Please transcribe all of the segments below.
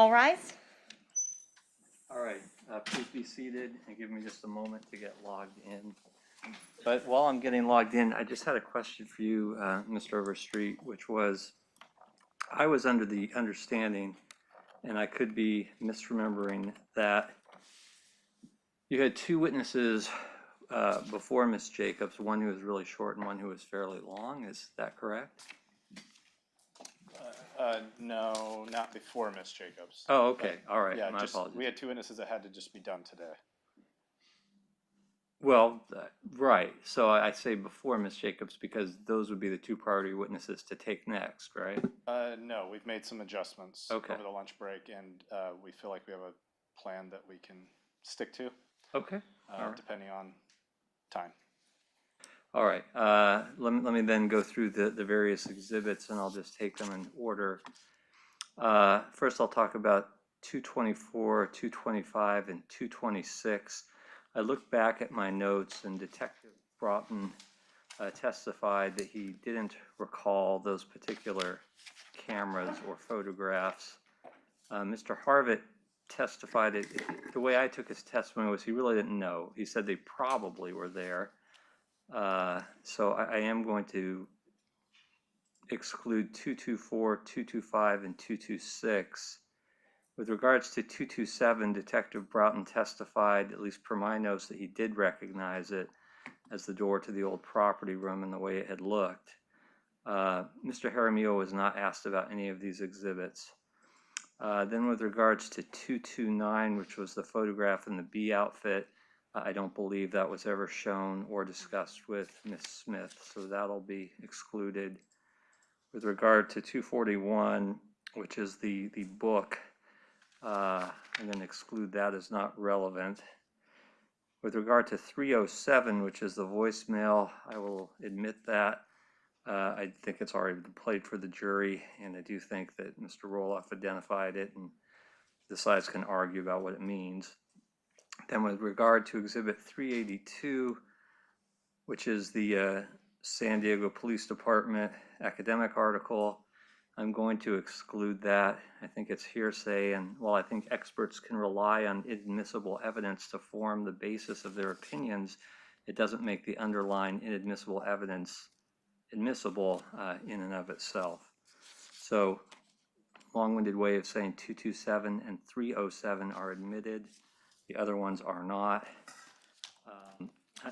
All rise. All right, please be seated and give me just a moment to get logged in. But while I'm getting logged in, I just had a question for you, Mr. Overstreet, which was, I was under the understanding, and I could be misremembering, that you had two witnesses before Ms. Jacobs, one who was really short and one who was fairly long. Is that correct? No, not before Ms. Jacobs. Oh, okay. All right. Yeah, My apologies. we had two witnesses that had to just be done today. Well, right. So I say before Ms. Jacobs because those would be the two priority witnesses to take next, right? No, we've made some adjustments Okay. over the lunch break, and we feel like we have a plan that we can stick to, Okay. All right. depending on time. All right. Let me then go through the various exhibits, and I'll just take them in order. First, I'll talk about 224, 225, and 226. I looked back at my notes, and Detective Broughton testified that he didn't recall those particular cameras or photographs. Mr. Harvitt testified, the way I took his testimony was he really didn't know. He said they probably were there. So I am going to exclude 224, 225, and 226. With regards to 227, Detective Broughton testified, at least per my notes, that he did recognize it as the door to the old property room and the way it had looked. Mr. Jaramillo was not asked about any of these exhibits. Then with regards to 229, which was the photograph in the B outfit, I don't believe that was ever shown or discussed with Ms. Smith, so that'll be excluded. With regard to 241, which is the book, I'm going to exclude that as not relevant. With regard to 307, which is the voicemail, I will admit that. I think it's already been played for the jury, and I do think that Mr. Roloff identified it, and the sides can argue about what it means. Then with regard to Exhibit 382, which is the San Diego Police Department academic article, I'm going to exclude that. I think it's hearsay, and while I think experts can rely on inadmissible evidence to form the basis of their opinions, it doesn't make the underlying inadmissible evidence admissible in and of itself. So, long-winded way of saying 227 and 307 are admitted. The other ones are not. I'm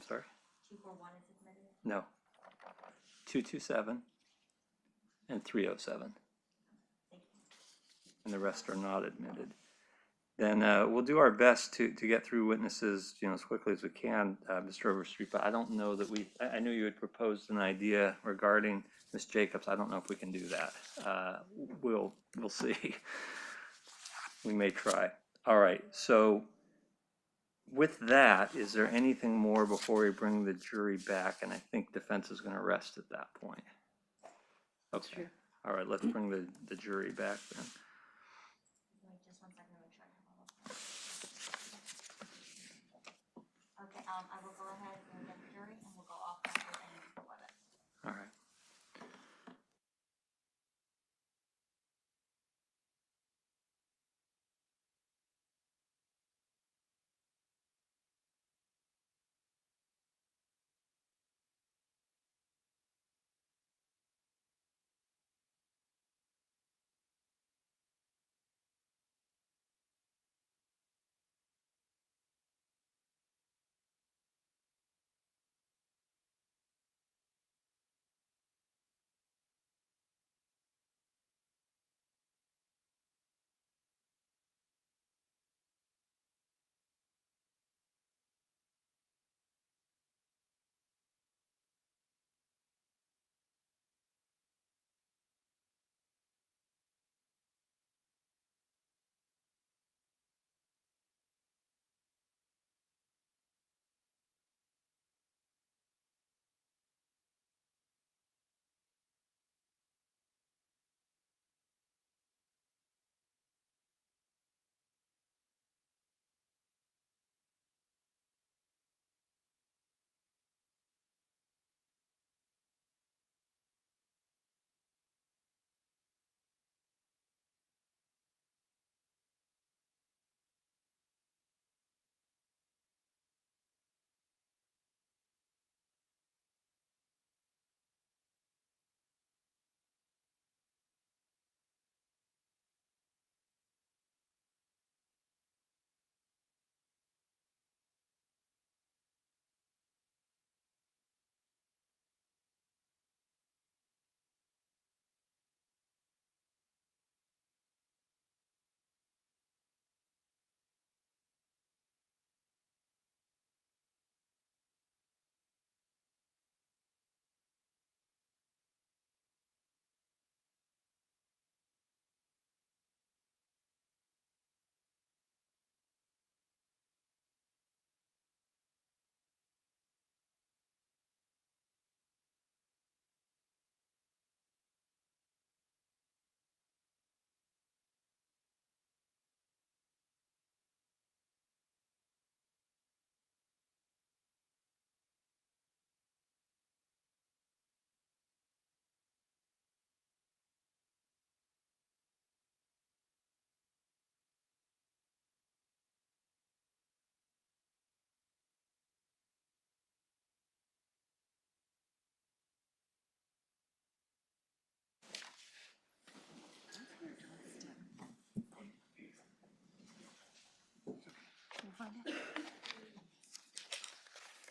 sorry? 241 is admitted? No. 227 and 307. And the rest are not admitted. Then we'll do our best to get through witnesses, as quickly as we can, Mr. Overstreet. But I don't know that I knew you had proposed an idea regarding Ms. Jacobs. I don't know if we can do that. We'll see. We may try. All right. So with that, is there anything more before we bring the jury back? And I think defense is going to rest at that point. Okay. All right. Let's bring the jury back then. Just 1 second to make sure I have all of them. Okay, I will go ahead and get the jury, and we'll go off after and WebEx. All right.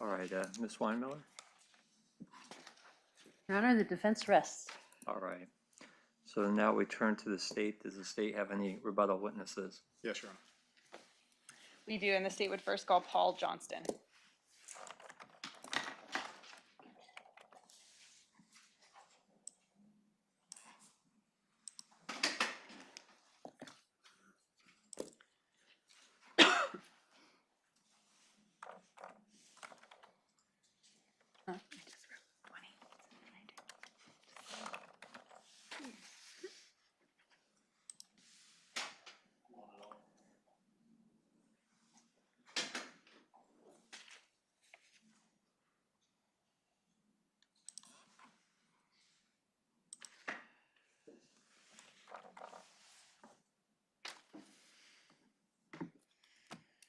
All right, Ms. Weinmiller? Your Honor, the defense rests. All right. So now we turn to the state. Does the state have any rebuttal witnesses? Yes, Your Honor. We do, and the state would first call Paul Johnston.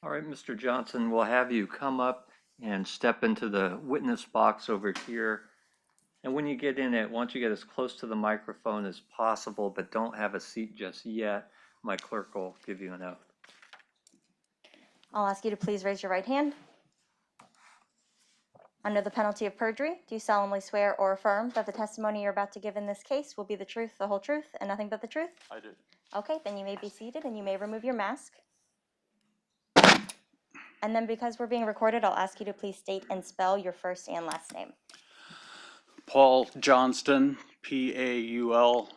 All right, Mr. Johnson, we'll have you come up and step into the witness box over here. And when you get in it, why don't you get as close to the microphone as possible, but don't have a seat just yet. My clerk will give you an oath. I'll ask you to please raise your right hand. Under the penalty of perjury, do you solemnly swear or affirm that the testimony you're about to give in this case will be the truth, the whole truth, and nothing but the truth? I do. Okay, then you may be seated and you may remove your mask. And then because we're being recorded, I'll ask you to please state and spell your first and last name. Paul Johnston, Pauljohnston.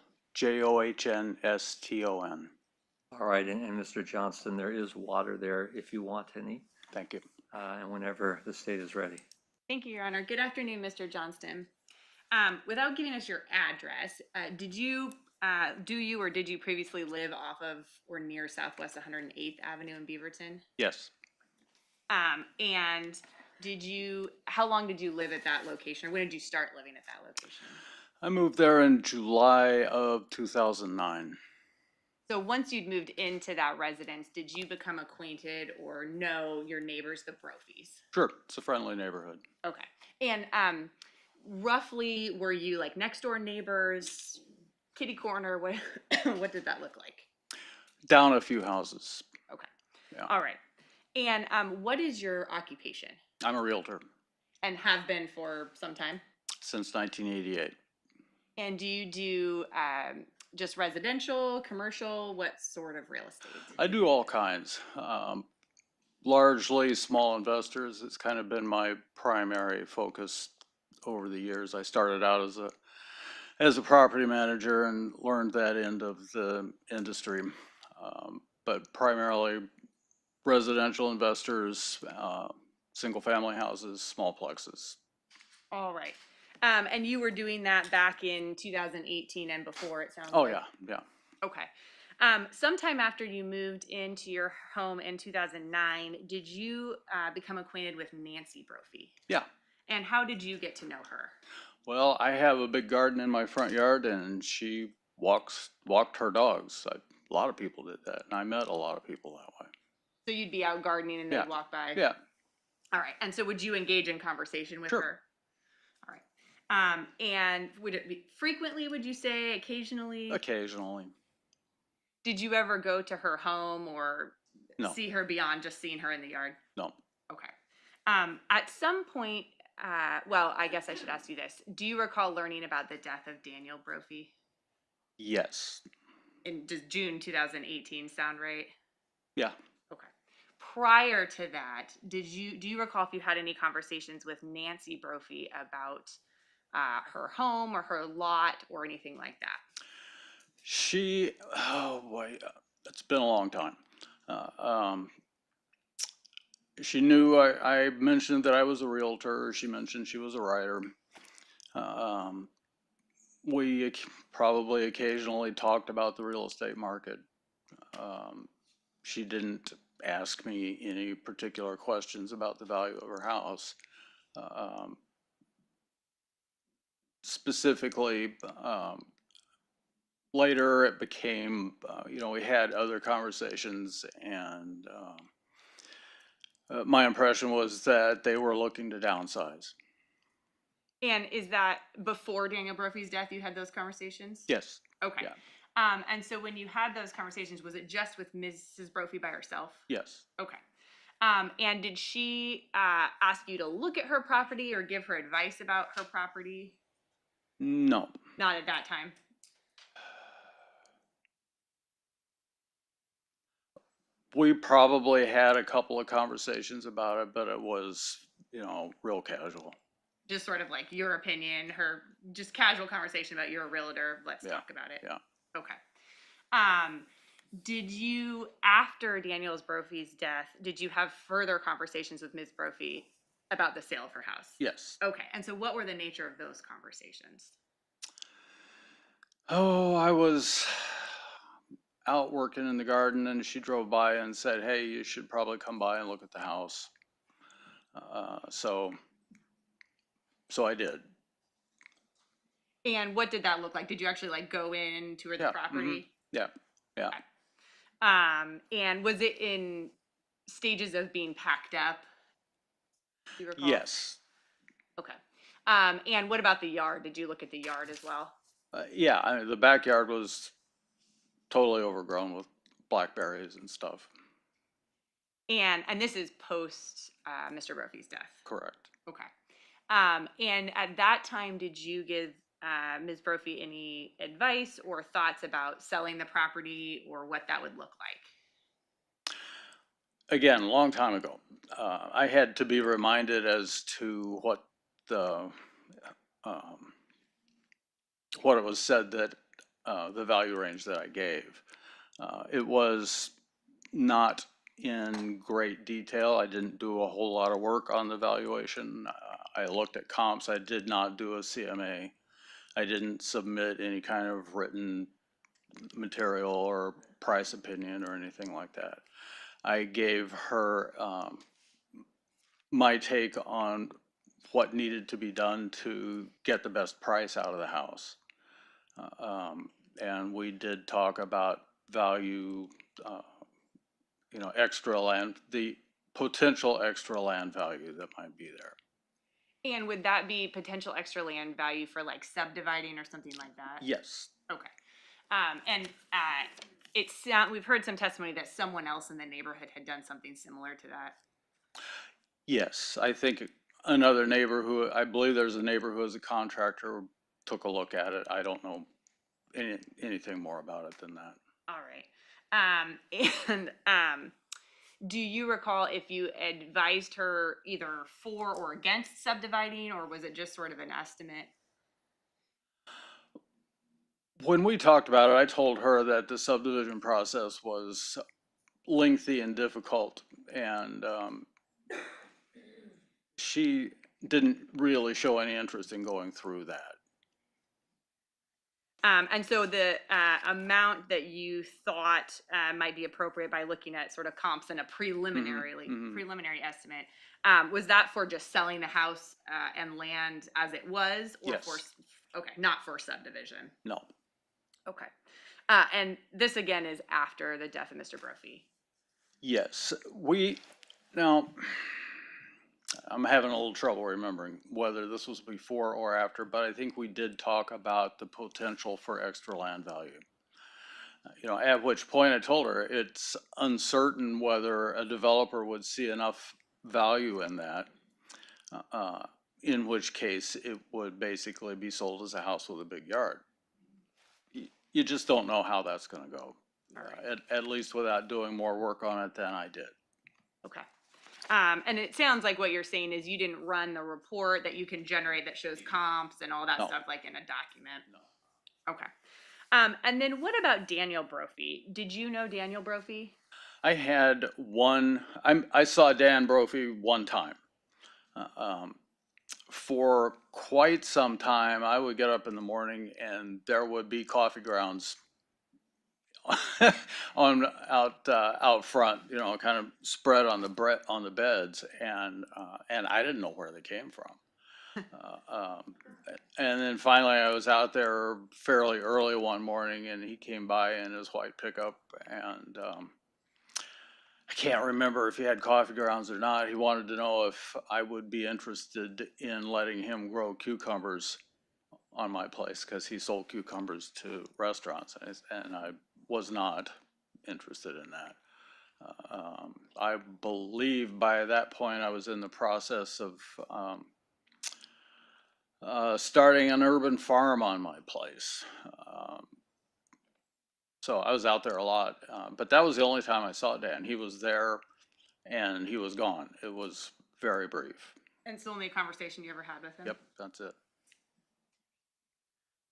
All right, and Mr. Johnston, there is water there if you want any, Thank you. and whenever the state is ready. Thank you, Your Honor. Good afternoon, Mr. Johnston. Without giving us your address, did you previously live off of or near Southwest 108th Avenue in Beaverton? Yes, And how long did you live at that location, or when did you start living at that location? I moved there in July of 2009. So once you'd moved into that residence, did you become acquainted or know your neighbors, the Brophies? Sure, it's a friendly neighborhood. Okay. And roughly, were you like next door neighbors, kitty corner? What what did that look like? Down a few houses. Okay. Yeah. All right. And what is your occupation? I'm a realtor And have been for some time? since 1988. And do you do just residential, commercial? What sort of real estate? I do all kinds. Largely small investors. It's kind of been my primary focus over the years. I started out as a property manager and learned that end of the industry. But primarily residential investors, single family houses, small plexes. All right. And you were doing that back in 2018 and before, it sounds Oh like? yeah. Okay. Sometime after you moved into your home in 2009, did you become acquainted with Nancy Brophy? Yeah. And how did you get to know her? Well, I have a big garden in my front yard, and she walked her dogs. A lot of people did that, and I met a lot of people that way. So you'd be out gardening and Yeah. they'd walk by? Yeah, All right. And so would you engage in conversation with Sure. her? All right. And would it be frequently, would you say, occasionally? occasionally. Did you ever go to her home or No. see her beyond just seeing her in the yard? No. Okay. At some point, well, I guess I should ask you this. Do you recall learning about the death of Daniel Brophy? Yes. Does June 2018 sound right? Yeah. Okay. Prior to that, do you recall if you had any conversations with Nancy Brophy about her home or her lot or anything like that? Oh boy, it's been a long time. She knew I mentioned that I was a realtor. She mentioned she was a writer. We probably occasionally talked about the real estate market. She didn't ask me any particular questions about the value of her house. Specifically, later it became, we had other conversations, and my impression was that they were looking to downsize. And is that before Daniel Brophy's death you had those conversations? Yes. Okay. Yeah. And so when you had those conversations, was it just with Mrs. Brophy by herself? Yes. Okay. And did she ask you to look at her property or give her advice about her property? No. Not at that time. We probably had a couple of conversations about it, but it was, real casual. Just sort of like your opinion, her just casual conversation about you're a realtor. Let's Yeah, talk about it. yeah. Okay. Did you, after Daniel Brophy's death, did you have further conversations with Ms. Brophy about the sale of her house? Yes. Okay. And so what were the nature of those conversations? Oh, I was out working in the garden and she drove by and said, "Hey, you should probably come by and look at the house." So I did. And what did that look like? Did you actually like go in tour the Yeah. property? Yeah. Yeah. And was it in stages of being packed up? Do you recall? Yes. Okay. And what about the yard? Did you look at the yard as well? Yeah. The backyard was totally overgrown with blackberries and stuff. And this is post Mr. Brophy's death. Correct. Okay. And at that time, did you give Ms. Brophy any advice or thoughts about selling the property or what that would look like? Again, a long time ago. I had to be reminded as to what what it was said that the value range that I gave. It was not in great detail. I didn't do a whole lot of work on the valuation. I looked at comps. I did not do a CMA. I didn't submit any kind of written material or price opinion or anything like that. I gave her my take on what needed to be done to get the best price out of the house. And we did talk about value, extra land, the potential extra land value that might be there. And would that be potential extra land value for like subdividing or something like that? Yes. Okay. And we've heard some testimony that someone else in the neighborhood had done something similar to that. Yes, I think another neighbor I believe there's a neighbor who is a contractor, took a look at it. I don't know anything more about it than that. All right. Do you recall if you advised her either for or against subdividing, or was it just sort of an estimate? When we talked about it, I told her that the subdivision process was lengthy and difficult, and she didn't really show any interest in going through that. And so the amount that you thought might be appropriate by looking at sort of comps and a preliminary estimate, was that for just selling the house and land as it was, or Yes. not for subdivision? No. Okay. And this again is after the death of Mr. Brophy. Yes. Now, I'm having a little trouble remembering whether this was before or after, but I think we did talk about the potential for extra land value. At which point I told her it's uncertain whether a developer would see enough value in that, in which case it would basically be sold as a house with a big yard. You just don't know how that's going to go, at least without doing more work on it than I did. Okay. And it sounds like what you're saying is you didn't run the report that you can generate that shows comps and all that No. stuff like in a document. No. Okay. And then what about Daniel Brophy? Did you know Daniel Brophy? I had I saw Dan Brophy one time. For quite some time, I would get up in the morning and there would be coffee grounds out front, kind of spread on the beds, and I didn't know where they came from. And then finally, I was out there fairly early one morning, and he came by in his white pickup, and I can't remember if he had coffee grounds or not. He wanted to know if I would be interested in letting him grow cucumbers on my place, because he sold cucumbers to restaurants, and I was not interested in that. I believe by that point I was in the process of starting an urban farm on my place. So I was out there a lot, but that was the only time I saw Dan. He was there and he was gone. It was very brief. And it's the only conversation you ever had with him? Yep, that's it.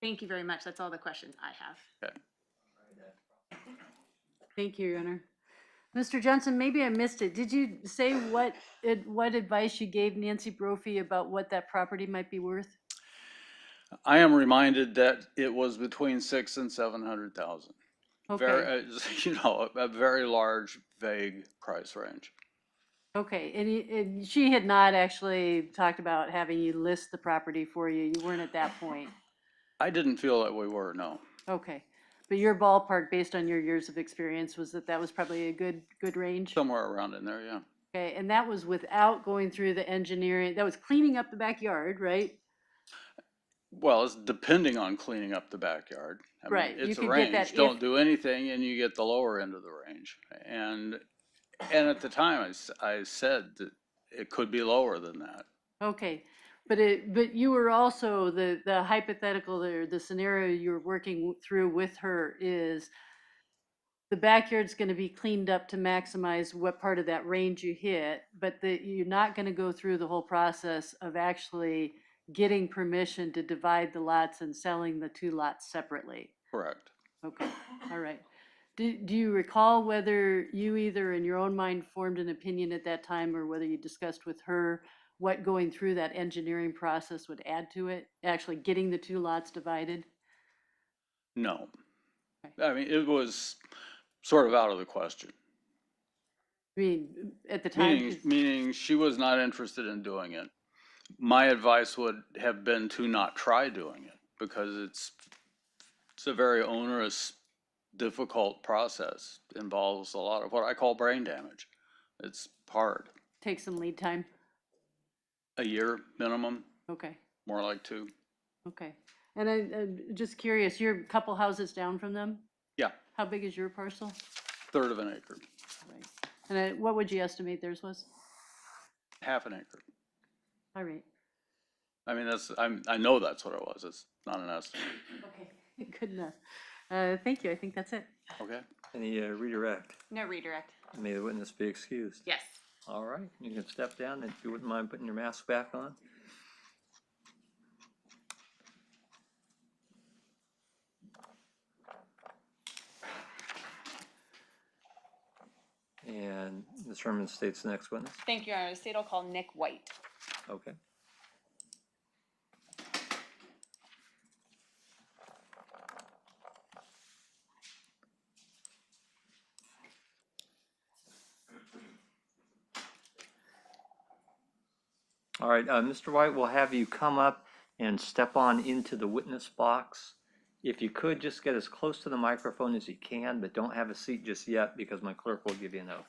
Thank you very much. That's all the questions I have. Okay. Thank you, Your Honor. Mr. Johnson, maybe I missed it. Did you say what advice you gave Nancy Brophy about what that property might be worth? I am reminded that it was between 600,000 and 700,000. Okay. Very, you know, a very large, vague price range. Okay, and she had not actually talked about having you list the property for you. You weren't at that point. I didn't feel that we were, no. Okay, but your ballpark, based on your years of experience, was that was probably a good range? Somewhere around in there, yeah. Okay, and that was without going through the engineering. That was cleaning up the backyard, right? Well, it's depending on cleaning up the backyard. I mean, Right, you it's a could get range. that Don't if- do anything and you get the lower end of the range. And at the time I said that it could be lower than that. Okay, but you were also, the hypothetical or the scenario you're working through with her is the backyard's gonna be cleaned up to maximize what part of that range you hit, but that you're not gonna go through the whole process of actually getting permission to divide the lots and selling the two lots separately. Correct. Okay, all right. Do you recall whether you either in your own mind formed an opinion at that time or whether you discussed with her what going through that engineering process would add to it, actually getting the two lots divided? No. I mean, it was sort of out of the question. I mean, at the time, Meaning she was not interested in doing it. My advice would have been to not try doing it because it's a very onerous, difficult process. It involves a lot of what I call brain damage. It's hard. take some lead time. A year minimum, Okay, more like 2. okay. And I'm just curious, you're a couple houses down from them? Yeah, How big is your parcel? 1/3 of an acre, Right. And what would you estimate theirs was? 1/2 acre. All right. I mean, I know that's what it was. It's not an estimate. Okay, good enough. Thank you, I think that's it. Okay. Any redirect? No redirect. May the witness be excused. Yes. All right, you can step down if you wouldn't mind putting your mask back on. And Ms. Herman states the next witness. Thank you, Your Honor. The state will call Nick White. Okay. All right, Mr. White, we'll have you come up and step on into the witness box. If you could, just get as close to the microphone as you can, but don't have a seat just yet because my clerk will give you an oath.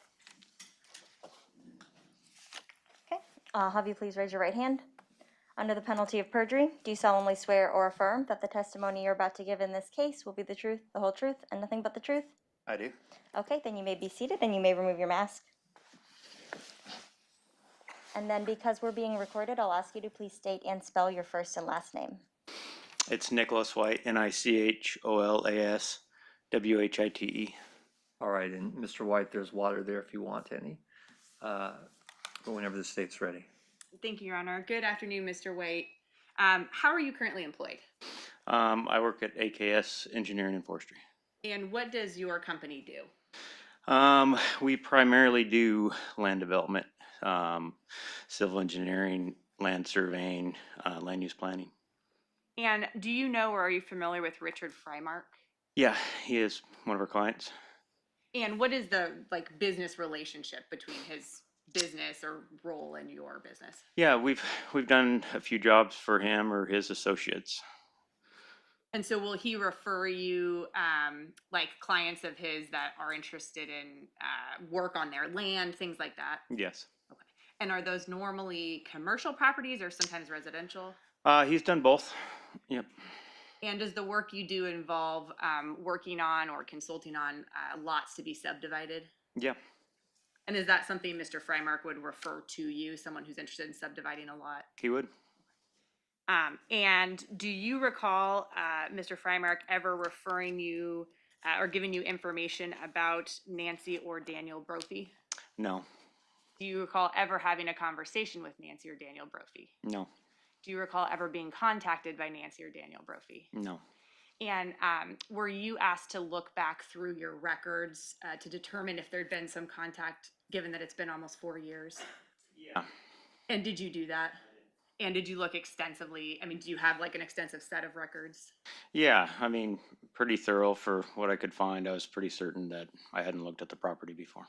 Okay, I'll have you please raise your right hand. Under the penalty of perjury, do you solemnly swear or affirm that the testimony you're about to give in this case will be the truth, the whole truth, and nothing but the truth? I do. Okay, then you may be seated and you may remove your mask. And then because we're being recorded, I'll ask you to please state and spell your first and last name. It's Nicholas White, Nicholas White. All right, and Mr. White, there's water there if you want any, but whenever the state's ready. Thank you, Your Honor. Good afternoon, Mr. White. How are you currently employed? I work at AKS Engineering and Forestry. And what does your company do? We primarily do land development, civil engineering, land surveying, land use planning. And do you know or are you familiar with Richard Freimark? Yeah, he is one of our clients. And what is the business relationship between his business or role in your business? Yeah, we've done a few jobs for him or his associates. And so will he refer you clients of his that are interested in work on their land, things like that? Yes. Okay. And are those normally commercial properties or sometimes residential? He's done both. Yep. And does the work you do involve working on or consulting on lots to be subdivided? Yeah. And is that something Mr. Freimark would refer to you, someone who's interested in subdividing a lot? He would. And do you recall Mr. Freimark ever referring you or giving you information about Nancy or Daniel Brophy? No. Do you recall ever having a conversation with Nancy or Daniel Brophy? No. Do you recall ever being contacted by Nancy or Daniel Brophy? No. And were you asked to look back through your records to determine if there'd been some contact, given that it's been almost 4 years? Yeah. And did you do that? And did you look extensively? I mean, do you have like an extensive set of records? Yeah. I mean, pretty thorough for what I could find. I was pretty certain that I hadn't looked at the property before.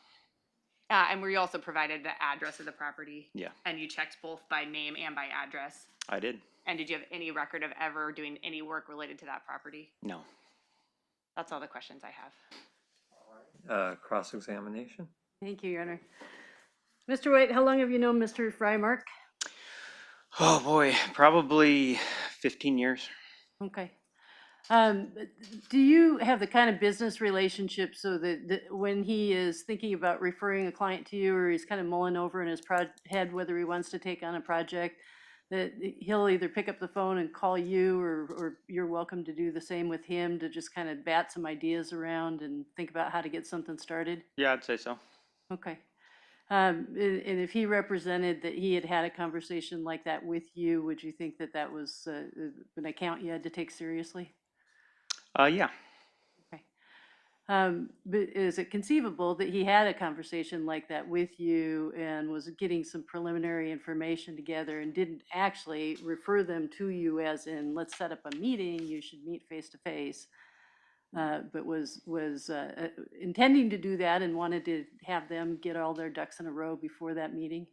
And were you also provided the address of the property? Yeah. And you checked both by name and by address? I did. And did you have any record of ever doing any work related to that property? No. That's all the questions I have. Cross-examination? Thank you, Your Honor. Mr. White, how long have you known Mr. Freimark? Oh boy, probably 15 years. Okay. Do you have the kind of business relationship so that when he is thinking about referring a client to you, or he's kind of mulling over in his head whether he wants to take on a project, that he'll either pick up the phone and call you, or you're welcome to do the same with him, to just kind of bat some ideas around and think about how to get something started? Yeah, I'd say so. Okay. And if he represented that he had had a conversation like that with you, would you think that that was an account you had to take seriously? Yeah. Okay. But is it conceivable that he had a conversation like that with you and was getting some preliminary information together and didn't actually refer them to you as in, let's set up a meeting, you should meet face to face, but was intending to do that and wanted to have them get all their ducks in a row before that meeting?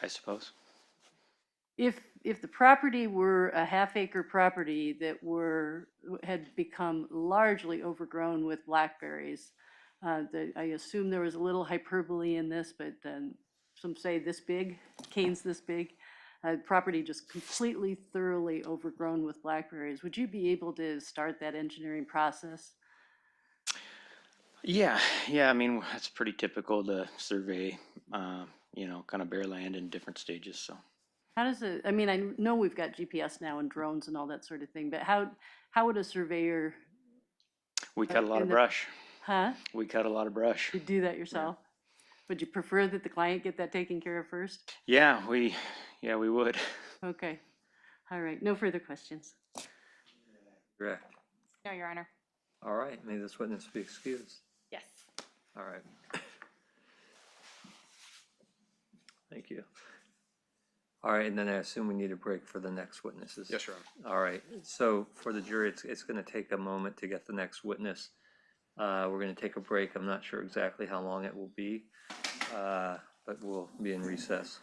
I suppose. If the property were a half-acre property that had become largely overgrown with blackberries, I assume there was a little hyperbole in this, but some say this big, canes this big, property just completely thoroughly overgrown with blackberries, would you be able to start that engineering process? Yeah. Yeah. I mean, it's pretty typical to survey, kind of bare land in different stages. So. How does it, I mean, I know we've got GPS now and drones and all that sort of thing, but how would a surveyor? We cut a lot of brush. Huh? We cut a lot of brush. You do that yourself? Would you prefer that the client get that taken care of first? Yeah, we would. Okay. All right. No further questions. Correct. No, Your Honor. All right, may this witness be excused. Yes. All right. Thank you. All right, and then I assume we need a break for the next witnesses. Yes, Your Honor. All right, so for the jury, it's going to take a moment to get the next witness. We're going to take a break. I'm not sure exactly how long it will be, but we'll be in recess.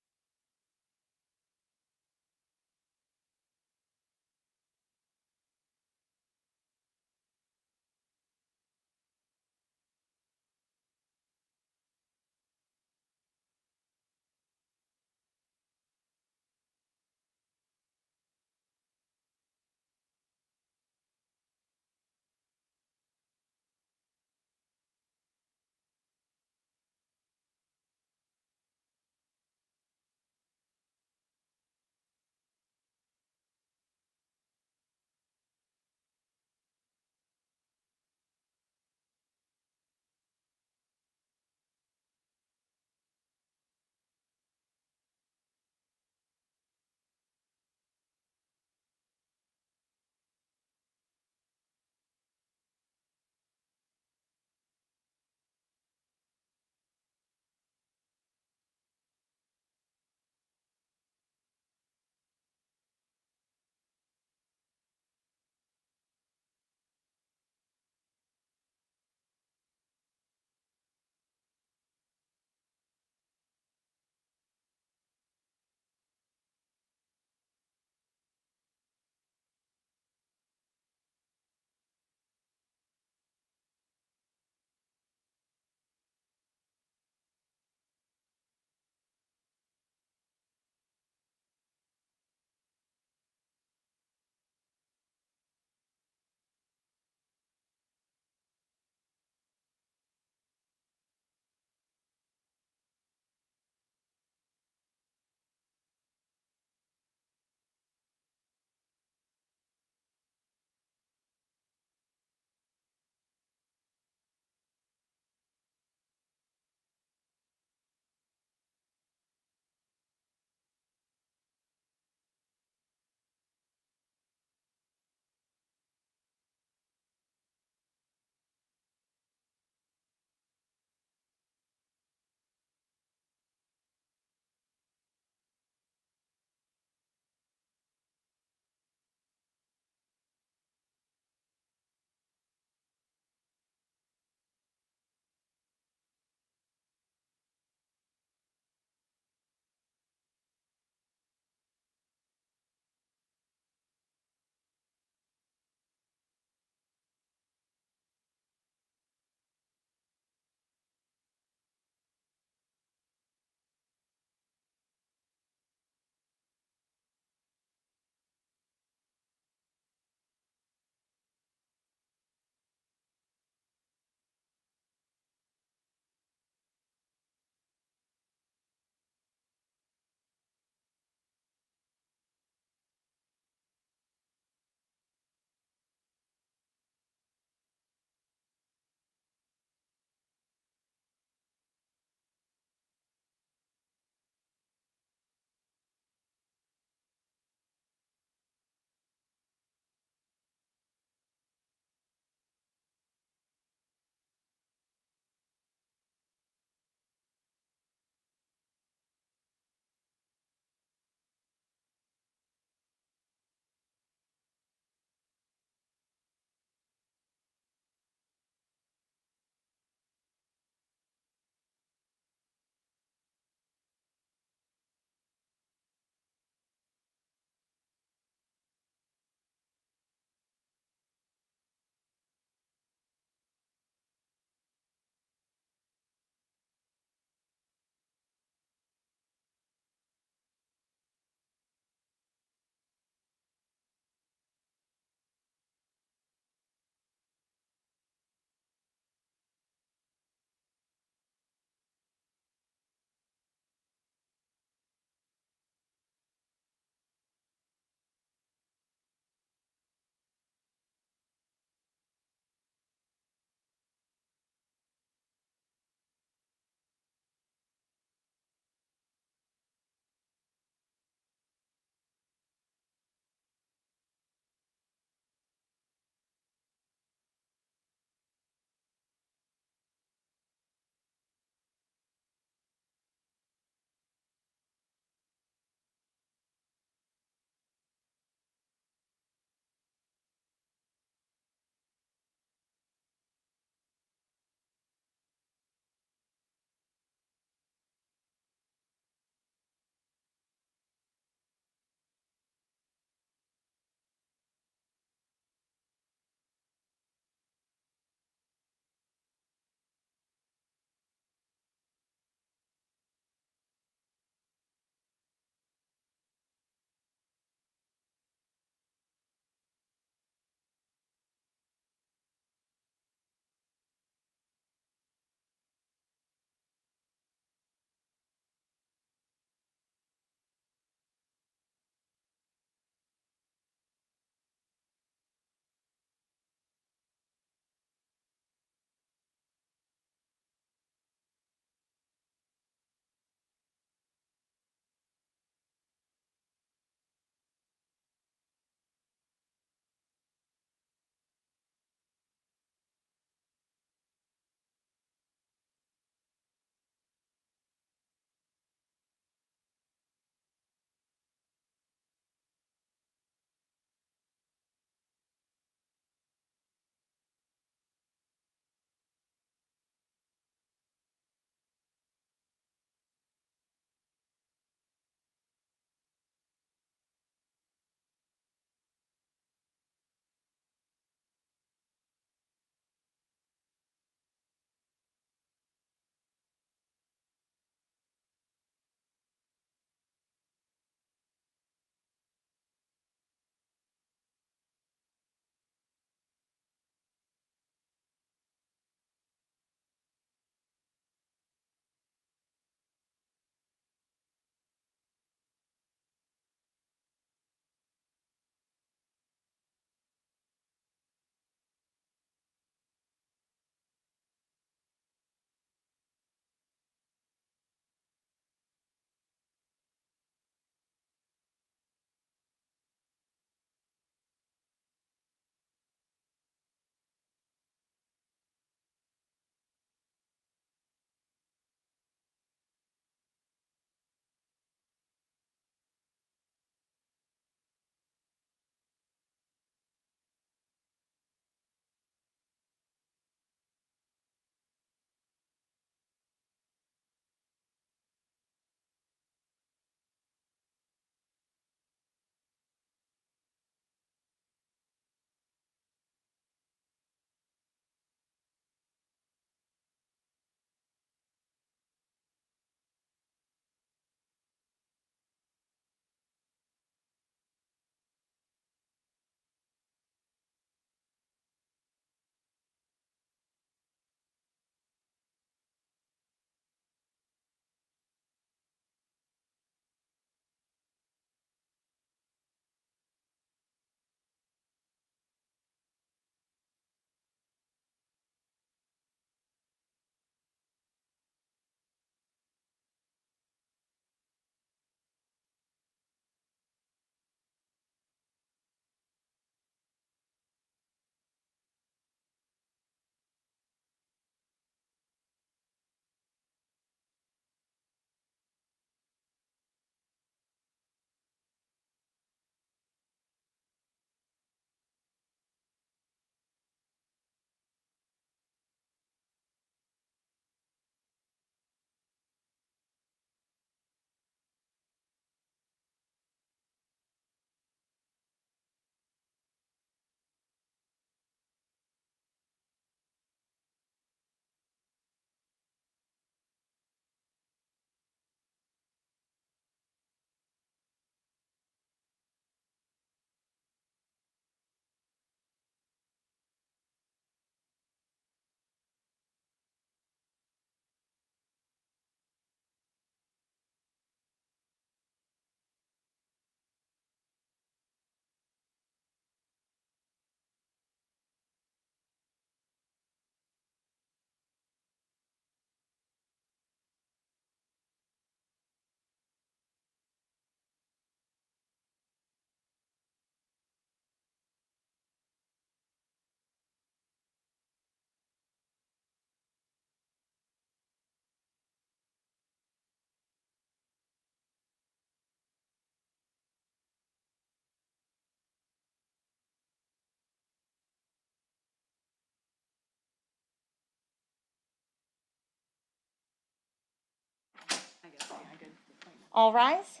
All rise.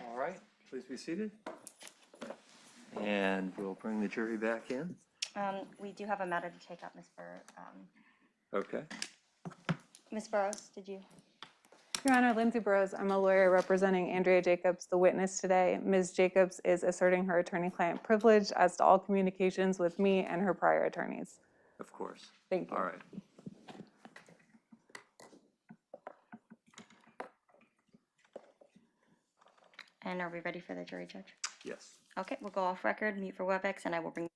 All right, please be seated. And we'll bring the jury back in. We do have a matter to take up, Okay. Ms. Burrows, did you? Your Honor, Lindsay Burrows, I'm a lawyer representing Andrea Jacobs, the witness today. Ms. Jacobs is asserting her attorney-client privilege as to all communications with me and her prior attorneys. Of course. Thank you. All right. And are we ready for the jury, Judge? Yes. Okay, we'll go off record, mute for WebEx, and I will bring.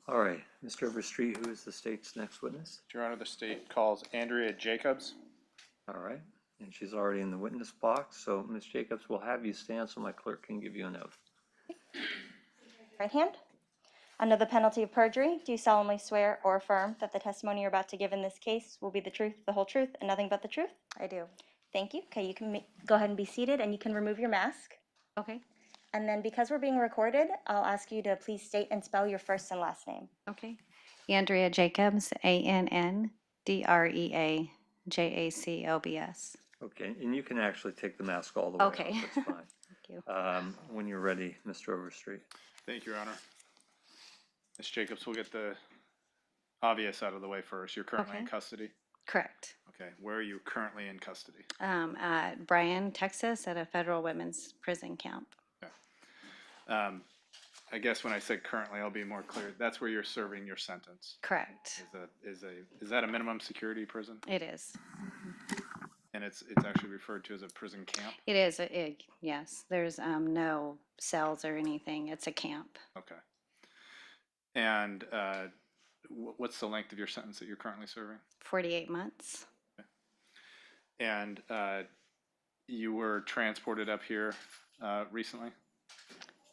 All right, Mr. Overstreet, who is the state's next witness? Your Honor, the state calls Andrea Jacobs. All right, and she's already in the witness box, so Ms. Jacobs will have you stand so my clerk can give you an oath. Right hand. Under the penalty of perjury, do you solemnly swear or affirm that the testimony you're about to give in this case will be the truth, the whole truth, and nothing but the truth? I do. Thank you. Okay, you can go ahead and be seated, and you can remove your mask. Okay. And then because we're being recorded, I'll ask you to please state and spell your first and last name. Okay. Andrea Jacobs, ANNDREA JACOBS. Okay, and you can actually take the mask all the way Okay. off, that's fine. Thank you. When you're ready, Mr. Overstreet. Thank you, Your Honor. Ms. Jacobs, we'll get the obvious out of the way first. You're currently in Okay. custody? Correct. Okay, where are you currently in custody? At Bryan, Texas, at a federal women's prison camp. I guess when I said currently, I'll be more clear. That's where you're serving your sentence. Correct. Is that a minimum security prison? It is. And it's actually referred to as a prison camp? It is. Yes. There's no cells or anything. It's a camp. Okay. And what's the length of your sentence that you're currently serving? 48 months. And you were transported up here recently?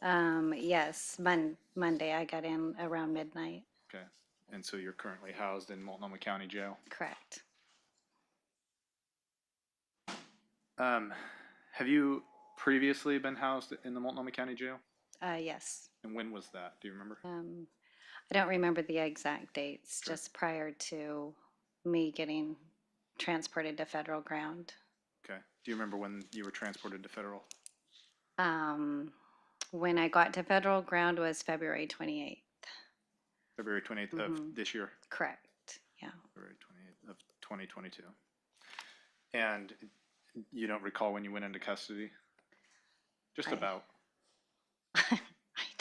Yes, Monday I got in around midnight. Okay. And so you're currently housed in Multnomah County Jail. Correct. Have you previously been housed in the Multnomah County Jail? Yes. And when was that? Do you remember? I don't remember the exact dates, Sure. just prior to me getting transported to federal ground. Okay. Do you remember when you were transported to federal? When I got to federal ground was February 28th. February 28th of this year? Correct, yeah. February 28th of 2022. And you don't recall when you went into custody? Just I- about. I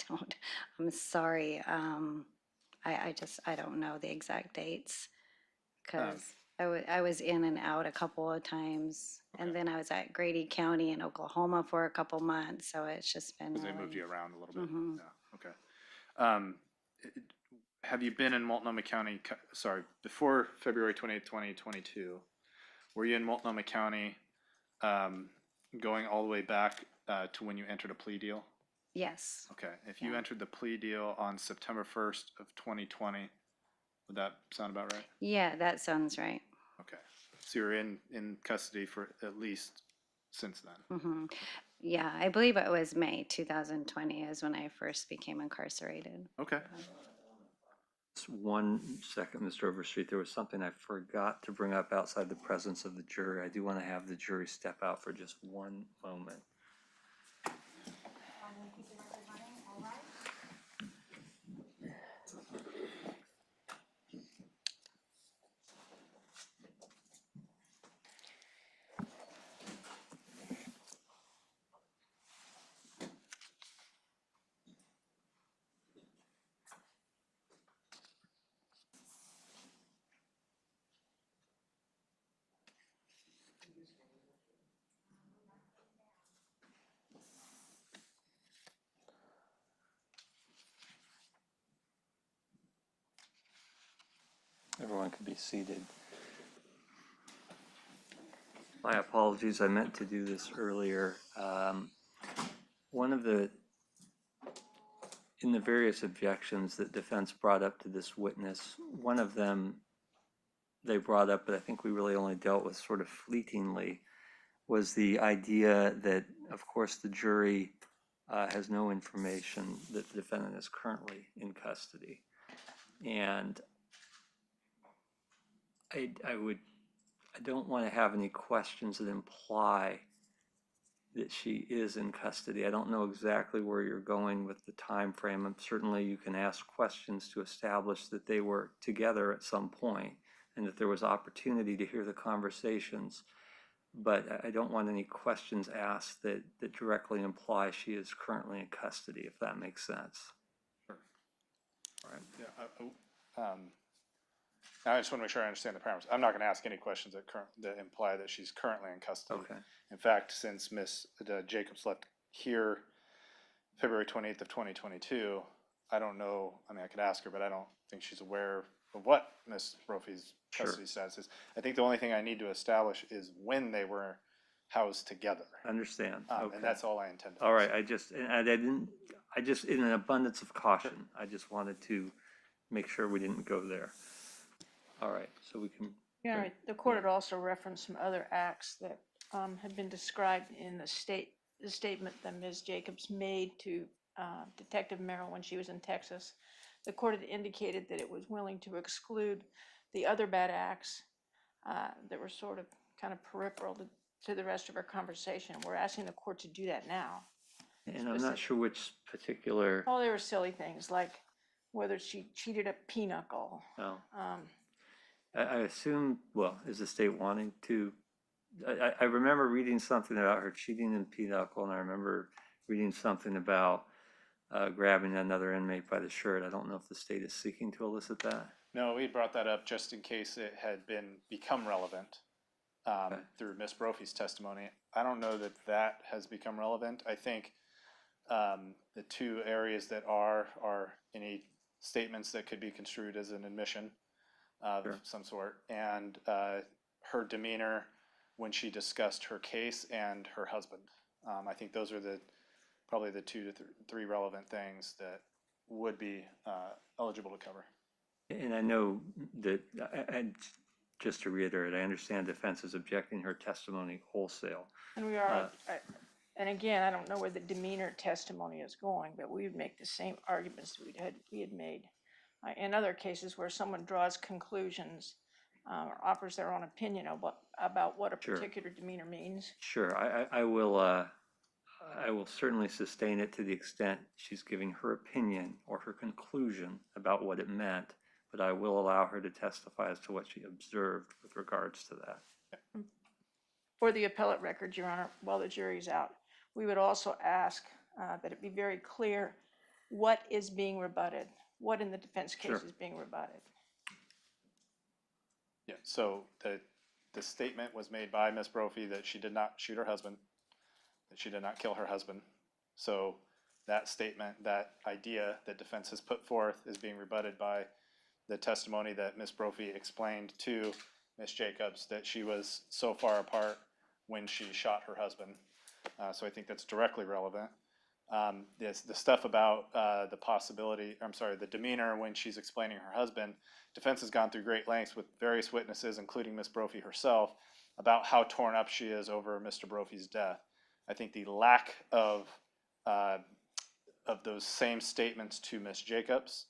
don't, I'm sorry. I don't know the exact dates because I was in and out a couple of times. And Okay. then I was at Grady County in Oklahoma for a couple months. So it's just been Because they moved really, you around a little bit. Mhm. Yeah. Okay. Have you been in Multnomah County, before February 28th, 2022, were you in Multnomah County going all the way back to when you entered a plea deal? yes. Okay. If you Yeah. entered the plea deal on September 1st of 2020, would that sound about right? Yeah, that sounds right. Okay. So you're in custody for at least since then? hmm Yeah, I believe it was May 2020 is when I first became incarcerated. Okay. Just 1 second, Mr. Overstreet. There was something I forgot to bring up outside the presence of the jury. I do want to have the jury step out for just one moment. Everyone could be seated. My apologies, I meant to do this earlier. In the various objections that defense brought up to this witness, one of them they brought up, but I think we really only dealt with sort of fleetingly, was the idea that, of course, the jury has no information that the defendant is currently in custody. And I don't want to have any questions that imply that she is in custody. I don't know exactly where you're going with the time frame. And certainly you can ask questions to establish that they were together at some point and that there was opportunity to hear the conversations. But I don't want any questions asked that directly imply she is currently in custody, if that makes sense. Sure. All right. Yeah. I just want to make sure I understand the parameters. I'm not going to ask any questions that imply that she's currently in custody. Okay. In fact, since Ms. Jacobs left here February 28th of 2022, I don't know, I mean, I could ask her, but I don't think she's aware of what Ms. Brophy's custody status is. I think the only thing I need to establish is when they were housed together. Understand. Okay. And that's all I intend to All right. ask. I just, in an abundance of caution, I just wanted to make sure we didn't go there. All right. So we can. Yeah, right. The court had also referenced some other acts that had been described in the statement that Ms. Jacobs made to Detective Merrill when she was in Texas. The court had indicated that it was willing to exclude the other bad acts that were sort of kind of peripheral to the rest of our conversation. We're asking the court to do that now. And I'm not sure which particular. Oh, there were silly things like whether she cheated at Pinochle. Oh. I assume, well, is the state wanting to? I remember reading something about her cheating in Pinochle, and I remember reading something about grabbing another inmate by the shirt. I don't know if the state is seeking to elicit that. No, we brought that up just in case it had become relevant through Ms. Brophy's testimony. I don't know that has become relevant. I think the two areas that are any statements that could be construed as an admission of some sort, and her demeanor when she discussed her case and her husband. I think those are the probably the two to three relevant things that would be eligible to cover. And I know that, and just to reiterate, I understand defense is objecting her testimony wholesale. And we are, and again, I don't know where the demeanor testimony is going, but we would make the same arguments we had made in other cases where someone draws conclusions or offers their own opinion about what a particular demeanor means. Sure, I will certainly sustain it to the extent she's giving her opinion or her conclusion about what it meant, but I will allow her to testify as to what she observed with regards to that. For the appellate record, Your Honor, while the jury's out, we would also ask that it be very clear what is being rebutted, what in the defense case is being rebutted. Yeah, so the statement was made by Ms. Brophy that she did not shoot her husband, that she did not kill her husband. So that statement, that idea that defense has put forth is being rebutted by the testimony that Ms. Brophy explained to Ms. Jacobs that she was so far apart when she shot her husband. So I think that's directly relevant. The stuff about the possibility, I'm sorry, the demeanor when she's explaining her husband, defense has gone through great lengths with various witnesses, including Ms. Brophy herself, about how torn up she is over Mr. Brophy's death. I think the lack of those same statements to Ms. Jacobs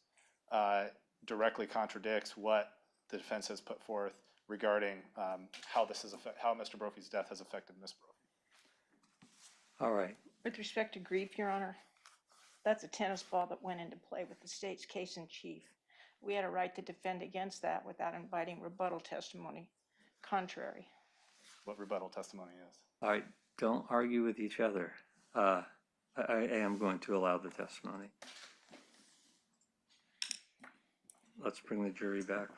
directly contradicts what the defense has put forth regarding how Mr. Brophy's death has affected Ms. Brophy. All right. With respect to grief, Your Honor, that's a tennis ball that went into play with the state's case in chief. We had a right to defend against that without inviting rebuttal testimony contrary. What rebuttal testimony is. All right, don't argue with each other. I am going to allow the testimony. Let's bring the jury back.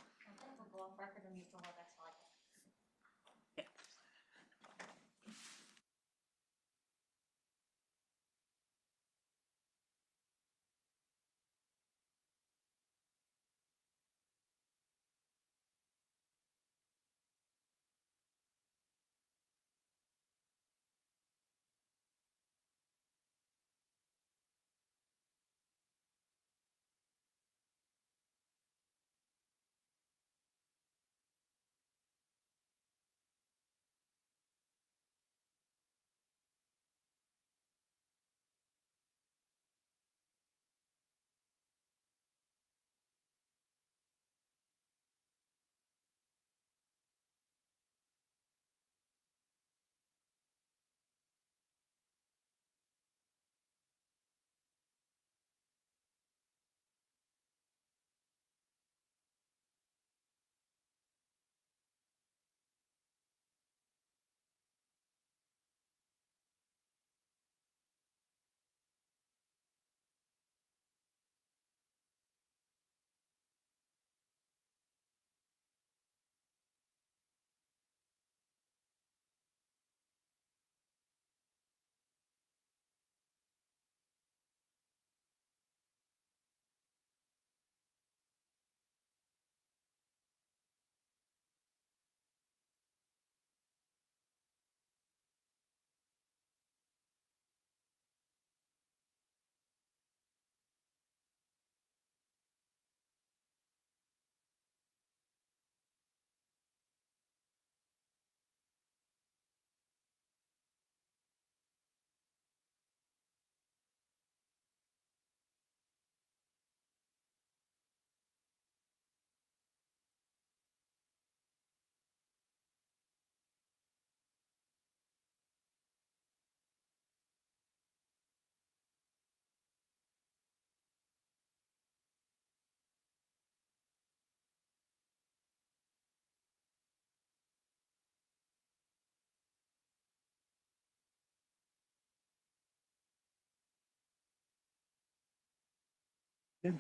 Good.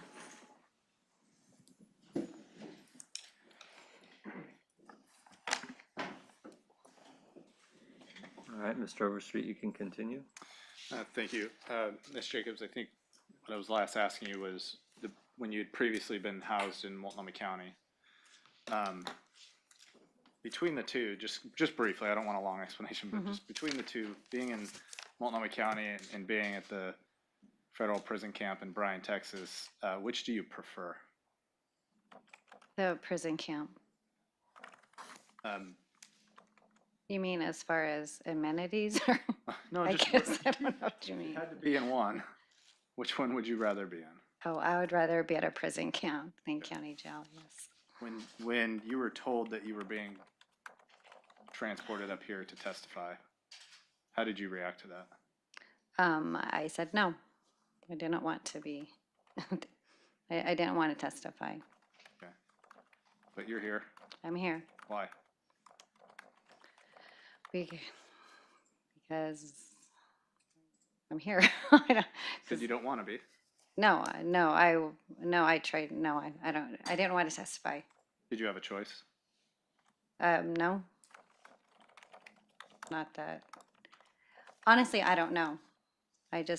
All right, Mr. Overstreet, you can continue. Thank you. Ms. Jacobs, I think what I was last asking you was when you'd previously been housed in Multnomah County. Between the two, just briefly, I don't want a long explanation, but just between the two, being in Multnomah County and being at the federal prison camp in Bryan, Texas, which do you prefer? The prison camp. Um, You mean as far as amenities? Or no, I just guess I don't know what you if you mean. had to be in one. Which one would you rather be in? Oh, I would rather be at a prison camp than county jail, yes. When you were told that you were being transported up here to testify, how did you react to that? I said no. I didn't want to be, I didn't want to testify. Okay. But you're here. I'm here Why? because I'm here. I don't, Because you don't want to be. no, I tried, no, I didn't want to testify. Did you have a choice? No. Not that. Honestly, I don't know.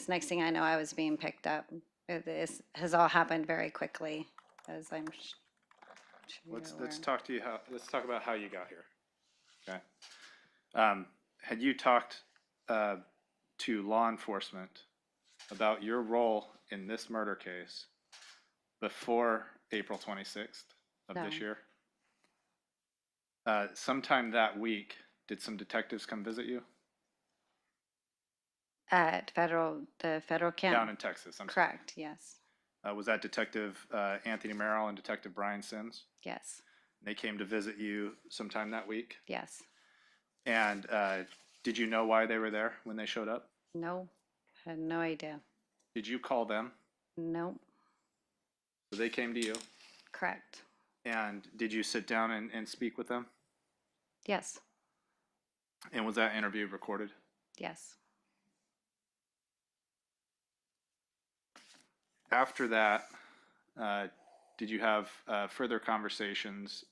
Next thing I know, I was being picked up. This has all happened very quickly, as I'm sure Let's you're talk to you let's talk about how you got here. Okay. Had you talked to law enforcement about your role in this murder case before April 26th of No. this year? Sometime that week, did some detectives come visit you? At the federal camp? Down in Texas, I'm sorry. Correct, yes, Was that Detective Anthony Merrill and Detective Brian Sims? yes, They came to visit you sometime that week? yes. And did you know why they were there when they showed up? No, had no idea. Did you call them? No, So they came to you? correct, And did you sit down and speak with them? yes, And was that interview recorded? yes. After that, did you have further conversations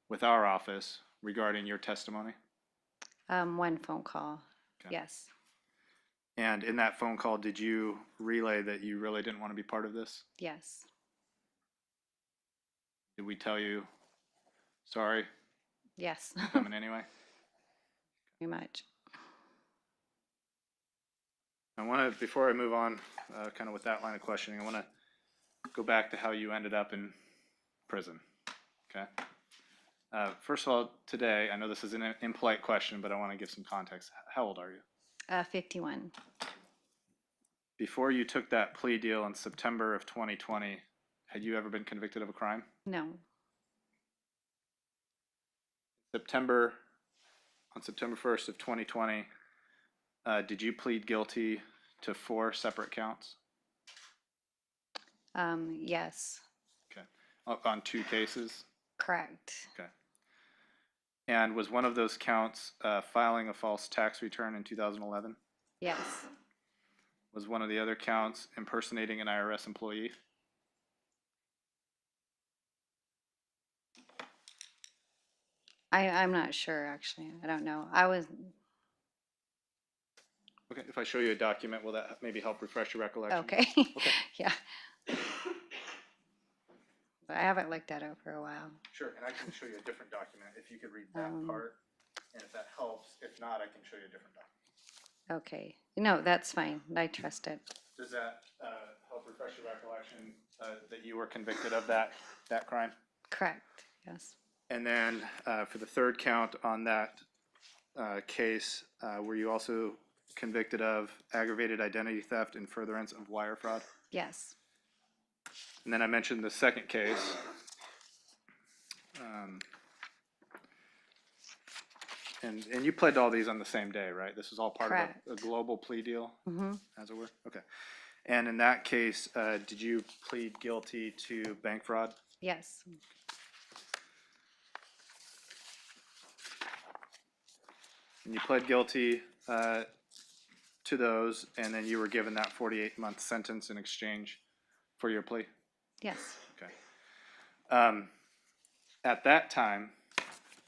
with our office regarding your testimony? One phone call, Okay. yes, And in that phone call, did you relay that you really didn't want to be part of this? yes, Did we tell you, sorry, yes, you're coming anyway? pretty much. I want to, before I move on, kind of with that line of questioning, I want to go back to how you ended up in prison, okay? First of all, today, I know this is an impolite question, but I want to give some context. How old are you? 51, Before you took that plea deal in September of 2020, had you ever been convicted of a crime? no, On September 1st of 2020, did you plead guilty to 4 separate counts? yes, Okay. On 2 cases? correct, Okay. And was one of those counts filing a false tax return in 2011? yes, Was one of the other counts impersonating an IRS employee? I'm not sure, actually, I don't know. Okay, if I show you a document, will that maybe help refresh your recollection? Okay, Okay. yeah. But I haven't looked at it for a while. Sure, and I can show you a different document if you could read that part, and if that helps. If not, I can show you a different document. Okay, no, that's fine, I trust it. Does that help refresh your recollection that you were convicted of that crime? Correct, yes, And then for the third count on that case, were you also convicted of aggravated identity theft and furtherance of wire fraud? yes, And then I mentioned the second case. And you pled all these on the same day, right? This was all part Correct. of a global plea deal, mm-hmm, as it were? Okay. And in that case, did you plead guilty to bank fraud? yes, And you pled guilty to those, and then you were given that 48-month sentence in exchange for your plea? yes, Okay. At that time,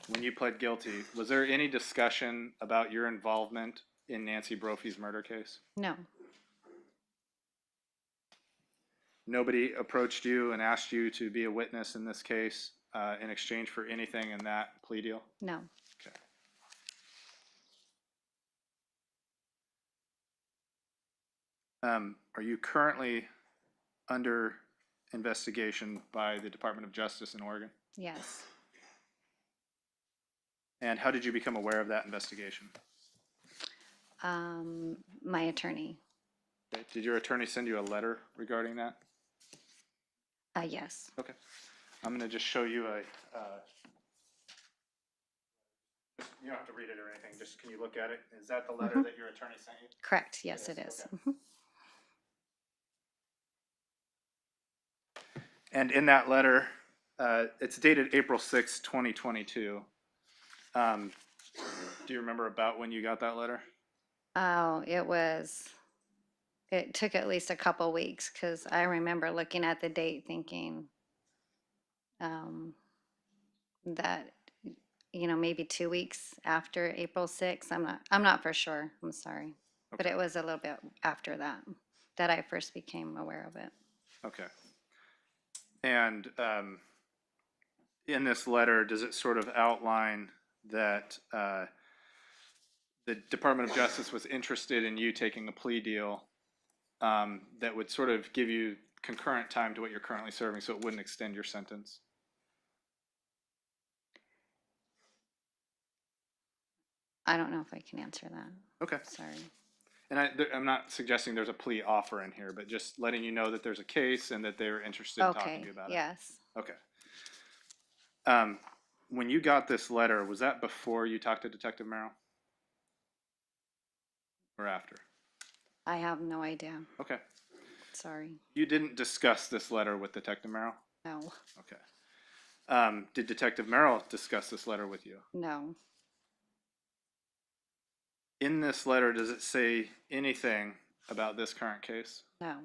when you pled guilty, was there any discussion about your involvement in Nancy Brophy's murder case? no, Nobody approached you and asked you to be a witness in this case in exchange for anything in that plea deal? no, Okay. Are you currently under investigation by the Department of Justice in Oregon? Yes. And how did you become aware of that investigation? My attorney. Okay. Did your attorney send you a letter regarding that? Yes. Okay. I'm going to just show you a, you don't have to read it or anything, just can you look at it? Is that the letter that your attorney sent you? Correct. Yes, it is. Okay. And in that letter, it's dated April 6, 2022. Do you remember about when you got that letter? Oh, it took at least a couple weeks because I remember looking at the date thinking that, maybe 2 weeks after April 6th. I'm not for sure. I'm sorry. But it was a little bit after that I first became aware of it. Okay. And in this letter, does it sort of outline that the Department of Justice was interested in you taking a plea deal that would sort of give you concurrent time to what you're currently serving, so it wouldn't extend your sentence? I don't know if I can answer that. Okay. Sorry. And I'm not suggesting there's a plea offer in here, but just letting you know that there's a case and that they're interested in talking to you about it. Yes. Okay. When you got this letter, was that before you talked to Detective Merrill? Or after? I have no idea. Okay. Sorry. You didn't discuss this letter with Detective Merrill? No. Okay. Did Detective Merrill discuss this letter with you? No. In this letter, does it say anything about this current case? No.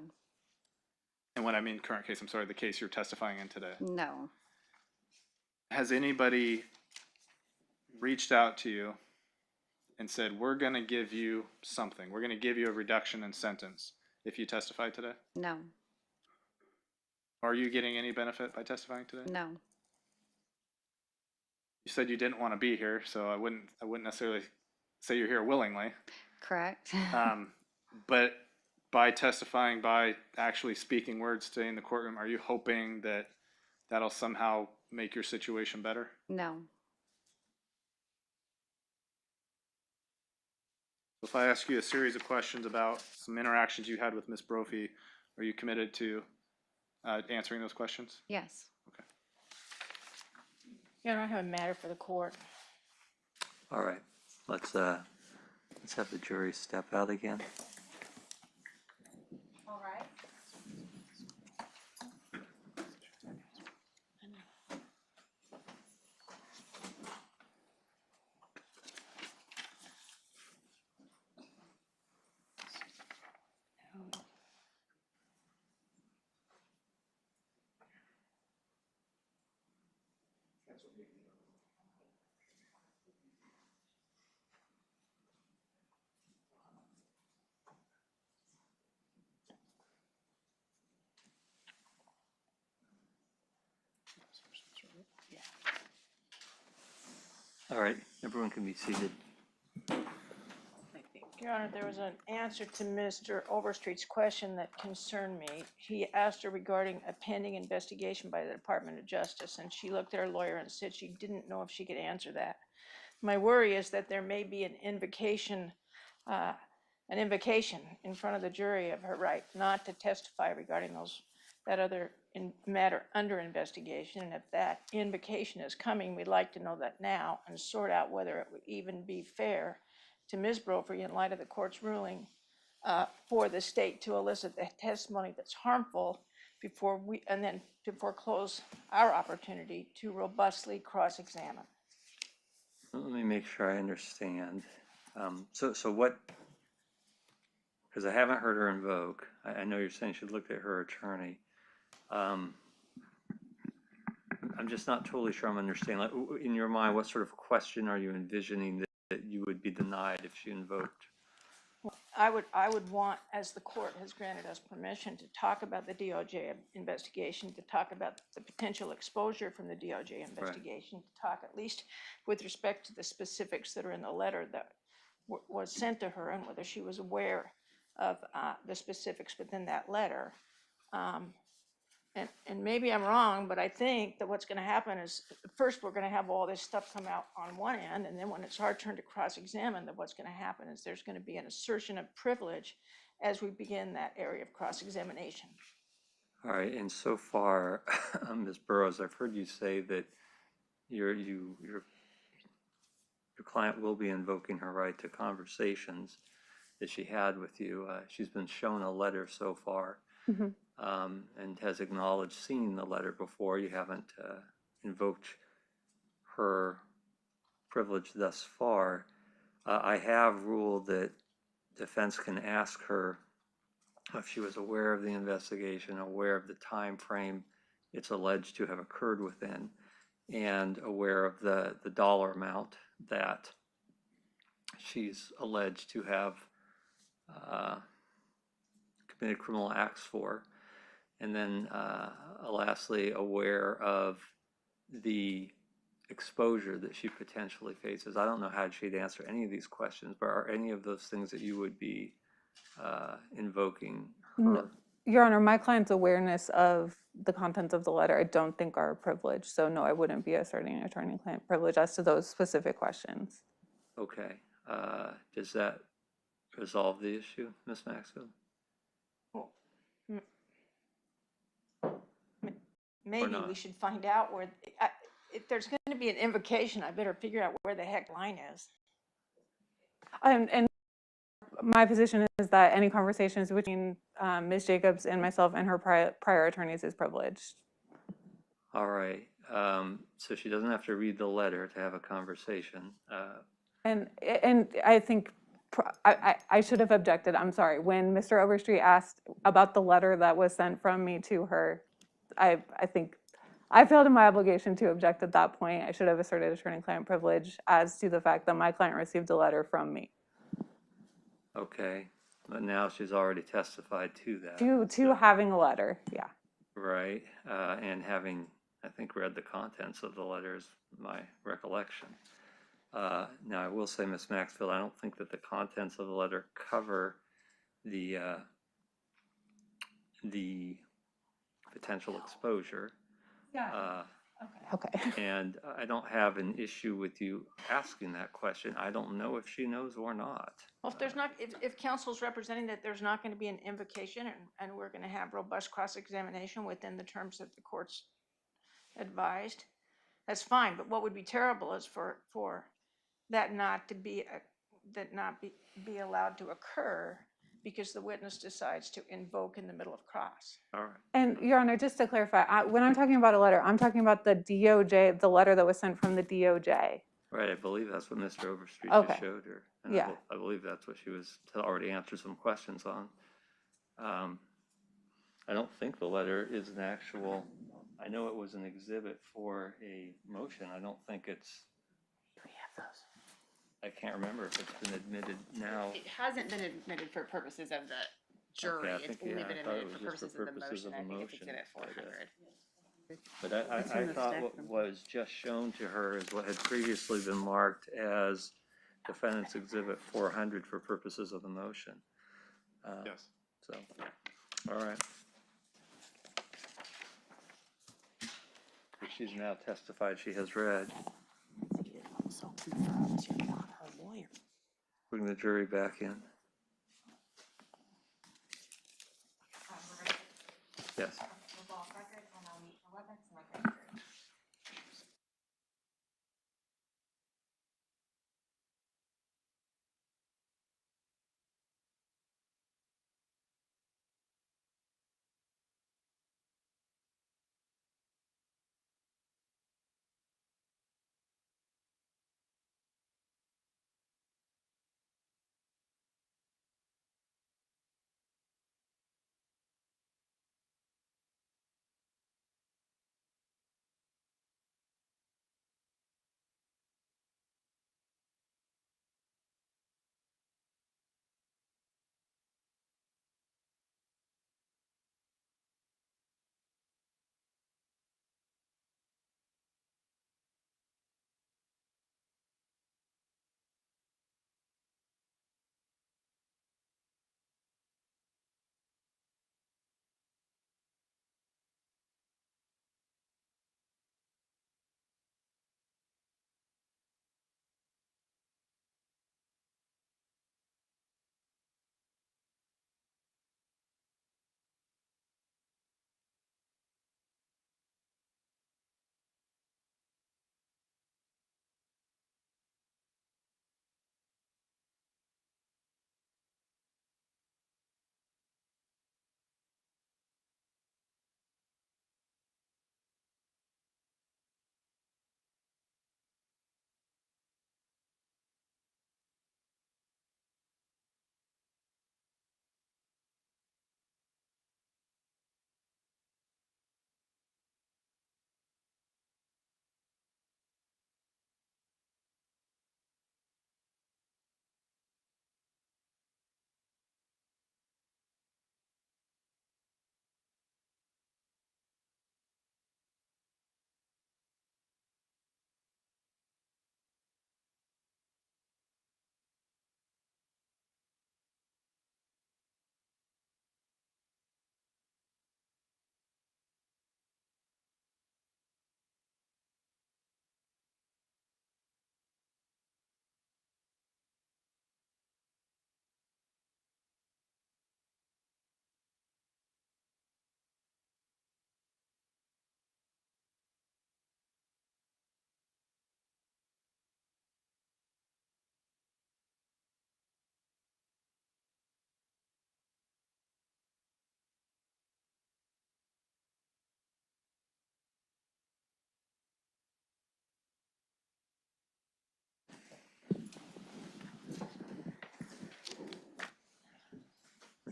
And when I mean current case, I'm sorry, the case you're testifying in today. No. Has anybody reached out to you and said, we're going to give you something, we're going to give you a reduction in sentence if you testify today? No. Are you getting any benefit by testifying today? No. You said you didn't want to be here, so I wouldn't necessarily say you're here willingly. Correct. But by testifying, by actually speaking words today in the courtroom, are you hoping that that'll somehow make your situation better? No. If I ask you a series of questions about some interactions you had with Ms. Brophy, are you committed to answering those questions? Yes. Okay. You know, I have a matter for the court. All right, let's have the jury step out again. All right. All right, everyone can be seated. Your Honor, there was an answer to Mr. Overstreet's question that concerned me. He asked her regarding a pending investigation by the Department of Justice, and she looked at her lawyer and said she didn't know if she could answer that. My worry is that there may be an invocation in front of the jury of her right not to testify regarding that other matter under investigation. And if that invocation is coming, we'd like to know that now and sort out whether it would even be fair to Ms. Brophy in light of the court's ruling for the state to elicit the testimony that's harmful and then to foreclose our opportunity to robustly cross-examine. Let me make sure I understand. So what, because I haven't heard her invoke. I know you're saying she looked at her attorney. I'm just not totally sure I'm understanding. Like, in your mind, what sort of question are you envisioning that you would be denied if she invoked? I would want, as the court has granted us permission, to talk about the DOJ investigation, to talk about the potential exposure from the DOJ investigation, to talk at least with respect to the specifics that are in the letter that was sent to her and whether she was aware of the specifics within that letter. And maybe I'm wrong, but I think that what's going to happen is first we're going to have all this stuff come out on one end, and then when it's our turn to cross-examine, that what's going to happen is there's going to be an assertion of privilege as we begin that area of cross-examination. All right, and so far, Ms. Burrows, I've heard you say that your client will be invoking her right to conversations that she had with you. She's been shown a letter so far. And has acknowledged seeing the letter before. You haven't invoked her privilege thus far. I have ruled that defense can ask her if she was aware of the investigation, aware of the time frame it's alleged to have occurred within, and aware of the dollar amount that she's alleged to have committed criminal acts for. And then lastly, aware of the exposure that she potentially faces. I don't know how she'd answer any of these questions, but are any of those things that you would be invoking her? No. Your Honor, my client's awareness of the contents of the letter I don't think are privileged. So no, I wouldn't be asserting attorney-client privilege as to those specific questions. Okay. Does that resolve the issue, Ms. Maxfield? Well, maybe we should find out where, if there's going to be an invocation, I better figure out where the heck the line is. And my position is that any conversations between Ms. Jacobs and myself and her prior attorneys is privileged. All right. So she doesn't have to read the letter to have a conversation. And I think I should have objected. I'm sorry. When Mr. Overstreet asked about the letter that was sent from me to her, I think I failed in my obligation to object at that point. I should have asserted attorney-client privilege as to the fact that my client received a letter from me. Okay. But now she's already testified to that. To having a letter, yeah. Right. And having, I think, read the contents of the letter is my recollection. Now, I will say, Ms. Maxfield, I don't think that the contents of the letter cover the potential exposure. Yeah. Okay. And I don't have an issue with you asking that question. I don't know if she knows or not. Well, if there's not, if counsel's representing that there's not going to be an invocation and we're going to have robust cross-examination within the terms that the court's advised, that's fine. But what would be terrible is for that not to be be allowed to occur because the witness decides to invoke in the middle of cross. All right. And Your Honor, just to clarify, when I'm talking about a letter, I'm talking about the DOJ, the letter that was sent from the DOJ. Right, I believe that's what Mr. Overstreet just showed her. And Yeah. I believe that's what she was to already answer some questions on. I don't think the letter is an actual, I know it was an exhibit for a motion. I don't think it's. Do we have those? I can't remember if it's been admitted now. It hasn't been admitted for purposes of the jury. Okay, It's only been admitted for purposes of the motion. I think it's exhibit 400. But I thought what was just shown to her is what had previously been marked as Defendant's Exhibit 400 for purposes of the motion. Yes. So, all right. Which she's now testified she has read. Also confirms you're not her lawyer. Bring the jury back in. Yes.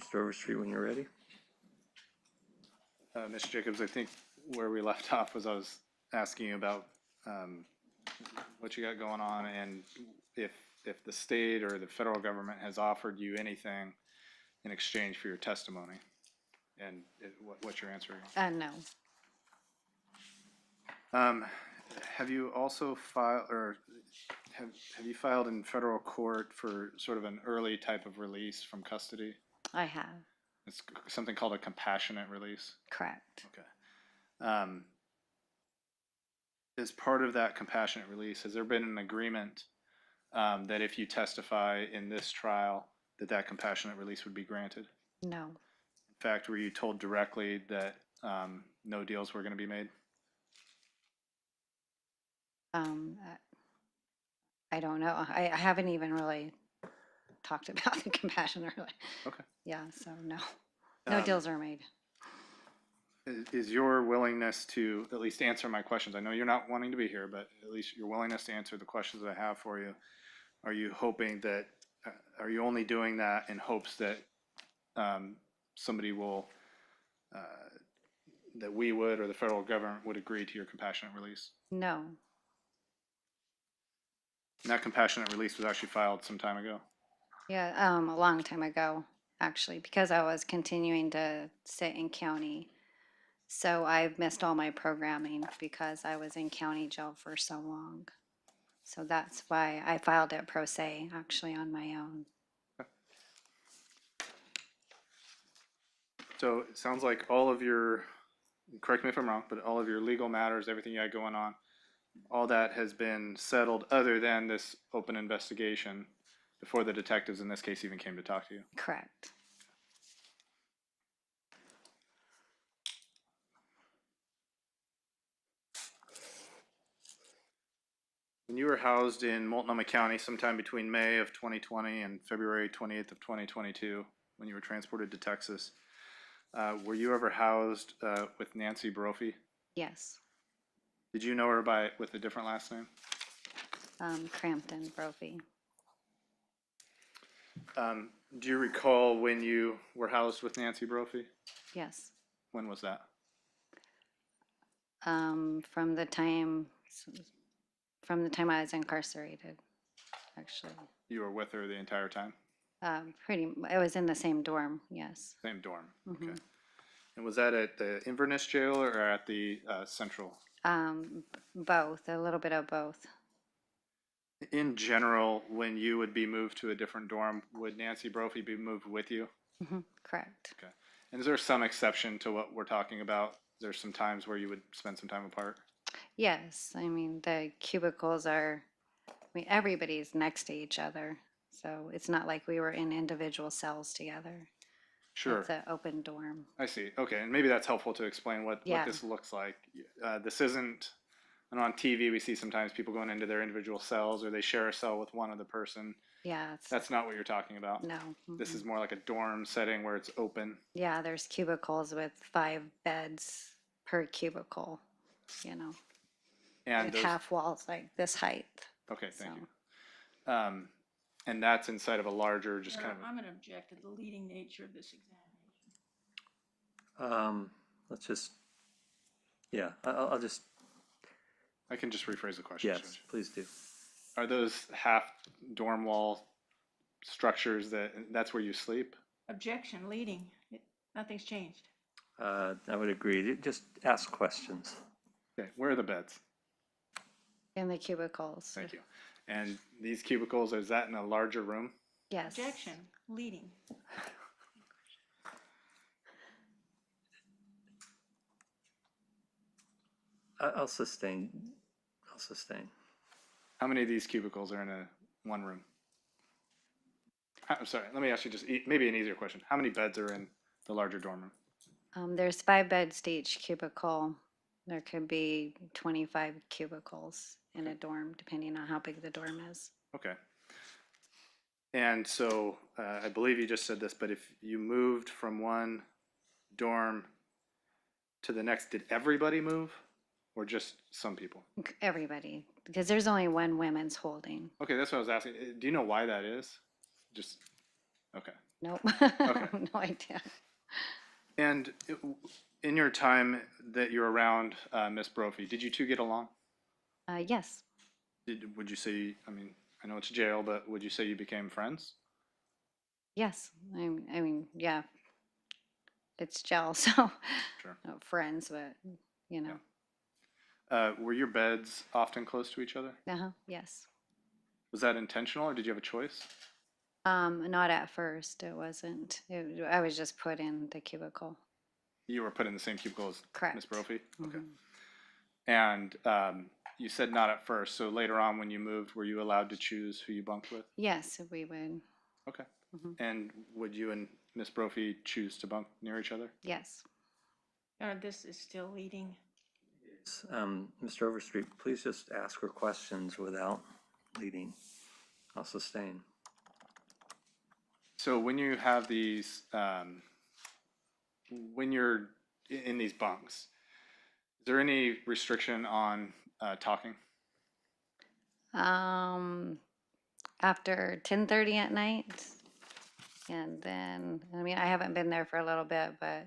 Mr. Overstreet, when you're ready. Ms. Jacobs, I think where we left off was I was asking about what you got going on, and if the state or the federal government has offered you anything in exchange for your testimony, and what you're answering. No. Have you also filed, or have you filed in federal court for sort of an early type of release from custody? I have. It's something called a compassionate release. Correct. Okay. As part of that compassionate release, has there been an agreement that if you testify in this trial, that compassionate release would be granted? No. In fact, were you told directly that no deals were going to be made? I don't know. I haven't even really talked about the compassionate release. Okay. Yeah, so no. No deals are made. Is your willingness to at least answer my questions? I know you're not wanting to be here, but at least your willingness to answer the questions that I have for you. Are you hoping that, are you only doing that in hopes that somebody will, that we would or the federal government would agree to your compassionate release? No. And that compassionate release was actually filed some time ago? Yeah, a long time ago, actually, because I was continuing to sit in county. So I've missed all my programming because I was in county jail for so long. So that's why I filed it pro se, actually, on my own. So it sounds like all of your, correct me if I'm wrong, but all of your legal matters, everything you had going on, all that has been settled other than this open investigation before the detectives in this case even came to talk to you? Correct. When you were housed in Multnomah County sometime between May of 2020 and February 28th of 2022, when you were transported to Texas, were you ever housed with Nancy Brophy? Yes. Did you know her with a different last name? Crampton Brophy. Do you recall when you were housed with Nancy Brophy? Yes. When was that? From the time I was incarcerated, actually. You were with her the entire time? I was in the same dorm, yes. Same dorm, okay. And was that at the Inverness jail or at the Central? Both, a little bit of both. In general, when you would be moved to a different dorm, would Nancy Brophy be moved with you? Correct. Okay. And is there some exception to what we're talking about? There's some times where you would spend some time apart? Yes, I mean, the cubicles are, everybody's next to each other. So it's not like we were in individual cells together. Sure. It's an open dorm. I see. Okay, and maybe that's helpful to explain what this looks like. This isn't, and on TV we see sometimes people going into their individual cells or they share a cell with one other person. Yeah. That's not what you're talking about? No. This is more like a dorm setting where it's open? Yeah, there's cubicles with 5 beds per cubicle, you know. And with half walls like this height. Okay, thank you. And that's inside of a larger, just kind of. I'm going to object to the leading nature of this examination. Let's just, yeah, I'll just. I can just rephrase the question. Yes, Judge. please do. Are those half dorm wall structures that's where you sleep? Objection, leading. Nothing's changed. I would agree. Just ask questions. Okay, where are the beds? In the cubicles. Thank you. And these cubicles, is that in a larger room? Yes. Objection, leading. I'll sustain. I'll sustain. How many of these cubicles are in one room? I'm sorry, let me ask you just maybe an easier question. How many beds are in the larger dorm room? There's 5 beds to each cubicle. There could be 25 cubicles in a dorm, depending on how big the dorm is. Okay. And so I believe you just said this, but if you moved from one dorm to the next, did everybody move or just some people? Everybody, because there's only one women's holding. Okay, that's what I was asking. Do you know why that is? Just, okay. Nope. Okay. No idea. And in your time that you're around Ms. Brophy, did you two get along? Yes. Would you say, I mean, I know it's jail, but would you say you became friends? Yes. I mean, yeah. It's jail, so Sure. not friends, but you know. Were your beds often close to each other? Yes. Was that intentional or did you have a choice? Not at first. It wasn't. I was just put in the cubicle. You were put in the same cubicle as Correct. Ms. Brophy? Okay. Mhm. And you said not at first, so later on when you moved, were you allowed to choose who you bunked with? Yes, we would. Okay. Mhm. And would you and Ms. Brophy choose to bunk near each other? Yes. This is still leading. Mr. Overstreet, please just ask her questions without leading. I'll sustain. So when you have these, when you're in these bunks, is there any restriction on talking? After 10:30 at night, and then I mean I haven't been there for a little bit, but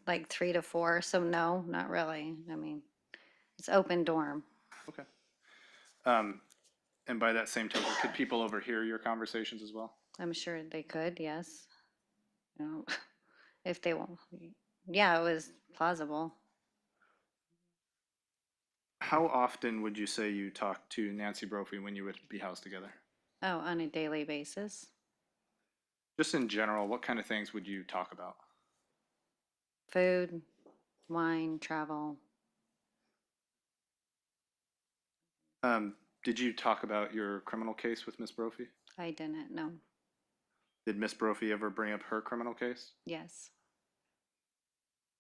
like 3 to 4. So no, not really. I mean, it's open dorm. Okay. And by that same token, could people overhear your conversations as well? I'm sure they could. Yes. You know, if they will. Yeah, it was plausible. How often would you say you talked to Nancy Brophy when you would be housed together? Oh, on a daily basis. Just in general, what kind of things would you talk about? Food, wine, travel. Did you talk about your criminal case with Ms. Brophy? I didn't know. Did Ms. Brophy ever bring up her criminal case? Yes.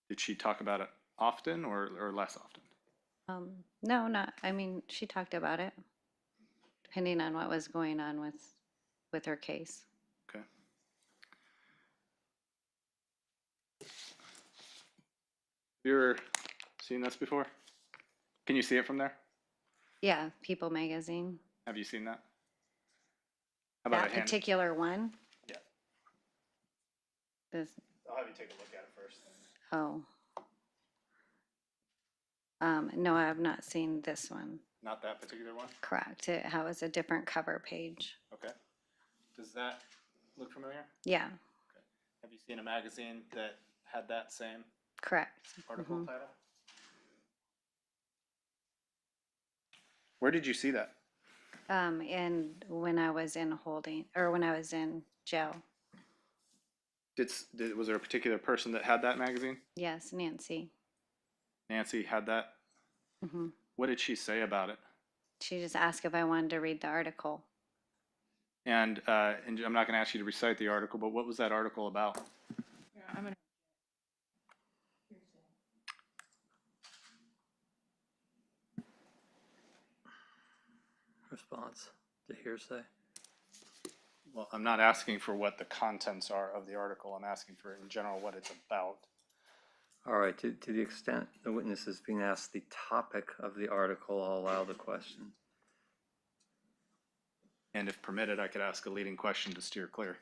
Did she talk about it often or less often? No, not. I mean, she talked about it, depending on what was going on with her case. Okay. You ever seen this before? Can you see it from there? Yeah, People magazine. Have you seen that? How about That a hand? particular one. Yeah. This. I'll have you take a look at it first. Oh. No, I have not seen this one. Not that particular one? Correct. It has a different cover page. Okay. Does that look familiar? Yeah, Okay. Have you seen a magazine that had that same correct. article Mhm. title? Where did you see that? And when I was in holding, or when I was in jail. Was there a particular person that had that magazine? Yes, Nancy. Nancy had that? Hmm. What did she say about it? She just asked if I wanted to read the article. And I'm not going to ask you to recite the article, but what was that article about? Yeah, I'm gonna. Response to hearsay. Well, I'm not asking for what the contents are of the article. I'm asking for, in general, what it's about. All right, to the extent the witness is being asked the topic of the article, I'll allow the question. And if permitted, I could ask a leading question to steer clear.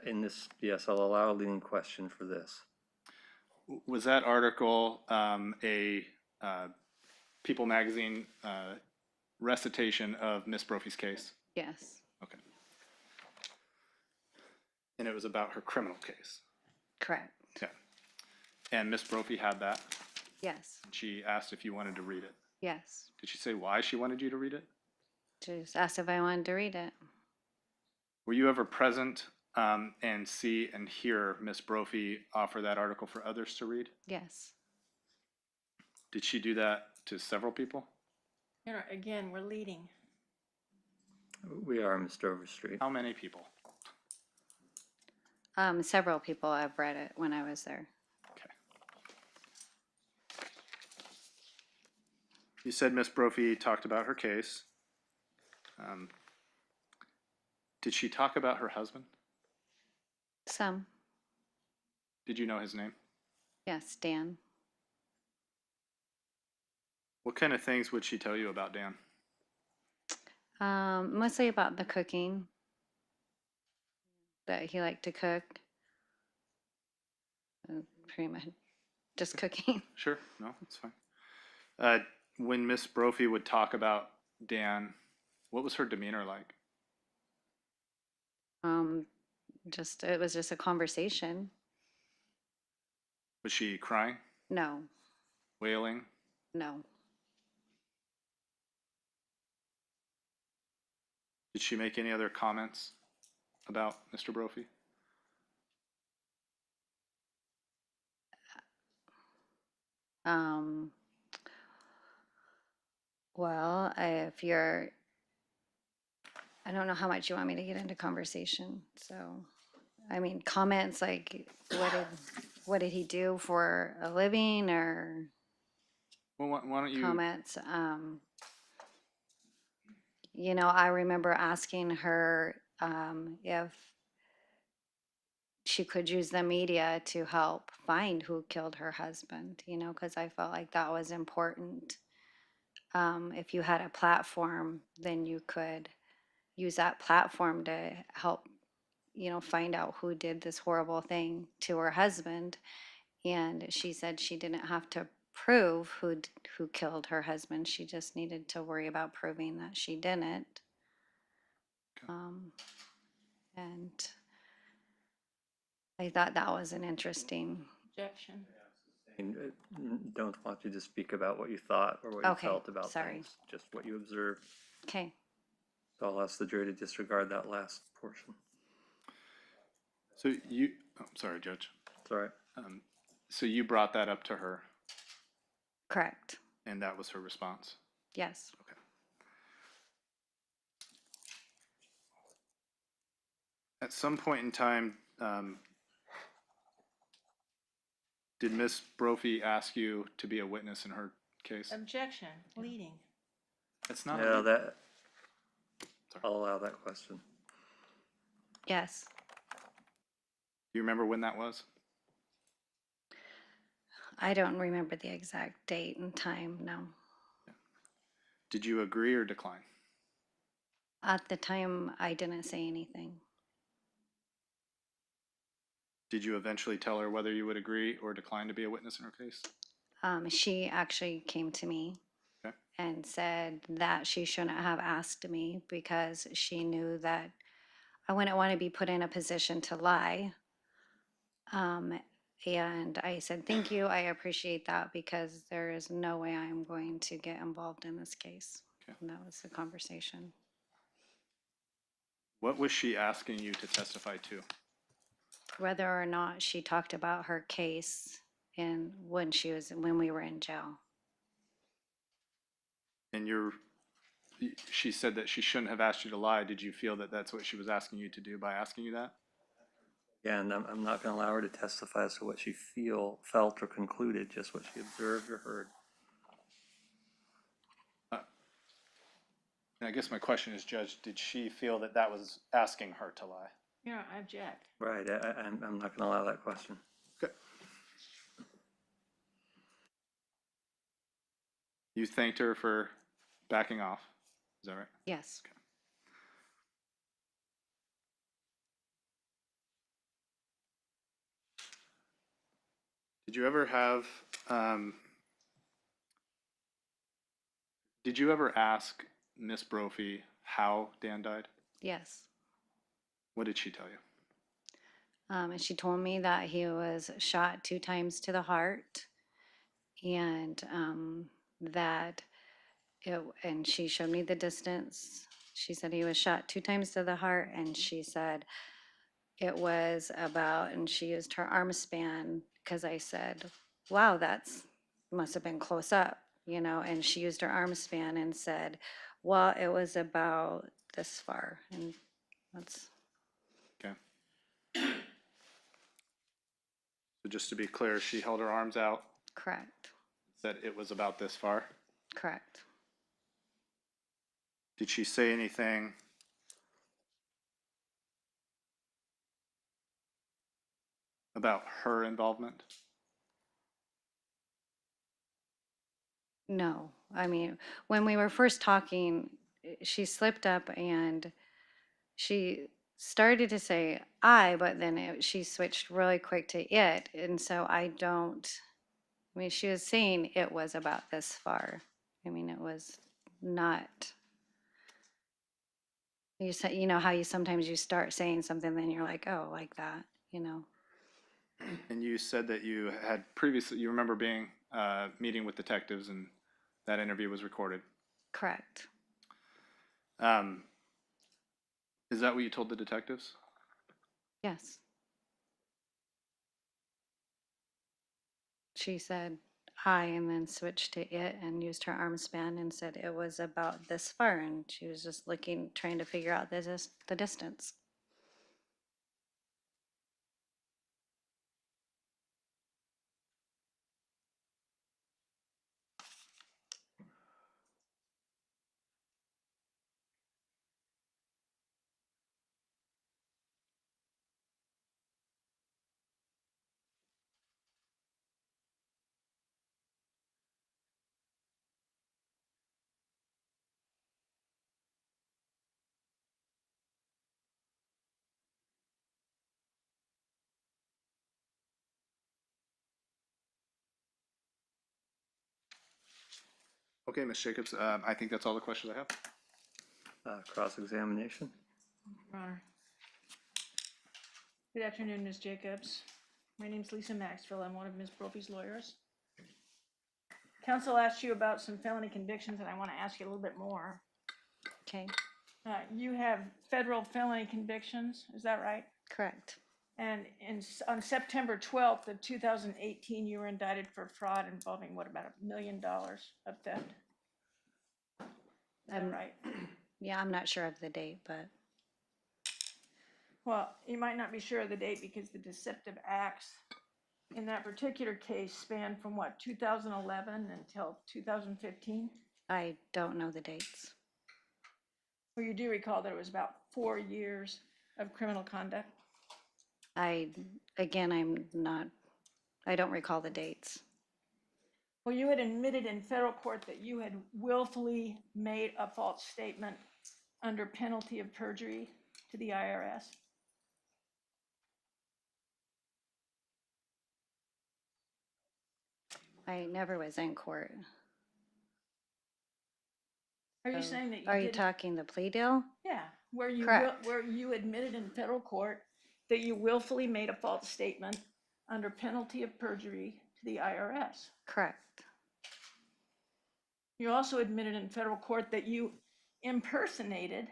In this, yes, I'll allow a leading question for this. Was that article a People magazine recitation of Ms. Brophy's case? Yes, Okay. And it was about her criminal case? correct. Okay. And Ms. Brophy had that? Yes, She asked if you wanted to read it. yes. Did she say why she wanted you to read it? She just asked if I wanted to read it. Were you ever present and see and hear Ms. Brophy offer that article for others to read? Yes. Did she do that to several people? Again, we're leading. We are, Mr. Overstreet. How many people? Several people have read it when I was there. Okay. You said Ms. Brophy talked about her case. Did she talk about her husband? Some. Did you know his name? Yes, Dan. What kind of things would she tell you about Dan? Mostly about the cooking. that he liked to cook. Pretty much just cooking. Sure, no, that's fine. When Ms Brophy would talk about Dan, what was her demeanor like? It was just a conversation. Was she crying, No, wailing? no. Did she make any other comments about Mr. Brophy? Um, well, if you're, I don't know how much you want me to get into conversation. So, I mean, comments like, what did he do for a living, or Well, why don't you? comments? You know, I remember asking her if she could use the media to help find who killed her husband, you know, because I felt like that was important. If you had a platform, then you could use that platform to help, you know, find out who did this horrible thing to her husband. And she said she didn't have to prove who killed her husband. She just needed to worry about proving that she didn't. And I thought that was an interesting. Objection. And don't want you to speak about what you thought or what you Okay, felt about sorry. things, just what you observed. Okay. So I'll ask the jury to disregard that last portion. So you, oh, sorry, Judge. It's all right. So you brought that up to her, Correct. and that was her response? Yes. Okay. At some point in time, did Ms. Brophy ask you to be a witness in her case? Objection, leading. That's not. No, that, Sorry. I'll allow that question. Yes. Do you remember when that was? I don't remember the exact date and time, no. Did you agree or decline? At the time, I didn't say anything. Did you eventually tell her whether you would agree or decline to be a witness in her case? She actually came to me Okay. and said that she shouldn't have asked me because she knew that I wouldn't want to be put in a position to lie. And I said, thank you, I appreciate that, because there is no way I'm going to get involved in this case. Okay. And that was the conversation. What was she asking you to testify to? Whether or not she talked about her case and when we were in jail. And she said that she shouldn't have asked you to lie. Did you feel that that's what she was asking you to do by asking you that? Yeah, and I'm not going to allow her to testify as to what she felt, or concluded, just what she observed or heard. And I guess my question is, Judge, did she feel that that was asking her to lie? Yeah, I object. Right, I'm not going to allow that question. Okay. You thanked her for backing off. Is that right? Yes. Okay. Did you ever have, did you ever ask Ms. Brophy how Dan died? Yes. What did she tell you? And she told me that he was shot 2 times to the heart, and and she showed me the distance. She said he was shot 2 times to the heart, and she said it was about, and she used her arm span, because I said, wow, must have been close up, you know, and she used her arm span and said, well, it was about this far, and that's. Okay. So just to be clear, she held her arms out, Correct. said it was about this far. Correct. Did she say anything about her involvement? No, I mean, when we were first talking, she slipped up and she started to say I, but then she switched really quick to it. And so I mean, she was saying it was about this far. I mean, it was not, you said, you know, how you sometimes you start saying something, then you're like, oh, like that, you know. And you said that you had previously, you remember being, meeting with detectives and that interview was recorded. Correct. Is that what you told the detectives? Yes. She said I and then switched to it and used her arm span and said it was about this far. And she was just looking, trying to figure out the distance. Okay, Ms. Jacobs, I think that's all the questions I have. Cross-examination. Your Honor. Good afternoon, Ms. Jacobs. My name's Lisa Maxfield. I'm one of Ms. Brophy's lawyers. Counsel asked you about some felony convictions, and I want to ask you a little bit more. Okay, You have federal felony convictions, is that right? correct. And on September 12th of 2018, you were indicted for fraud involving what, about $1 million of theft? Is that right? Yeah, I'm not sure of the date, but Well, you might not be sure of the date because the deceptive acts in that particular case span from what, 2011 until 2015? I don't know the dates. Well, you do recall that it was about 4 years of criminal conduct? I don't recall the dates. Well, you had admitted in federal court that you had willfully made a false statement under penalty of perjury to the IRS. I never was in court. Are you So, saying that you are you didn't? talking the plea deal? Yeah, where Correct. you admitted in federal court that you willfully made a false statement under penalty of perjury to the IRS. Correct. You also admitted in federal court that you impersonated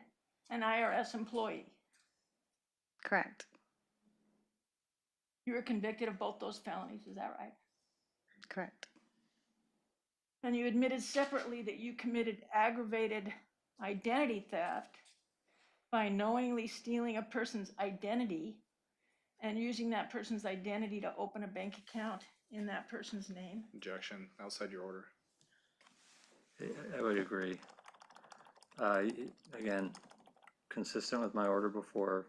an IRS employee. Correct. You were convicted of both those felonies, is that right? Correct. And you admitted separately that you committed aggravated identity theft by knowingly stealing a person's identity and using that person's identity to open a bank account in that person's name. Objection, outside your order. I would agree. Again, consistent with my order before,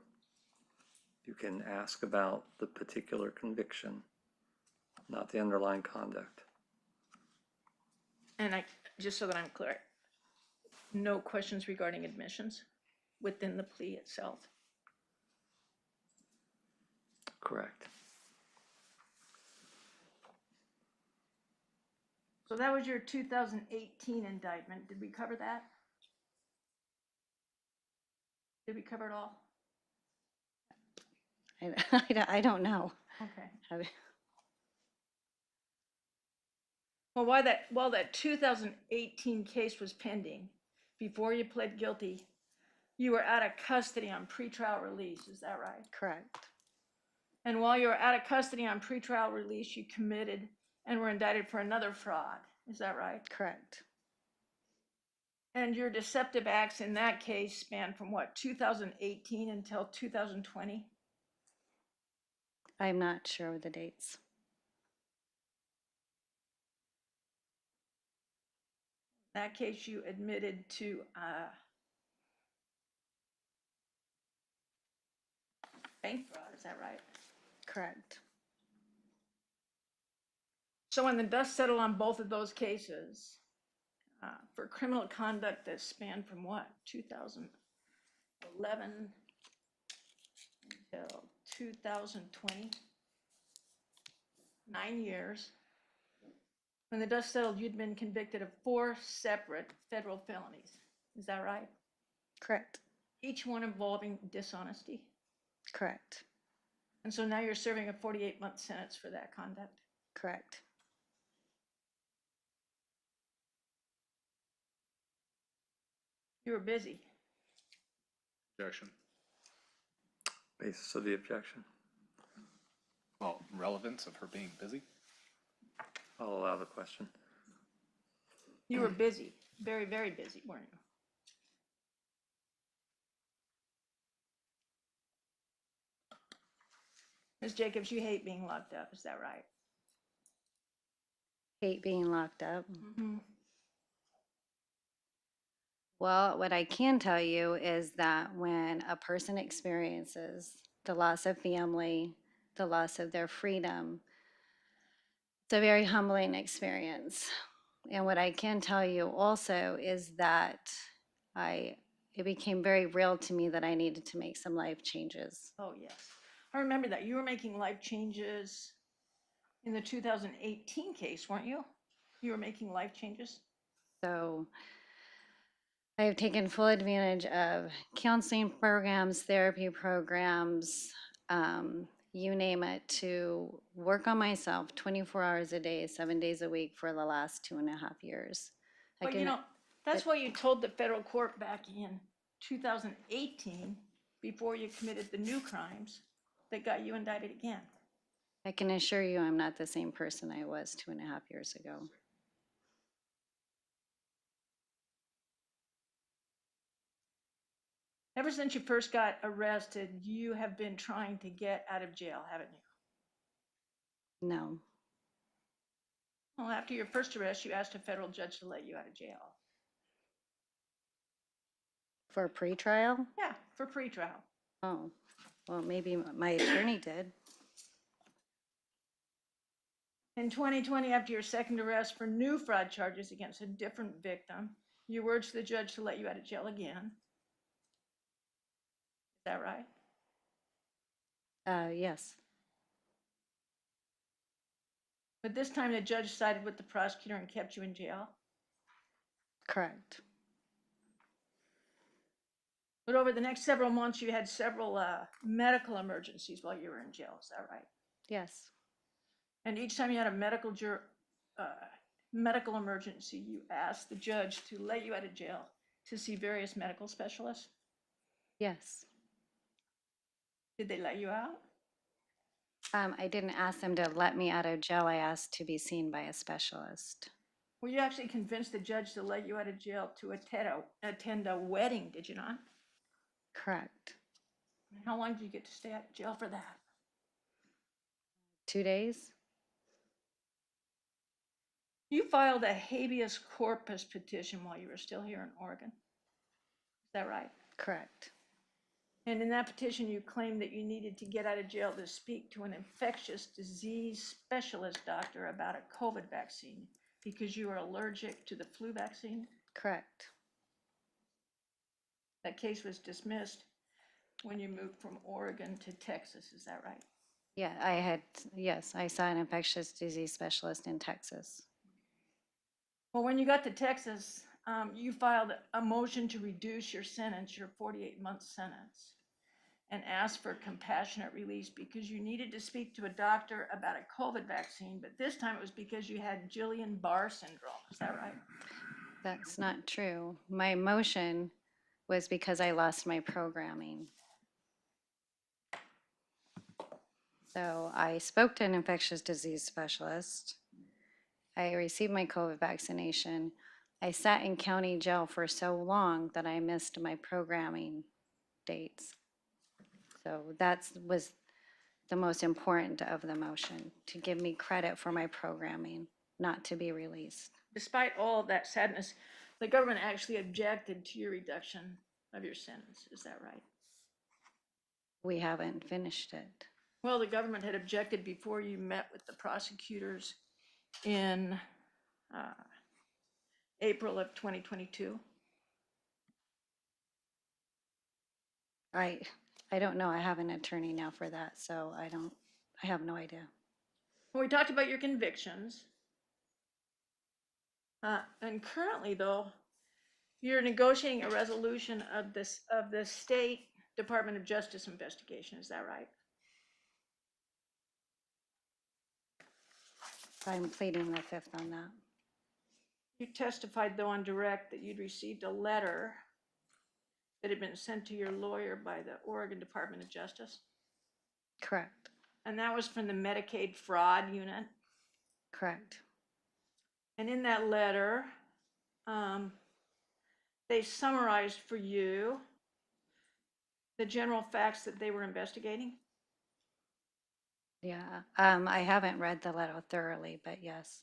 you can ask about the particular conviction, not the underlying conduct. And just so that I'm clear, no questions regarding admissions within the plea itself. Correct. So that was your 2018 indictment. Did we cover that? Did we cover it all? I don't know. Okay. Well, while that 2018 case was pending, before you pled guilty, you were out of custody on pretrial release, is that right? Correct. And while you were out of custody on pretrial release, you committed and were indicted for another fraud, is that right? Correct. And your deceptive acts in that case span from what, 2018 until 2020? I'm not sure of the dates. In that case, you admitted to bank fraud, is that right? Correct. So when the dust settled on both of those cases, for criminal conduct that spanned from what, 2011 till 2020. 9 years. When the dust settled, you'd been convicted of 4 separate federal felonies. Is that right? Correct. Each one involving dishonesty. Correct. And so now you're serving a 48-month sentence for that conduct. Correct. You were busy. Objection. Basis of the objection. Well, relevance of her being busy? I'll allow the question. You were busy. Very, very busy, weren't you? Ms. Jacobs, you hate being locked up. Is that right? Hate being locked up. Mm-hmm. Well, what I can tell you is that when a person experiences the loss of family, the loss of their freedom, it's a very humbling experience. And what I can tell you also is that it became very real to me that I needed to make some life changes. Oh, yes. I remember that. You were making life changes in the 2018 case, weren't you? You were making life changes? So I have taken full advantage of counseling programs, therapy programs, you name it, to work on myself 24 hours a day, 7 days a week for the last 2.5 years. But you know, that's what you told the federal court back in 2018 before you committed the new crimes that got you indicted again. I can assure you I'm not the same person I was 2.5 years ago. Ever since you first got arrested, you have been trying to get out of jail, haven't you? No. Well, after your first arrest, you asked a federal judge to let you out of jail. For a pretrial? Yeah, for pretrial. Oh, well, maybe my attorney did. In 2020, after your second arrest for new fraud charges against a different victim, you urged the judge to let you out of jail again. Is that right? Yes. But this time the judge sided with the prosecutor and kept you in jail. Correct. But over the next several months, you had several medical emergencies while you were in jail. Is that right? Yes. And each time you had a medical emergency, you asked the judge to let you out of jail to see various medical specialists. Yes. Did they let you out? I didn't ask them to let me out of jail. I asked to be seen by a specialist. Well, you actually convinced the judge to let you out of jail to attend a wedding, did you not? Correct. How long did you get to stay out of jail for that? 2 days? You filed a habeas corpus petition while you were still here in Oregon. Is that right? Correct. And in that petition, you claimed that you needed to get out of jail to speak to an infectious disease specialist doctor about a COVID vaccine because you were allergic to the flu vaccine. Correct. That case was dismissed when you moved from Oregon to Texas. Is that right? Yeah, yes, I saw an infectious disease specialist in Texas. Well, when you got to Texas, you filed a motion to reduce your sentence, your 48-month sentence, and asked for compassionate release because you needed to speak to a doctor about a COVID vaccine, but this time it was because you had Guillain-Barré syndrome. Is that right? That's not true. My motion was because I lost my programming. So I spoke to an infectious disease specialist. I received my COVID vaccination. I sat in county jail for so long that I missed my programming dates. So that was the most important of the motion, to give me credit for my programming, not to be released. Despite all of that sadness, the government actually objected to your reduction of your sentence. Is that right? We haven't finished it. Well, the government had objected before you met with the prosecutors in April of 2022. I I don't know. I have an attorney now for that, so I have no idea. Well, we talked about your convictions. And currently, though, you're negotiating a resolution of the State Department of Justice investigation. Is that right? I'm pleading the fifth on that. You testified, though, on direct that you'd received a letter that had been sent to your lawyer by the Oregon Department of Justice. Correct. And that was from the Medicaid fraud unit. Correct. And in that letter, they summarized for you the general facts that they were investigating. Yeah. I haven't read the letter thoroughly, but yes.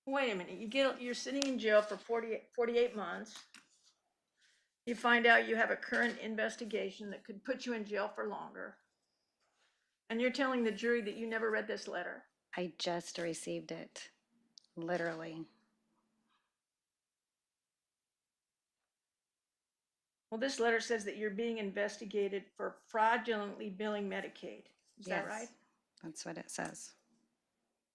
Wait a minute, you're sitting in jail for 48 months. You find out you have a current investigation that could put you in jail for longer. And you're telling the jury that you never read this letter. I just received it, literally. Well, this letter says that you're being investigated for fraudulently billing Medicaid. Is that right? Yes, that's what it says.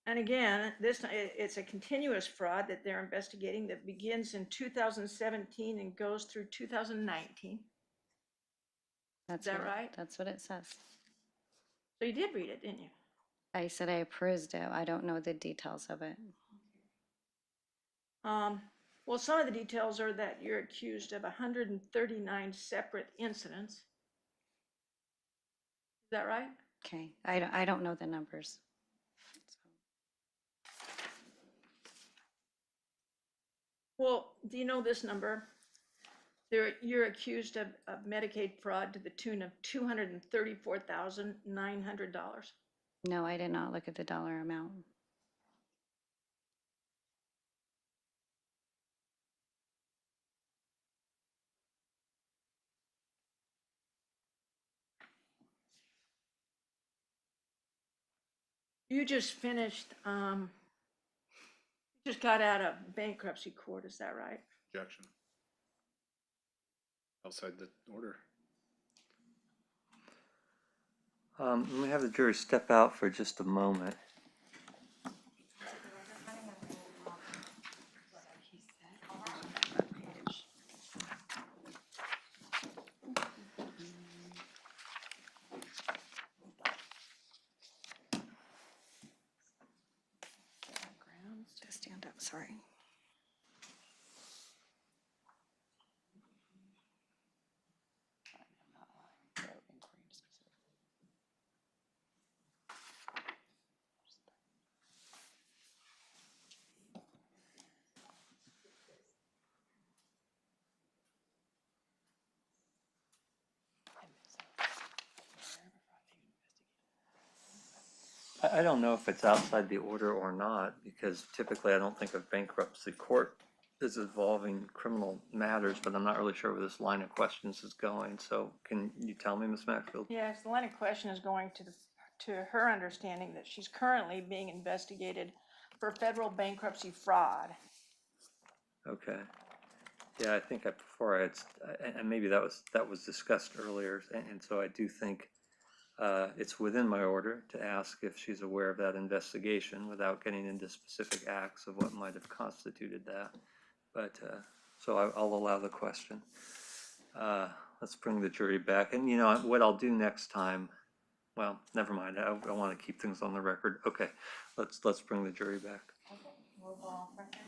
And again, it's a continuous fraud that they're investigating that begins in 2017 and goes through 2019. That's Is that what, right? That's what it says. So you did read it, didn't you? I said I perused it. I don't know the details of it. Well, some of the details are that you're accused of 139 separate incidents. Is that right? Okay, I don't know the numbers. Well, do you know this number? You're accused of Medicaid fraud to the tune of $234,900. No, I did not look at the dollar amount. You just finished, just got out of bankruptcy court, is that right? Objection. Outside the order. Let me have the jury step out for just a moment. Just stand up, sorry. I don't know if it's outside the order or not, because typically I don't think of bankruptcy court as involving criminal matters, but I'm not really sure where this line of questions is going. So can you tell me, Ms. Maxfield? Yes, the line of question is going to her understanding that she's currently being investigated for federal bankruptcy fraud. Okay. Yeah, I think and maybe that was discussed earlier, and so I do think it's within my order to ask if she's aware of that investigation without getting into specific acts of what might have constituted that. But so I'll allow the question. Let's bring the jury back, and you know what I'll do next time. Well, never mind. I want to keep things on the record. Okay, let's bring the jury back. Okay, we'll go off record.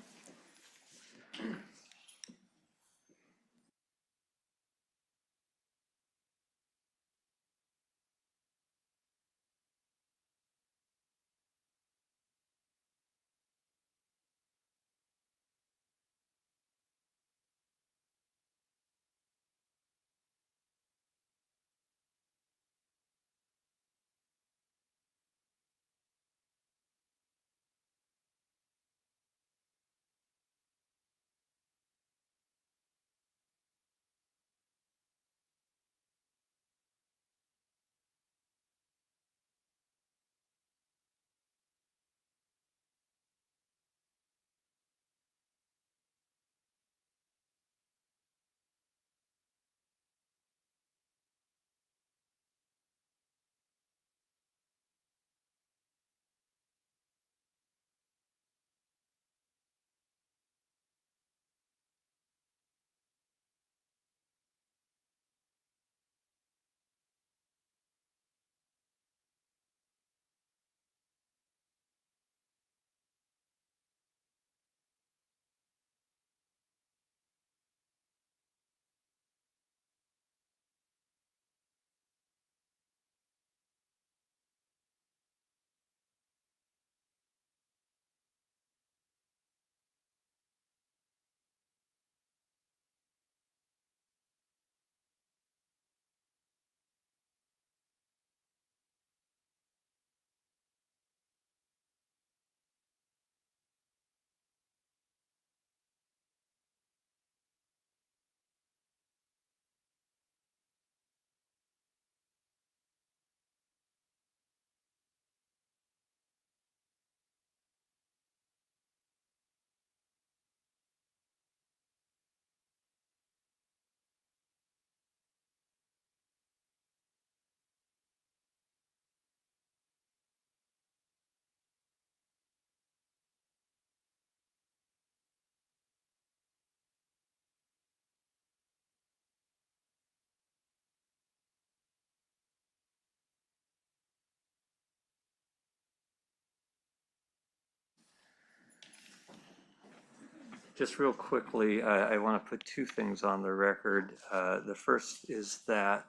Just real quickly, I want to put two things on the record. The first is that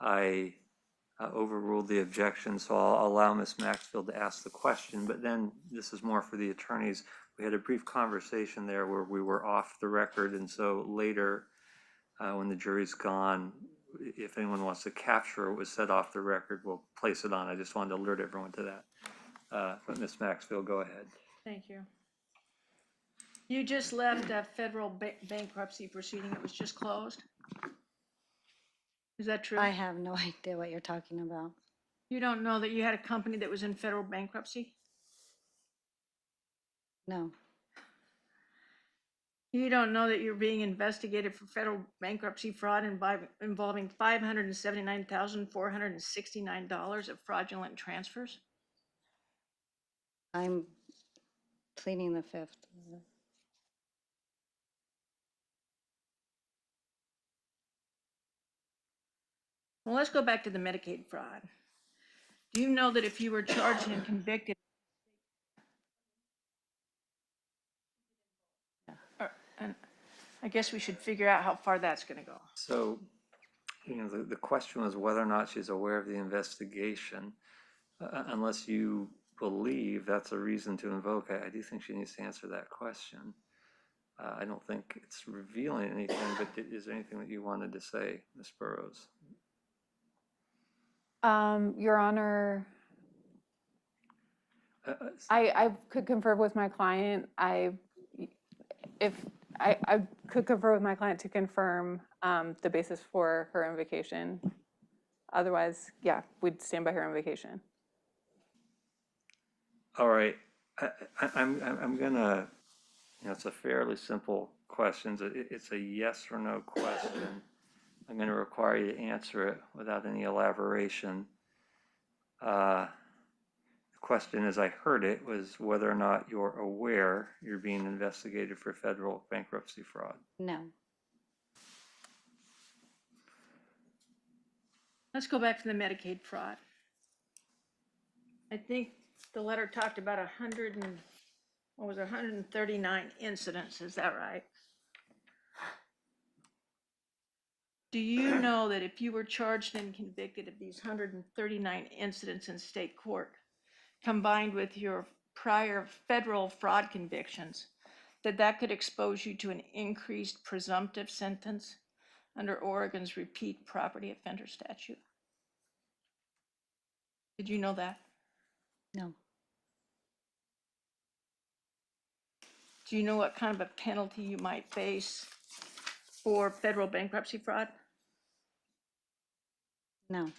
I overruled the objection, so I'll allow Ms. Maxfield to ask the question, but then this is more for the attorneys. We had a brief conversation there where we were off the record, and so later, when the jury's gone, if anyone wants to capture what was said off the record, we'll place it on. I just wanted to alert everyone to that. But Ms. Maxfield, go ahead. Thank you. You just left a federal bankruptcy proceeding. It was just closed. Is that true? I have no idea what you're talking about. You don't know that you had a company that was in federal bankruptcy? No, You don't know that you're being investigated for federal bankruptcy fraud involving $579,469 of fraudulent transfers? I'm pleading the fifth. Well, let's go back to the Medicaid fraud. Do you know that if you were charged and convicted, and I guess we should figure out how far that's going to go. So, the question was whether or not she's aware of the investigation. Unless you believe that's a reason to invoke, I do think she needs to answer that question. I don't think it's revealing anything, but is there anything that you wanted to say, Ms. Burrows? Your Honor, I could confer with my client. I could confer with my client to confirm the basis for her invocation. Otherwise, yeah, we'd stand by her invocation. All right, I'm gonna, it's a fairly simple question. It's a yes or no question. I'm gonna require you to answer it without any elaboration. The question, as I heard it, was whether or not you're aware you're being investigated for federal bankruptcy fraud. No, Let's go back to the Medicaid fraud. I think the letter talked about 139 incidents, is that right? Do you know that if you were charged and convicted of these 139 incidents in state court, combined with your prior federal fraud convictions, that could expose you to an increased presumptive sentence under Oregon's repeat property offender statute? Did you know that? no, Do you know what kind of a penalty you might face for federal bankruptcy fraud? no,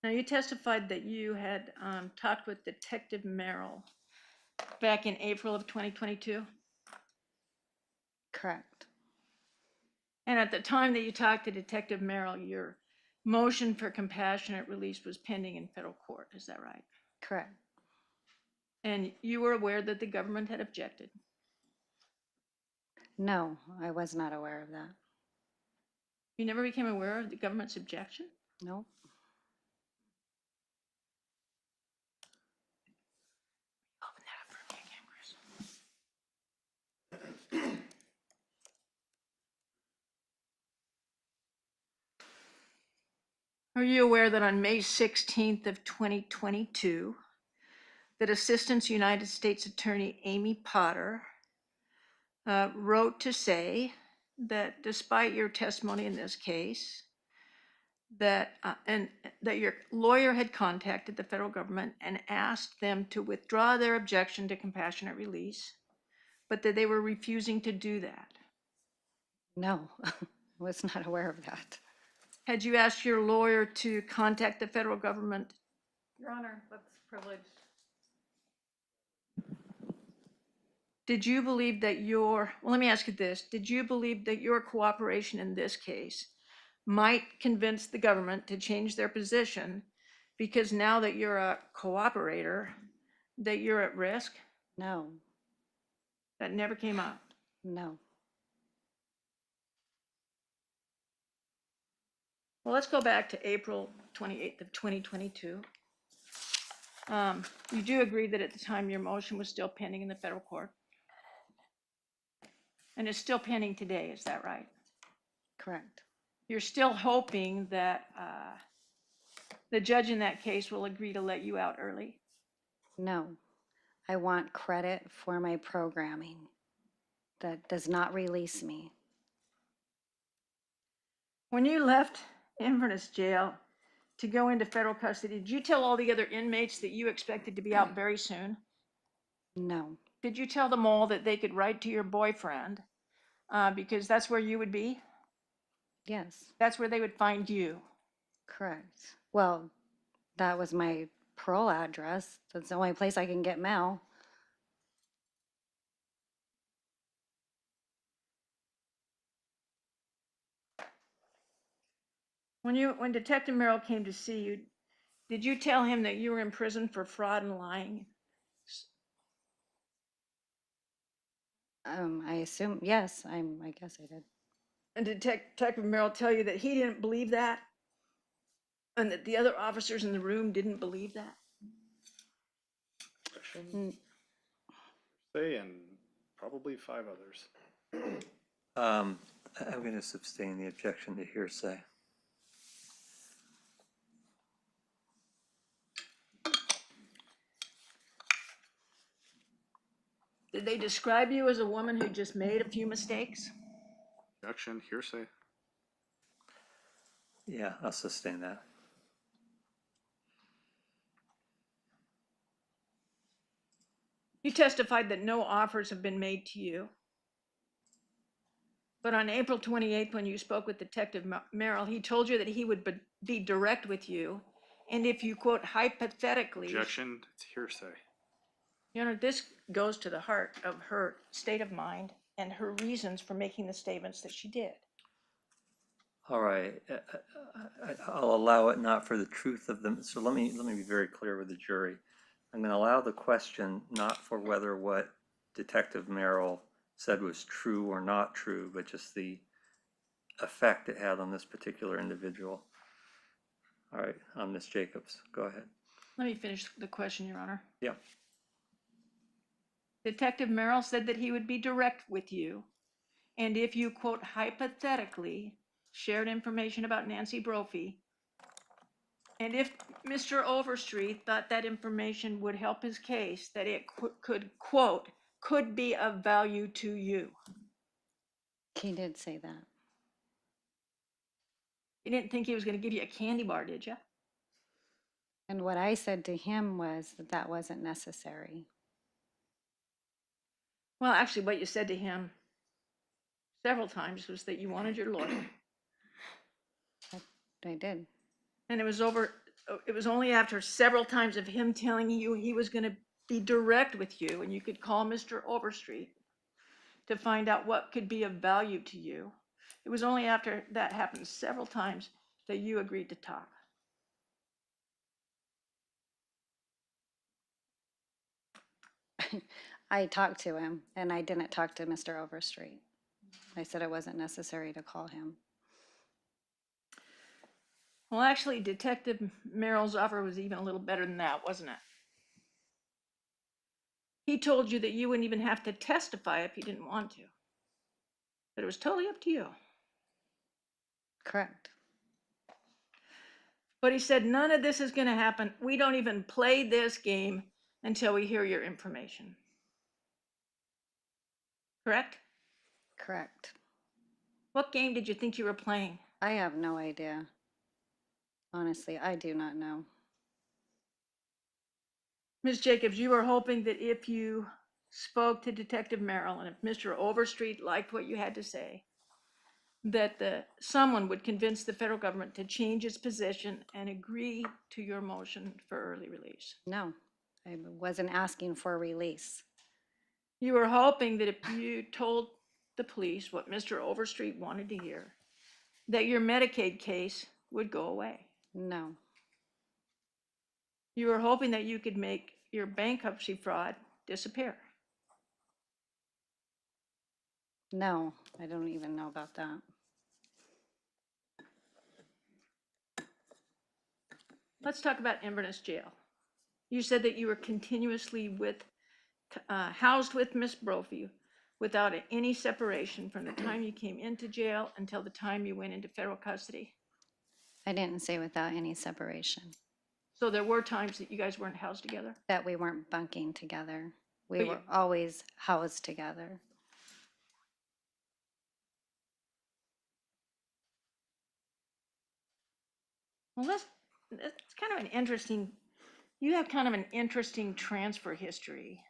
Now, you testified that you had talked with Detective Merrill back in April of 2022. correct. And at the time that you talked to Detective Merrill, your motion for compassionate release was pending in federal court. Is that right? Correct. And you were aware that the government had objected. No, I was not aware of that. You never became aware of the government's objection? No, Open that up for me again, Chris. Are you aware that on May 16th of 2022, that Assistant United States Attorney Amy Potter wrote to say that despite your testimony in this case, that your lawyer had contacted the federal government and asked them to withdraw their objection to compassionate release, but that they were refusing to do that? no, I was not aware of that. Had you asked your lawyer to contact the federal government? Your Honor, that's privileged. Did you believe that well, let me ask you this. Did you believe that your cooperation in this case might convince the government to change their position because now that you're a cooperator, that you're at risk? No, That never came up. no, Well, let's go back to April 28th of 2022. You do agree that at the time your motion was still pending in the federal court? And it's still pending today, is that right? Correct. You're still hoping that the judge in that case will agree to let you out early? No, I want credit for my programming. That does not release me. When you left Inverness Jail to go into federal custody, did you tell all the other inmates that you expected to be out very soon? No, Did you tell them all that they could write to your boyfriend because that's where you would be? yes, That's where they would find you? correct. Well, that was my parole address. That's the only place I can get mail. When Detective Merrill came to see you, did you tell him that you were in prison for fraud and lying? I assume, yes, I guess I did. And did Detective Merrill tell you that he didn't believe that? And that the other officers in the room didn't believe that? They and probably 5 others. I'm going to sustain the objection to hearsay. Did they describe you as a woman who just made a few mistakes? Objection, hearsay. Yeah, I'll sustain that. You testified that no offers have been made to you. But on April 28th, when you spoke with Detective Merrill, he told you that he would be direct with you. And if you, quote, hypothetically. Objection, it's hearsay. Your Honor, this goes to the heart of her state of mind and her reasons for making the statements that she did. All right, I'll allow it not for the truth of them. So let me be very clear with the jury. I'm going to allow the question not for whether what Detective Merrill said was true or not true, but just the effect it had on this particular individual. All right, Ms. Jacobs, go ahead. Let me finish the question, Your Honor. Yeah. Detective Merrill said that he would be direct with you. And if you, quote, hypothetically shared information about Nancy Brophy, and if Mr. Overstreet thought that information would help his case, that it could, quote, could be of value to you. He did say that. You didn't think he was going to give you a candy bar, did you? And what I said to him was that that wasn't necessary. Well, actually, what you said to him several times was that you wanted your lawyer. I did. And it was only after several times of him telling you he was going to be direct with you and you could call Mr. Overstreet to find out what could be of value to you. It was only after that happened several times that you agreed to talk. I talked to him, and I didn't talk to Mr. Overstreet. I said it wasn't necessary to call him. Well, actually, Detective Merrill's offer was even a little better than that, wasn't it? He told you that you wouldn't even have to testify if you didn't want to. That it was totally up to you. Correct. But he said, none of this is going to happen. We don't even play this game until we hear your information. Correct? Correct. What game did you think you were playing? I have no idea. Honestly, I do not know. Ms. Jacobs, you were hoping that if you spoke to Detective Merrill and if Mr. Overstreet liked what you had to say, that someone would convince the federal government to change its position and agree to your motion for early release. No, I wasn't asking for release. You were hoping that if you told the police what Mr. Overstreet wanted to hear, that your Medicaid case would go away. No, You were hoping that you could make your bankruptcy fraud disappear. no, I don't even know about that. Let's talk about Inverness Jail. You said that you were continuously housed with Ms. Brophy without any separation from the time you came into jail until the time you went into federal custody. I didn't say without any separation, So there were times that you guys weren't housed together? that we weren't bunking together. We But were always housed together. Well, that's kind of an interesting, you have kind of an interesting transfer history.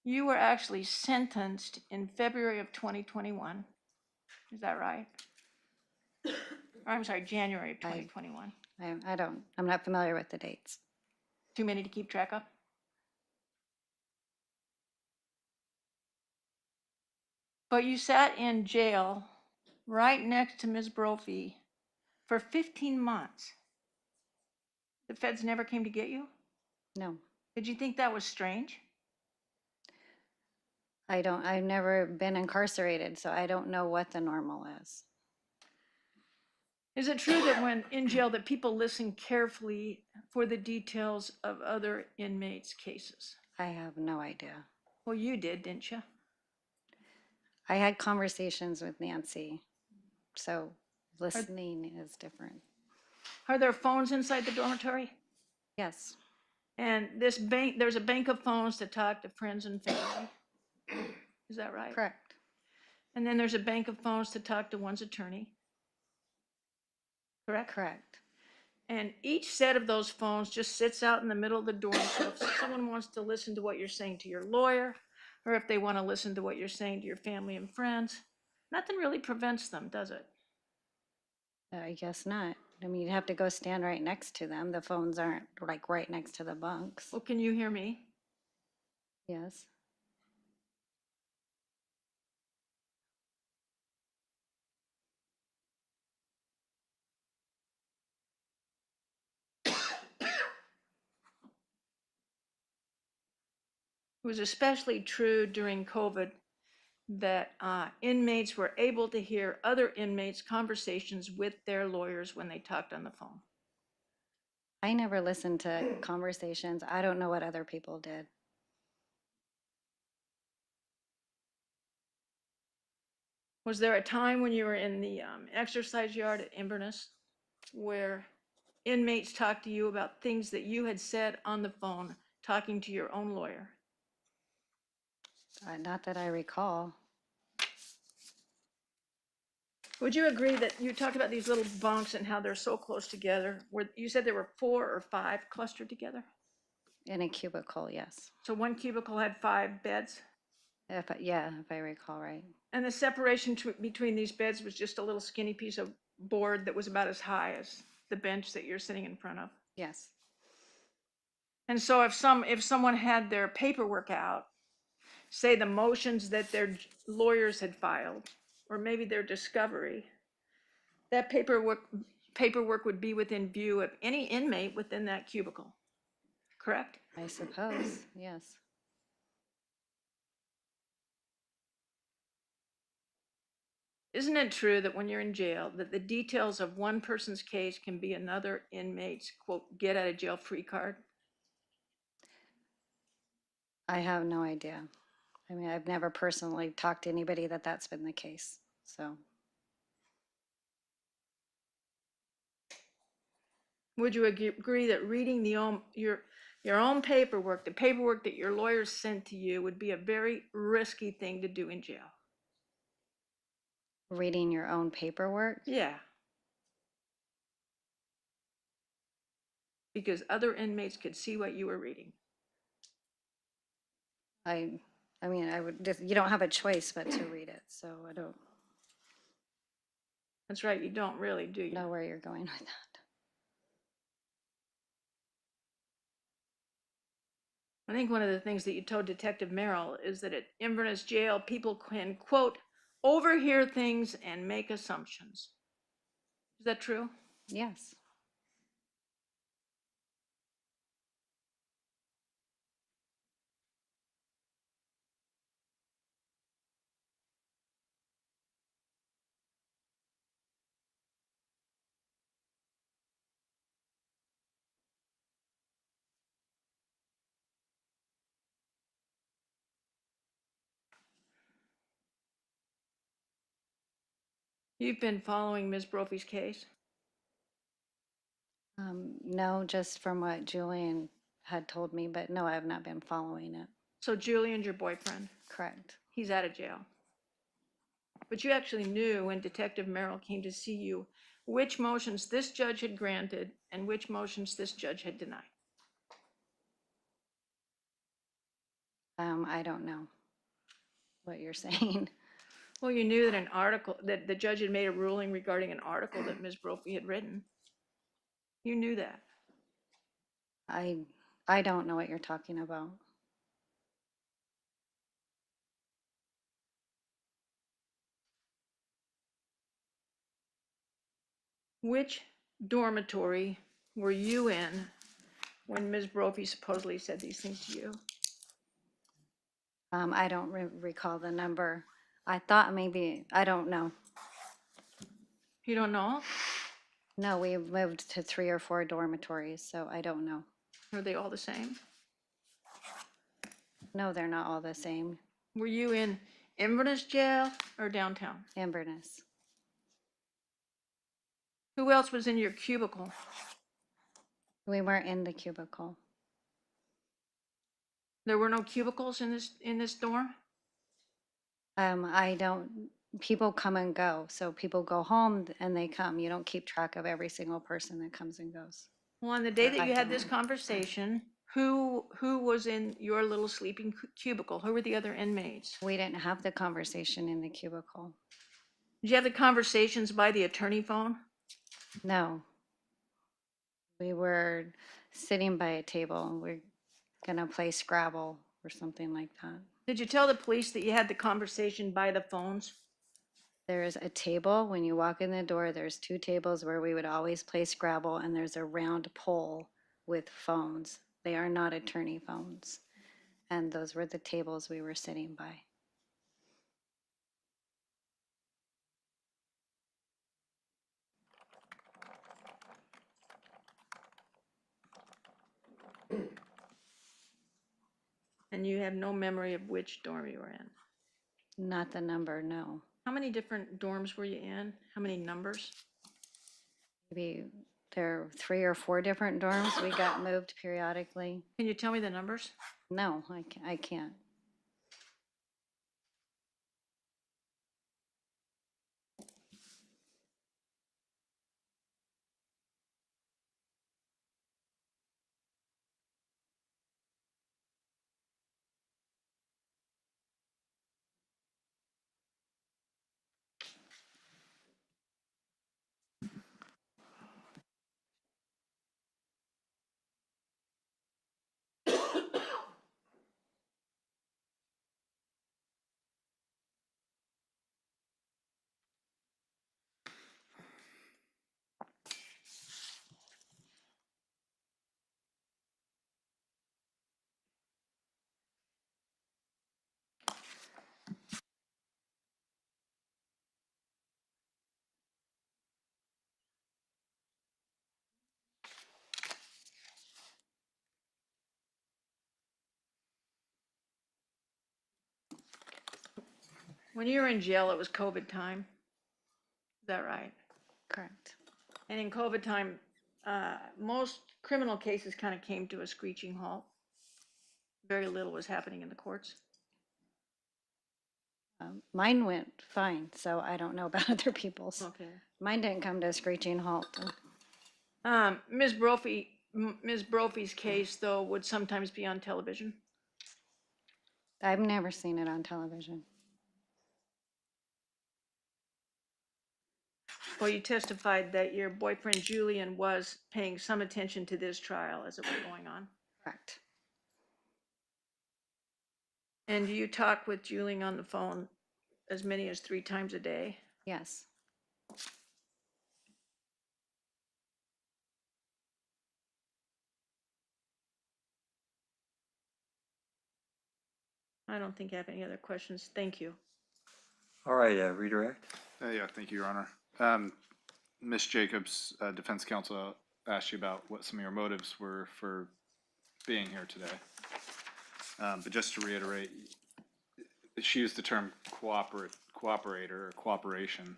You were actually sentenced in February of 2021. Is that right? Or, I'm sorry, January of 2021. I'm not familiar with the dates. Too many to keep track of? But you sat in jail right next to Ms. Brophy for 15 months. The feds never came to get you? No, Did you think that was strange? I've never been incarcerated, so I don't know what the normal is. Is it true that when in jail that people listen carefully for the details of other inmates' cases? I have no idea. Well, you did, didn't you? I had conversations with Nancy, so listening is different. Are there phones inside the dormitory? Yes, And there's a bank of phones to talk to friends and family. Is that right? correct. And then there's a bank of phones to talk to one's attorney. Correct? Correct. And each set of those phones just sits out in the middle of the dorm. So if someone wants to listen to what you're saying to your lawyer, or if they want to listen to what you're saying to your family and friends, nothing really prevents them, does it? I guess not. I mean, you'd have to go stand right next to them. The phones aren't like right next to the bunks. Well, can you hear me? Yes. It was especially true during COVID that inmates were able to hear other inmates' conversations with their lawyers when they talked on the phone. I never listened to conversations. I don't know what other people did. Was there a time when you were in the exercise yard at Inverness where inmates talked to you about things that you had said on the phone, talking to your own lawyer? Not that I recall. Would you agree that you talked about these little bunks and how they're so close together? You said there were 4 or 5 clustered together? In a cubicle, yes. So one cubicle had 5 beds? If I recall right. And the separation between these beds was just a little skinny piece of board that was about as high as the bench that you're sitting in front of? Yes. And so if someone had their paperwork out, say the motions that their lawyers had filed, or maybe their discovery, that paperwork would be within view of any inmate within that cubicle, correct? I suppose, yes. Isn't it true that when you're in jail, that the details of one person's case can be another inmate's, quote, get out of jail free card? I have no idea. I mean, I've never personally talked to anybody that's been the case, so. Would you agree that reading your own paperwork, the paperwork that your lawyers sent to you, would be a very risky thing to do in jail? Reading your own paperwork? Yeah. Because other inmates could see what you were reading. I mean, you don't have a choice but to read it, so I don't That's right, you don't really, do you? know where you're going with that. I think one of the things that you told Detective Merrill is that at Inverness Jail, people can, quote, overhear things and make assumptions. Is that true? Yes. You've been following Ms. Brophy's case? No, just from what Julian had told me, but no, I have not been following it. So Julian's your boyfriend. Correct. He's out of jail. But you actually knew when Detective Merrill came to see you which motions this judge had granted and which motions this judge had denied. I don't know what you're saying. Well, you knew that an article, that the judge had made a ruling regarding an article that Ms. Brophy had written. You knew that. I don't know what you're talking about. Which dormitory were you in when Ms. Brophy supposedly said these things to you? I don't recall the number. I thought maybe, I don't know. You don't know? No, we moved to 3 or 4 dormitories, so I don't know. Are they all the same? No, they're not all the same. Were you in Inverness jail or downtown? Inverness. Who else was in your cubicle? We weren't in the cubicle. There were no cubicles in this dorm? I don't, people come and go. So people go home and they come. You don't keep track of every single person that comes and goes. Well, on the day that I you had don't. this conversation, who was in your little sleeping cubicle? Who were the other inmates? We didn't have the conversation in the cubicle. Did you have the conversations by the attorney phone? No. We were sitting by a table and we're gonna play Scrabble or something like that. Did you tell the police that you had the conversation by the phones? There's a table, when you walk in the door, there's 2 tables where we would always play Scrabble, and there's a round pole with phones. They are not attorney phones. And those were the tables we were sitting by. And you have no memory of which dorm you were in? Not the number, no. How many different dorms were you in? How many numbers? Maybe there are 3 or 4 different dorms. We got moved periodically. Can you tell me the numbers? No, I can't. When you were in jail, it was COVID time. Is that right? Correct. And in COVID time, most criminal cases kind of came to a screeching halt. Very little was happening in the courts. Mine went fine, so I don't know about other people's. Okay. Mine didn't come to a screeching halt. Ms. Brophy's case, though, would sometimes be on television. I've never seen it on television. Well, you testified that your boyfriend Julian was paying some attention to this trial as it was going on. Correct. And you talk with Julian on the phone as many as 3 times a day? Yes. I don't think I have any other questions. Thank you. All right, redirect. Yeah, thank you, Your Honor. Ms. Jacobs, defense counsel asked you about what some of your motives were for being here today. But just to reiterate, she used the term cooperator or cooperation.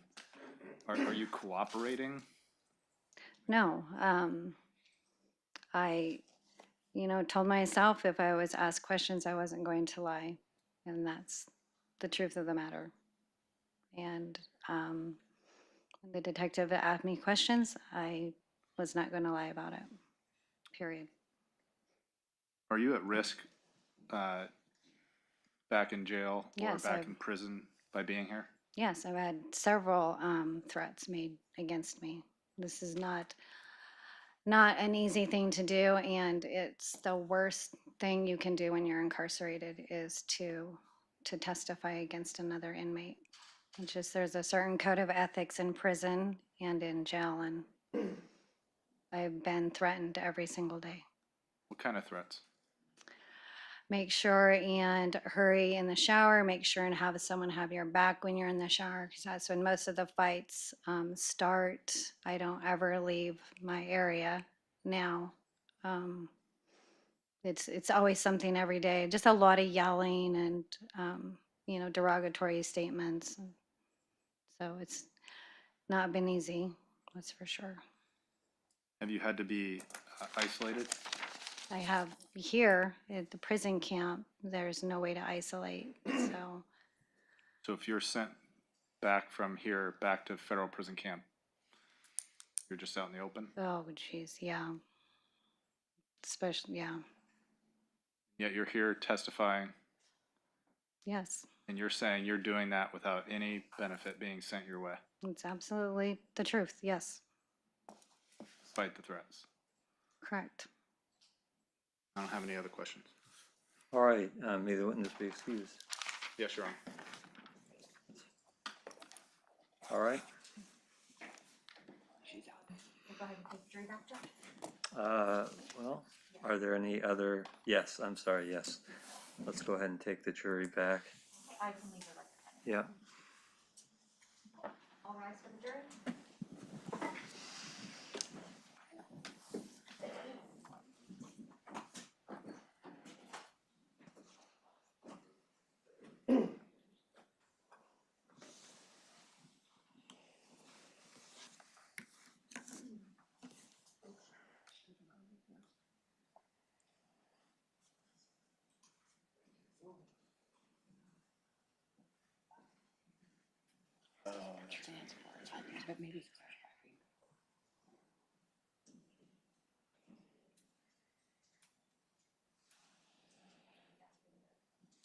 Are you cooperating? No, I, told myself if I was asked questions, I wasn't going to lie. And that's the truth of the matter. And when the detective asked me questions, I was not going to lie about it, period. Are you at risk back in jail or Yes, back in prison by being here? Yes, I've had several threats made against me. This is not an easy thing to do, and it's the worst thing you can do when you're incarcerated is to testify against another inmate. It's just there's a certain code of ethics in prison and in jail, and I've been threatened every single day. What kind of threats? Make sure and hurry in the shower, make sure and have someone have your back when you're in the shower, because that's when most of the fights start. I don't ever leave my area now. It's always something every day, just a lot of yelling and derogatory statements. So it's not been easy, that's for sure. Have you had to be isolated? I have here at the prison camp, there's no way to isolate, so. So if you're sent back from here back to federal prison camp, you're just out in the open? Oh, geez, yeah. Especially, yeah, Yet you're here testifying, yes, and you're saying you're doing that without any benefit being sent your way, it's absolutely the truth, yes, despite the threats. correct. I don't have any other questions. All right, may the witness be excused. Yes, Your Honor. All right. Go ahead and take the jury back, Judge. Well, are there any other, yes, I'm sorry, yes. Let's go ahead and take the jury back. I can leave it like that. Yeah. All rise for the jury.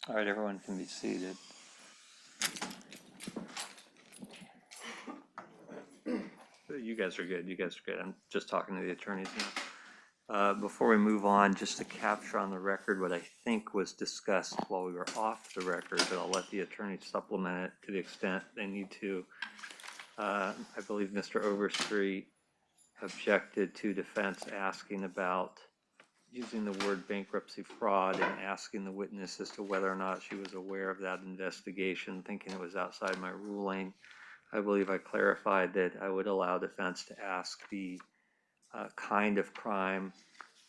All right, everyone can be seated. You guys are good. You guys are good. I'm just talking to the attorneys now. Before we move on, just to capture on the record what I think was discussed while we were off the record, but I'll let the attorneys supplement it to the extent they need to. I believe Mr. Overstreet objected to defense asking about using the word bankruptcy fraud and asking the witness as to whether or not she was aware of that investigation, thinking it was outside my ruling. I believe I clarified that I would allow defense to ask the kind of crime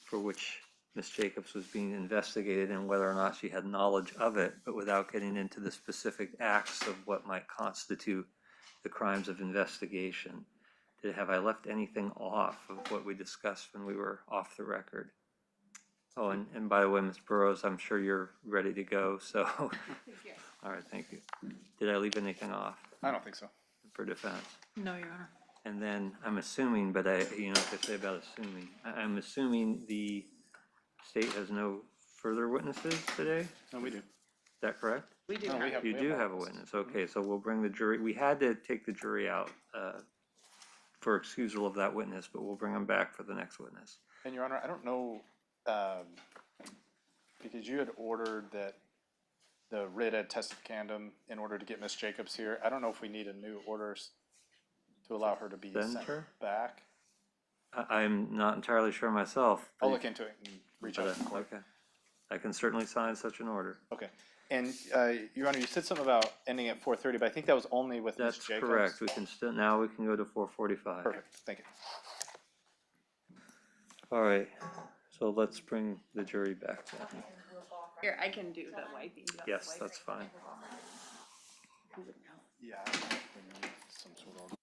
for which Ms. Jacobs was being investigated and whether or not she had knowledge of it, but without getting into the specific acts of what might constitute the crimes of investigation. Have I left anything off of what we discussed when we were off the record? Oh, and by the way, Ms. Burrows, I'm sure you're ready to go, so. All right, thank you. Did I leave anything off I don't think so. for defense? No, Your Honor. And then I'm assuming, but what they say about assuming, I'm assuming the state has no further witnesses today? No, we do. Is that correct? We do No, we have. have- You do have a witness, okay, so we'll bring the jury, we had to take the jury out for excusal of that witness, but we'll bring them back for the next witness. And Your Honor, I don't know, because you had ordered that the writ ad testificandum in order to get Ms. Jacobs here. I don't know if we need a new order to allow her to be Send sent her? back. I'm not entirely sure myself. I'll look into it and reach out to the court. Okay, I can certainly sign such an order. Okay. And Your Honor, you said something about ending at 4:30, but I think that was only with Ms. That's Jacobs. correct, we can still, now we can go to 4:45. Perfect, thank you. All right, so let's bring the jury back then. Here, I can do the wiping. Yes, that's fine. Yeah. Some sort of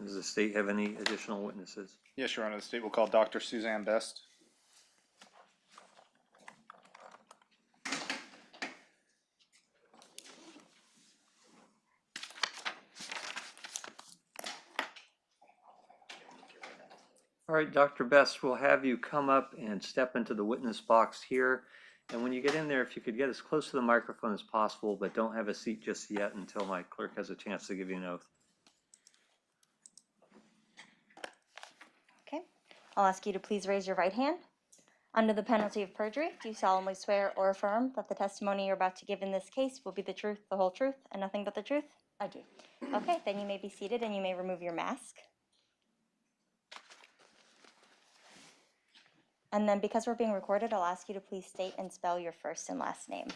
Does the state have any additional witnesses? Yes, Your Honor, the state will call Dr. Suzanne Best. All right, Dr. Best, we'll have you come up and step into the witness box here. And when you get in there, if you could get as close to the microphone as possible, but don't have a seat just yet until my clerk has a chance to give you an oath. Okay. I'll ask you to please raise your right hand. Under the penalty of perjury, do you solemnly swear or affirm that the testimony you're about to give in this case will be the truth, the whole truth, and nothing but the truth? I do. Okay, then you may be seated and you may remove your mask. And then because we're being recorded, I'll ask you to please state and spell your first and last name.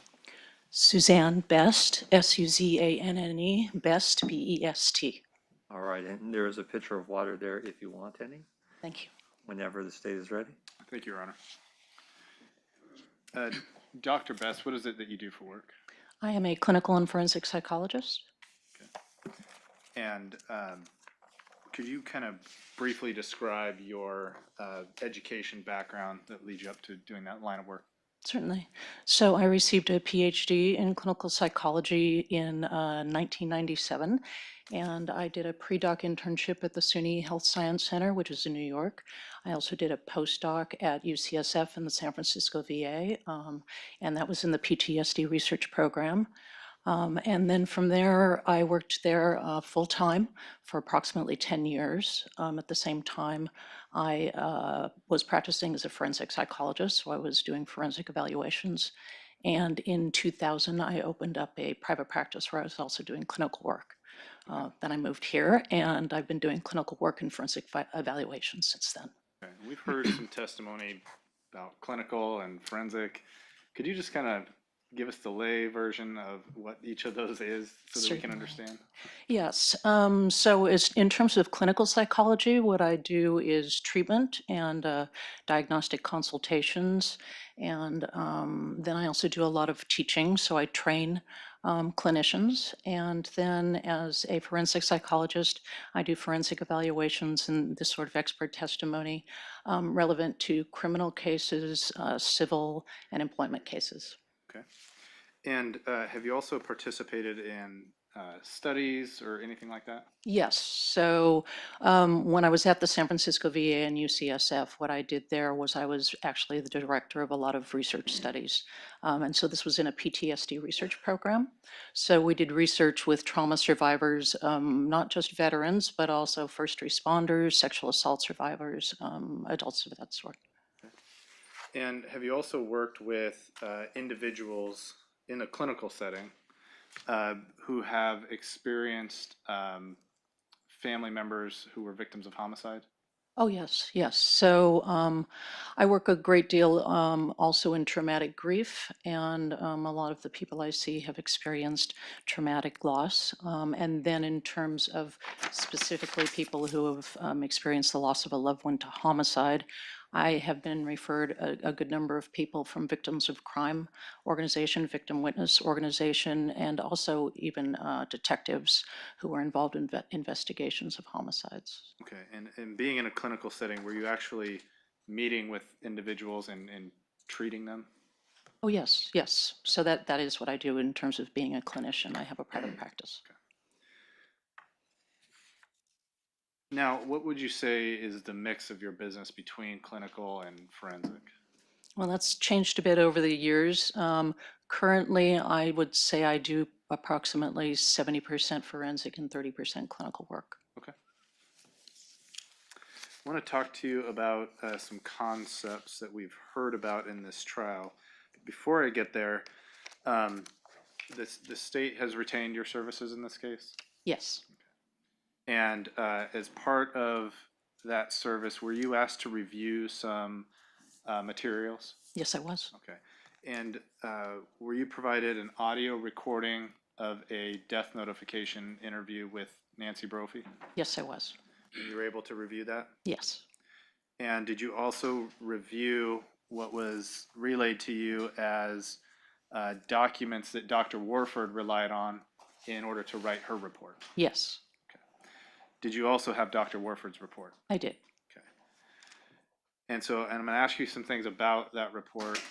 Suzanne Best, Suzanne, Best, Best. All right, and there is a pitcher of water there if you want any, Thank you. whenever the state is ready. Thank you, Your Honor. Dr. Best, what is it that you do for work? I am a clinical and forensic psychologist. And could you kind of briefly describe your education background that leads you up to doing that line of work? Certainly. So I received a PhD in clinical psychology in 1997, and I did a pre-doc internship at the SUNY Health Science Center, which is in New York. I also did a postdoc at UCSF in the San Francisco VA, and that was in the PTSD research program. And then from there, I worked there full-time for approximately 10 years. At the same time, I was practicing as a forensic psychologist, so I was doing forensic evaluations. And in 2000, I opened up a private practice where I was also doing clinical work. Then I moved here, and I've been doing clinical work and forensic evaluations since then. Okay. We've heard some testimony about clinical and forensic. Could you just kind of give us the lay version of what each of those is so that we can understand? Yes. So in terms of clinical psychology, what I do is treatment and diagnostic consultations. And then I also do a lot of teaching. So I train clinicians. And then as a forensic psychologist, I do forensic evaluations and this sort of expert testimony relevant to criminal cases, civil, and employment cases. Okay. And have you also participated in studies or anything like that? Yes. So when I was at the San Francisco VA and UCSF, what I did there was I was actually the director of a lot of research studies. And so this was in a PTSD research program. So we did research with trauma survivors, not just veterans, but also first responders, sexual assault survivors, adults of that sort. And have you also worked with individuals in a clinical setting who have experienced family members who were victims of homicide? Oh, yes, yes. So I work a great deal also in traumatic grief, and a lot of the people I see have experienced traumatic loss. And then in terms of specifically people who have experienced the loss of a loved one to homicide, I have been referred a good number of people from victims of crime organization, victim witness organization, and also even detectives who were involved in investigations of homicides. Okay, and being in a clinical setting, were you actually meeting with individuals and treating them? Oh, yes, yes. So that is what I do in terms of being a clinician. I have a private practice. Okay. Now, what would you say is the mix of your business between clinical and forensic? Well, that's changed a bit over the years. Currently, I would say I do approximately 70% forensic and 30% clinical work. Okay. I want to talk to you about some concepts that we've heard about in this trial. Before I get there, the state has retained your services in this case? Yes. And as part of that service, were you asked to review some materials? Yes, I was. Okay. And were you provided an audio recording of a death notification interview with Nancy Brophy? Yes, I was. And you were able to review that? Yes. And did you also review what was relayed to you as documents that Dr. Warford relied on in order to write her report? Yes. Did you also have Dr. Warford's report? I did. Okay. And I'm going to ask you some things about that report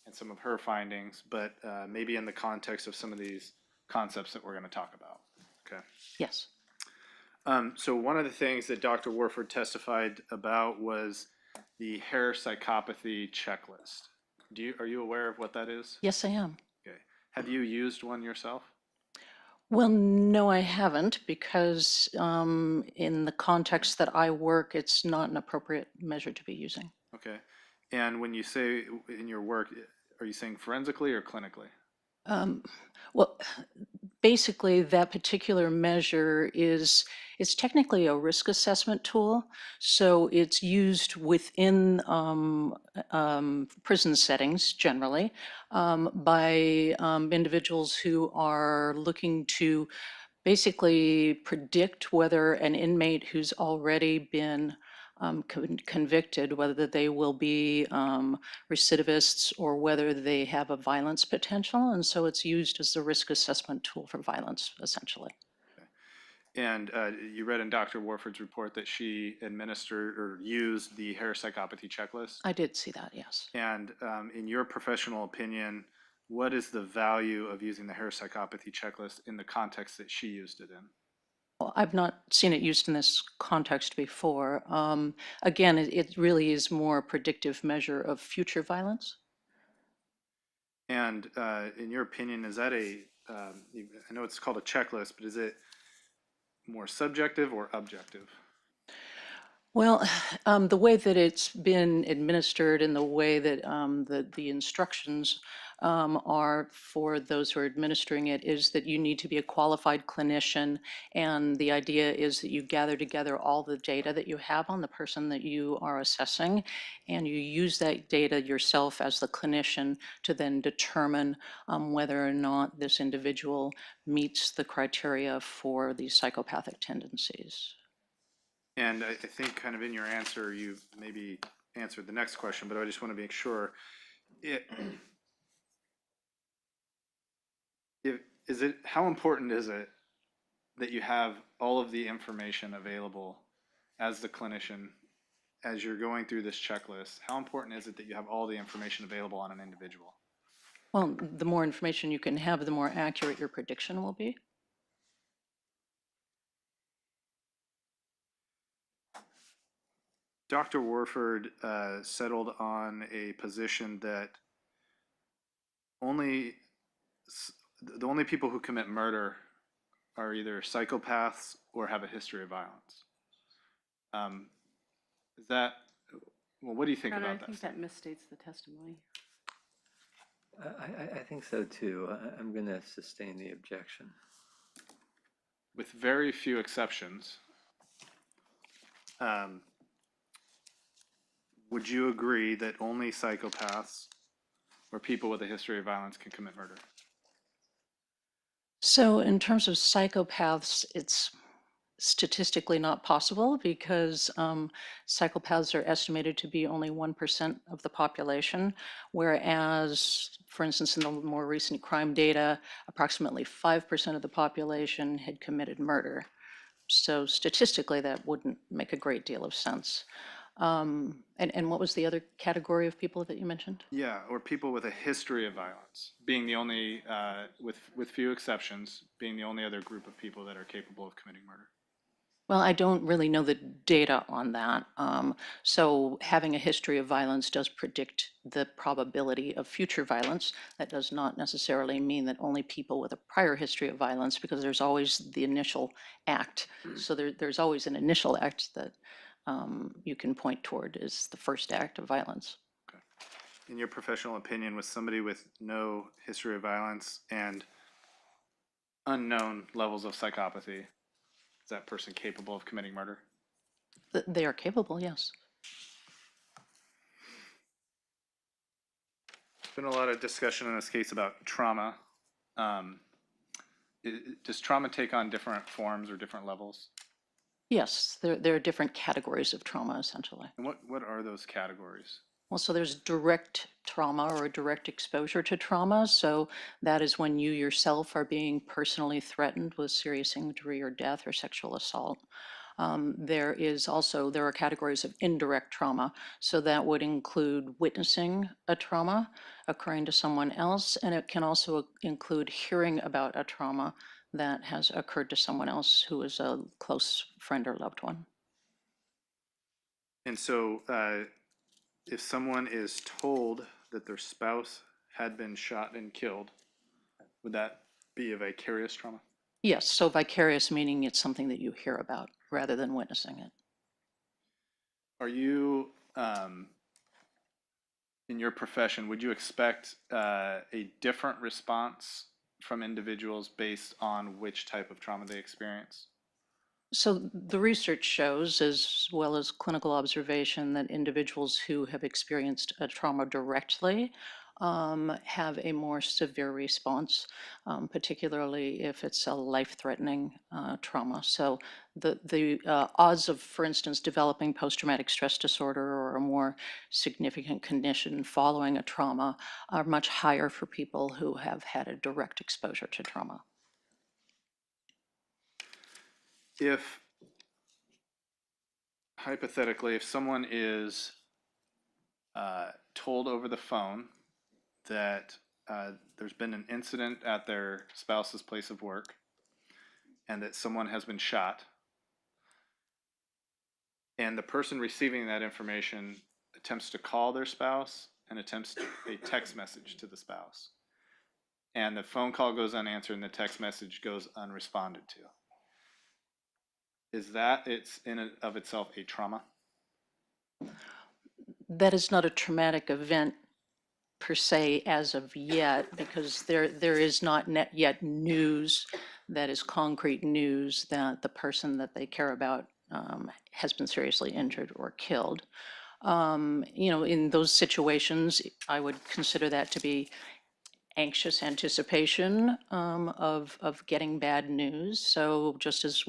and some of her findings, but maybe in the context of some of these concepts that we're going to talk about. Okay. Yes. So one of the things that Dr. Warford testified about was the hair psychopathy checklist. Are you aware of what that is? Yes, I am. Okay. Have you used one yourself? Well, no, I haven't, because in the context that I work, it's not an appropriate measure to be using. Okay. And when you say in your work, are you saying forensically or clinically? Well, basically, that particular measure it's technically a risk assessment tool. So it's used within prison settings generally by individuals who are looking to basically predict whether an inmate who's already been convicted, whether they will be recidivists or whether they have a violence potential. And so it's used as the risk assessment tool for violence, essentially. And you read in Dr. Warford's report that she administered or used the hair psychopathy checklist. I did see that, yes. And in your professional opinion, what is the value of using the hair psychopathy checklist in the context that she used it in? Well, I've not seen it used in this context before. Again, it really is more a predictive measure of future violence. And in your opinion, is that I know it's called a checklist, but is it more subjective or objective? Well, the way that it's been administered and the way that the instructions are for those who are administering it is that you need to be a qualified clinician. And the idea is that you gather together all the data that you have on the person that you are assessing, and you use that data yourself as the clinician to then determine whether or not this individual meets the criteria for these psychopathic tendencies. And I think kind of in your answer, you maybe answered the next question, but I just want to make sure. How important is it that you have all of the information available as the clinician as you're going through this checklist? How important is it that you have all the information available on an individual? Well, the more information you can have, the more accurate your prediction will be. Dr. Warford settled on a position that the only people who commit murder are either psychopaths or have a history of violence. What do you think about that? I think that misstates the testimony. I think so too. I'm going to sustain the objection. With very few exceptions, would you agree that only psychopaths or people with a history of violence can commit murder? So in terms of psychopaths, it's statistically not possible because psychopaths are estimated to be only 1% of the population, whereas, for instance, in the more recent crime data, approximately 5% of the population had committed murder. So statistically, that wouldn't make a great deal of sense. And what was the other category of people that you mentioned? Yeah, or people with a history of violence, being the only, with few exceptions, being the only other group of people that are capable of committing murder. Well, I don't really know the data on that. So having a history of violence does predict the probability of future violence. That does not necessarily mean that only people with a prior history of violence, because there's always the initial act. So there's always an initial act that you can point toward as the first act of violence. Okay. In your professional opinion, with somebody with no history of violence and unknown levels of psychopathy, is that person capable of committing murder? They are capable, yes. There's been a lot of discussion in this case about trauma. Does trauma take on different forms or different levels? Yes, there are different categories of trauma, essentially. And what are those categories? Well, so there's direct trauma or direct exposure to trauma. So that is when you yourself are being personally threatened with serious injury or death or sexual assault. There are categories of indirect trauma. So that would include witnessing a trauma occurring to someone else, and it can also include hearing about a trauma that has occurred to someone else who is a close friend or loved one. And so, if someone is told that their spouse had been shot and killed, would that be a vicarious trauma? Yes, so vicarious meaning it's something that you hear about rather than witnessing it. Are you, in your profession, would you expect a different response from individuals based on which type of trauma they experience? So the research shows, as well as clinical observation, that individuals who have experienced a trauma directly have a more severe response, particularly if it's a life-threatening trauma. So the odds of, for instance, developing post-traumatic stress disorder or a more significant condition following a trauma are much higher for people who have had a direct exposure to trauma. If, hypothetically, if someone is told over the phone that there's been an incident at their spouse's place of work and that someone has been shot, and the person receiving that information attempts to call their spouse and attempts a text message to the spouse, and the phone call goes unanswered and the text message goes unresponded to, is that it's in and of itself a trauma? That is not a traumatic event per se as of yet, because there is not yet news that is concrete news that the person that they care about has been seriously injured or killed. In those situations, I would consider that to be anxious anticipation of getting bad news. So just as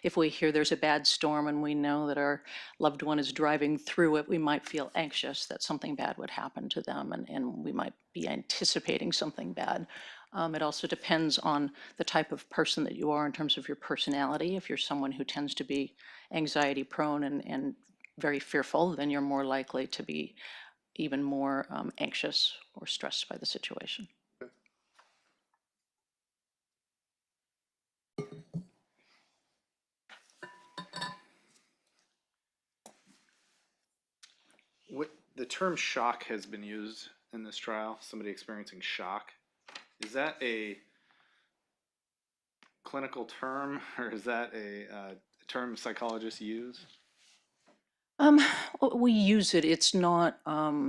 if we hear there's a bad storm and we know that our loved one is driving through it, we might feel anxious that something bad would happen to them, and we might be anticipating something bad. It also depends on the type of person that you are in terms of your personality. If you're someone who tends to be anxiety prone and very fearful, then you're more likely to be even more anxious or stressed by the situation. The term shock has been used in this trial, somebody experiencing shock. Is that a clinical term, or is that a term psychologists use? We use it. It's not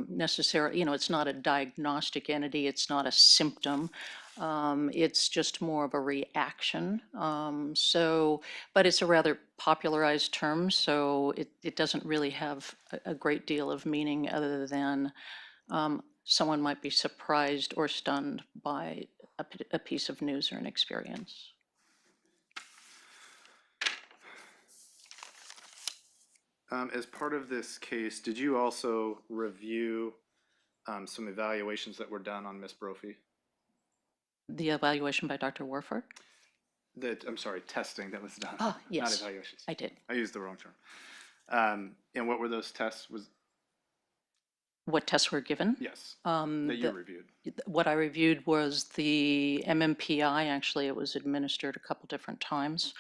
necessarily, it's not a diagnostic entity. It's not a symptom. It's just more of a reaction. But it's a rather popularized term, so it doesn't really have a great deal of meaning other than someone might be surprised or stunned by a piece of news or an experience. As part of this case, did you also review some evaluations that were done on Ms Brophy? The evaluation by Dr. Warford? I'm sorry, testing that was done. Ah, yes. Not evaluations. I did. I used the wrong term. And what were those tests? What tests were given? Yes, that you reviewed. What I reviewed was the MMPI. Actually, it was administered a couple different times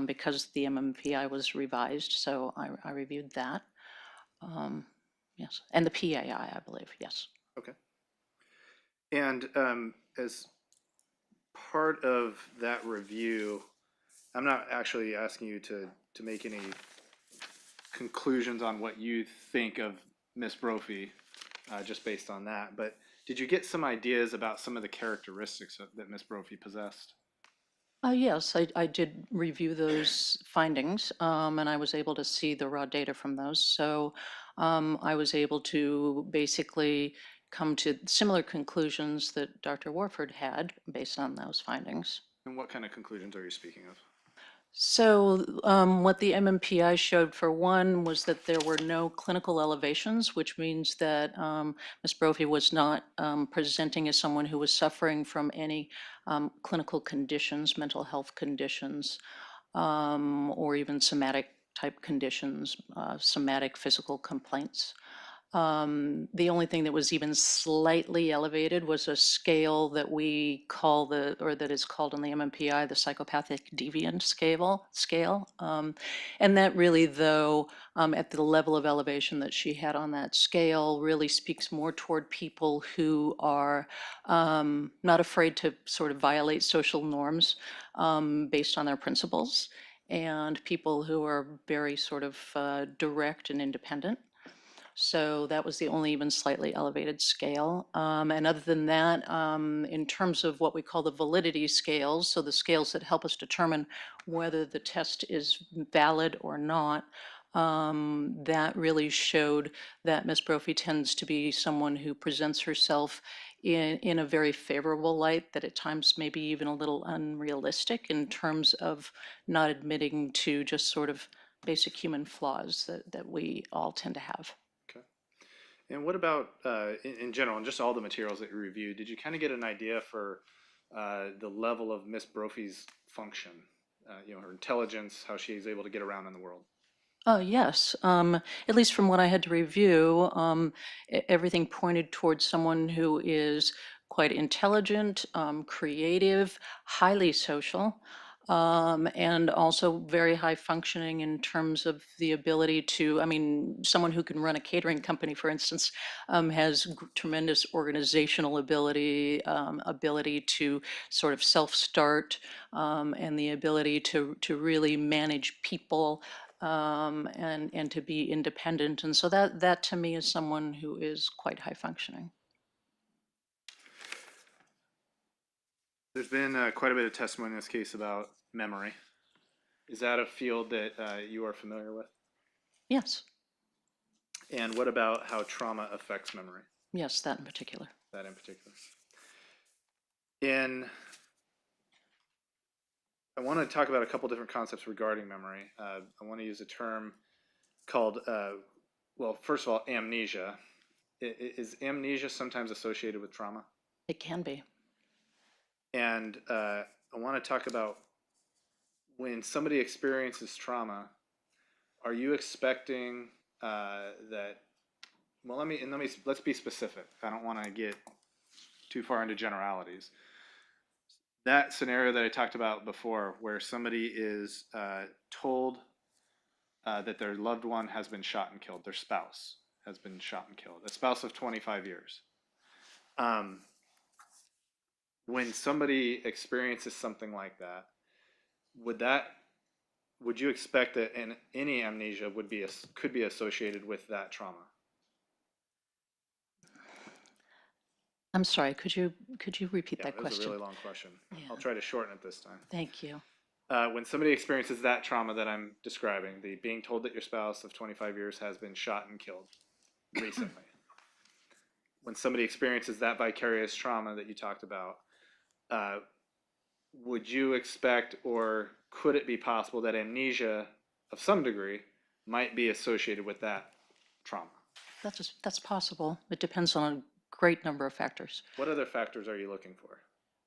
because the MMPI was revised, so I reviewed that. Yes, and the PAI, I believe, yes. Okay. And as part of that review, I'm not actually asking you to make any conclusions on what you think of Ms Brophy, just based on that, but did you get some ideas about some of the characteristics that Ms Brophy possessed? Yes, I did review those findings, and I was able to see the raw data from those. So I was able to basically come to similar conclusions that Dr. Warford had based on those findings. And what kind of conclusions are you speaking of? So what the MMPI showed for one was that there were no clinical elevations, which means that Ms. Brophy was not presenting as someone who was suffering from any clinical conditions, mental health conditions, or even somatic type conditions, somatic physical complaints. The only thing that was even slightly elevated was a scale that we call or that is called in the MMPI, the psychopathic deviant scale. And that really, though, at the level of elevation that she had on that scale, really speaks more toward people who are not afraid to sort of violate social norms based on their principles, and people who are very sort of direct and independent. So that was the only even slightly elevated scale. And other than that, in terms of what we call the validity scales, so the scales that help us determine whether the test is valid or not, that really showed that Ms. Brophy tends to be someone who presents herself in a very favorable light, that at times maybe even a little unrealistic in terms of not admitting to just sort of basic human flaws that we all tend to have. And what about, in general, and just all the materials that you reviewed, did you kind of get an idea for the level of Ms. Brophy's function, her intelligence, how she's able to get around in the world? Yes, at least from what I had to review, everything pointed towards someone who is quite intelligent, creative, highly social, and also very high functioning in terms of the ability to, I mean, someone who can run a catering company, for instance, has tremendous organizational ability to sort of self-start, and the ability to really manage people, and to be independent. And so that to me is someone who is quite high functioning. There's been quite a bit of testimony in this case about memory. Is that a field that you are familiar with? Yes. And what about how trauma affects memory? Yes, that in particular. That in particular. I want to talk about a couple different concepts regarding memory. I want to use a term called, well, first of all, amnesia. Is amnesia sometimes associated with trauma? It can be. And I want to talk about when somebody experiences trauma, are you expecting that, well, let's be specific. I don't want to get too far into generalities. That scenario that I talked about before, where somebody is told that their loved one has been shot and killed, their spouse has been shot and killed, a spouse of 25 years. When somebody experiences something like that, would you expect that any amnesia could be associated with that trauma? I'm sorry, could you repeat that It was question? a really long question. Yeah. I'll try to shorten it this time. Thank you. When somebody experiences that trauma that I'm describing, the being told that your spouse of 25 years has been shot and killed recently, when somebody experiences that vicarious trauma that you talked about, would you expect, or could it be possible that amnesia of some degree might be associated with that trauma? That's possible. It depends on a great number of factors. What other factors are you looking for?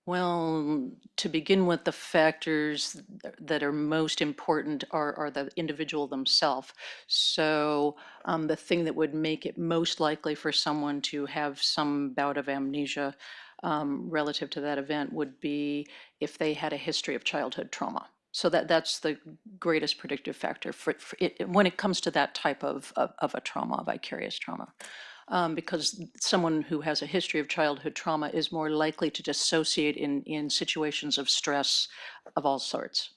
Well, to begin with, the factors that are most important are the individual themselves. So the thing that would make it most likely for someone to have some bout of amnesia relative to that event would be if they had a history of childhood trauma. So that's the greatest predictive factor for it, when it comes to that type of a trauma, vicarious trauma. Because someone who has a history of childhood trauma is more likely to dissociate in situations of stress of all sorts.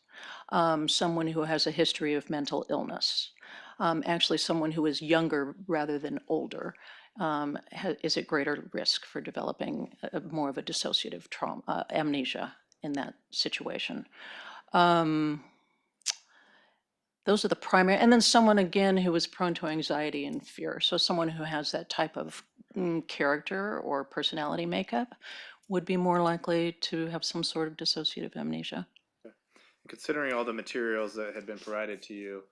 Someone who has a history of mental illness, actually someone who is younger rather than older, is at greater risk for developing more of a dissociative trauma, amnesia in that situation. Those are the primary, and then someone again who is prone to anxiety and fear. So someone who has that type of character or personality makeup would be more likely to have some sort of dissociative amnesia. Considering all the materials that had been provided to you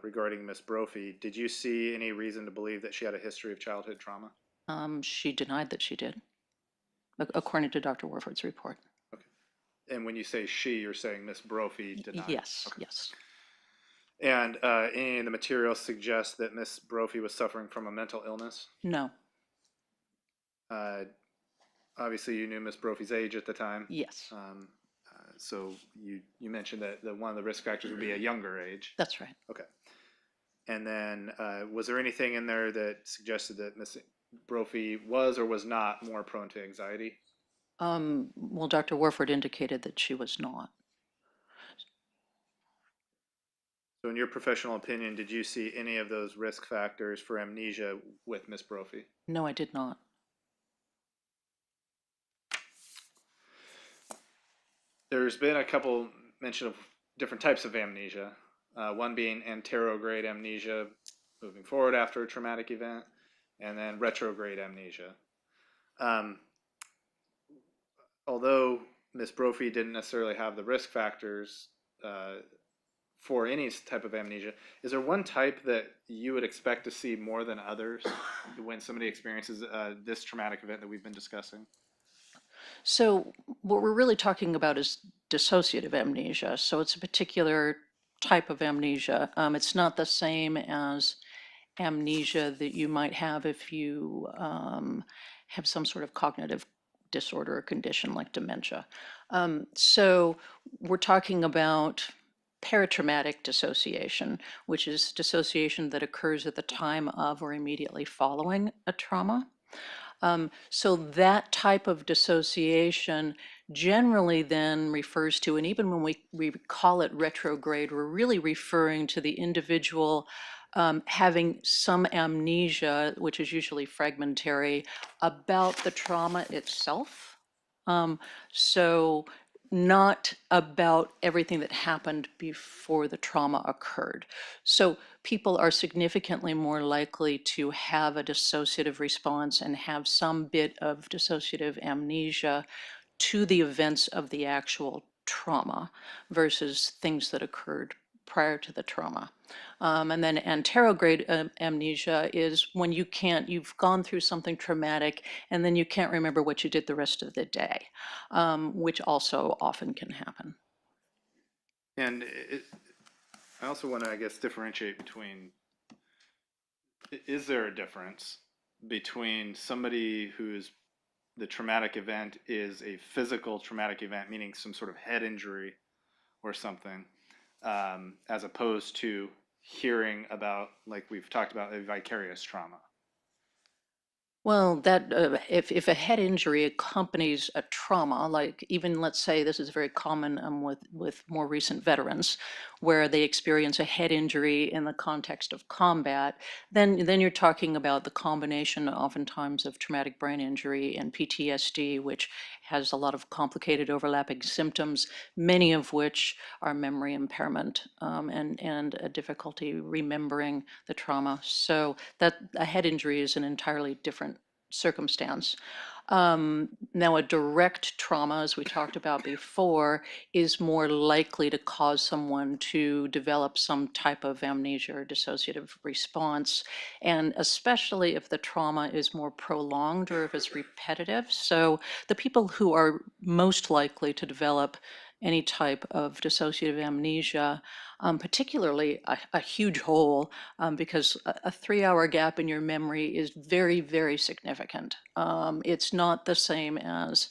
regarding Ms. Brophy, did you see any reason to believe that she had a history of childhood trauma? She denied that she did, according to Dr. Warford's report. Okay. And when you say she, you're saying Ms. Brophy denied? Yes, Okay. yes. And any of the materials suggest that Ms. Brophy was suffering from a mental illness? No. Obviously, you knew Ms. Brophy's age at the time. Yes. So you mentioned that one of the risk factors would be a younger age. That's right. Okay. And then was there anything in there that suggested that Ms. Brophy was or was not more prone to anxiety? Well, Dr. Warford indicated that she was not. So in your professional opinion, did you see any of those risk factors for amnesia with Ms. Brophy? No, I did not. There's been a couple mention of different types of amnesia, one being anterograde amnesia, moving forward after a traumatic event, and then retrograde amnesia. Although Ms. Brophy didn't necessarily have the risk factors for any type of amnesia, is there one type that you would expect to see more than others when somebody experiences this traumatic event that we've been discussing? So what we're really talking about is dissociative amnesia. So it's a particular type of amnesia. It's not the same as amnesia that you might have if you have some sort of cognitive disorder or condition like dementia. So we're talking about paratraumatic dissociation, which is dissociation that occurs at the time of or immediately following a trauma. So that type of dissociation generally then refers to, and even when we call it retrograde, we're really referring to the individual having some amnesia, which is usually fragmentary, about the trauma itself. So not about everything that happened before the trauma occurred. So people are significantly more likely to have a dissociative response and have some bit of dissociative amnesia to the events of the actual trauma versus things that occurred prior to the trauma. And then anterograde amnesia is when you've gone through something traumatic and then you can't remember what you did the rest of the day, which also often can happen. And I also want to, I guess, differentiate between, is there a difference between somebody who's the traumatic event is a physical traumatic event, meaning some sort of head injury or something, as opposed to hearing about, like we've talked about, a vicarious trauma? Well, that if a head injury accompanies a trauma, like even let's say this is very common with more recent veterans, where they experience a head injury in the context of combat, then you're talking about the combination oftentimes of traumatic brain injury and PTSD, which has a lot of complicated overlapping symptoms, many of which are memory impairment and a difficulty remembering the trauma. So that a head injury is an entirely different circumstance. Now, a direct trauma, as we talked about before, is more likely to cause someone to develop some type of amnesia or dissociative response, and especially if the trauma is more prolonged or if it's repetitive. So the people who are most likely to develop any type of dissociative amnesia, particularly a huge hole, because a 3-hour gap in your memory is very, very significant. It's not the same as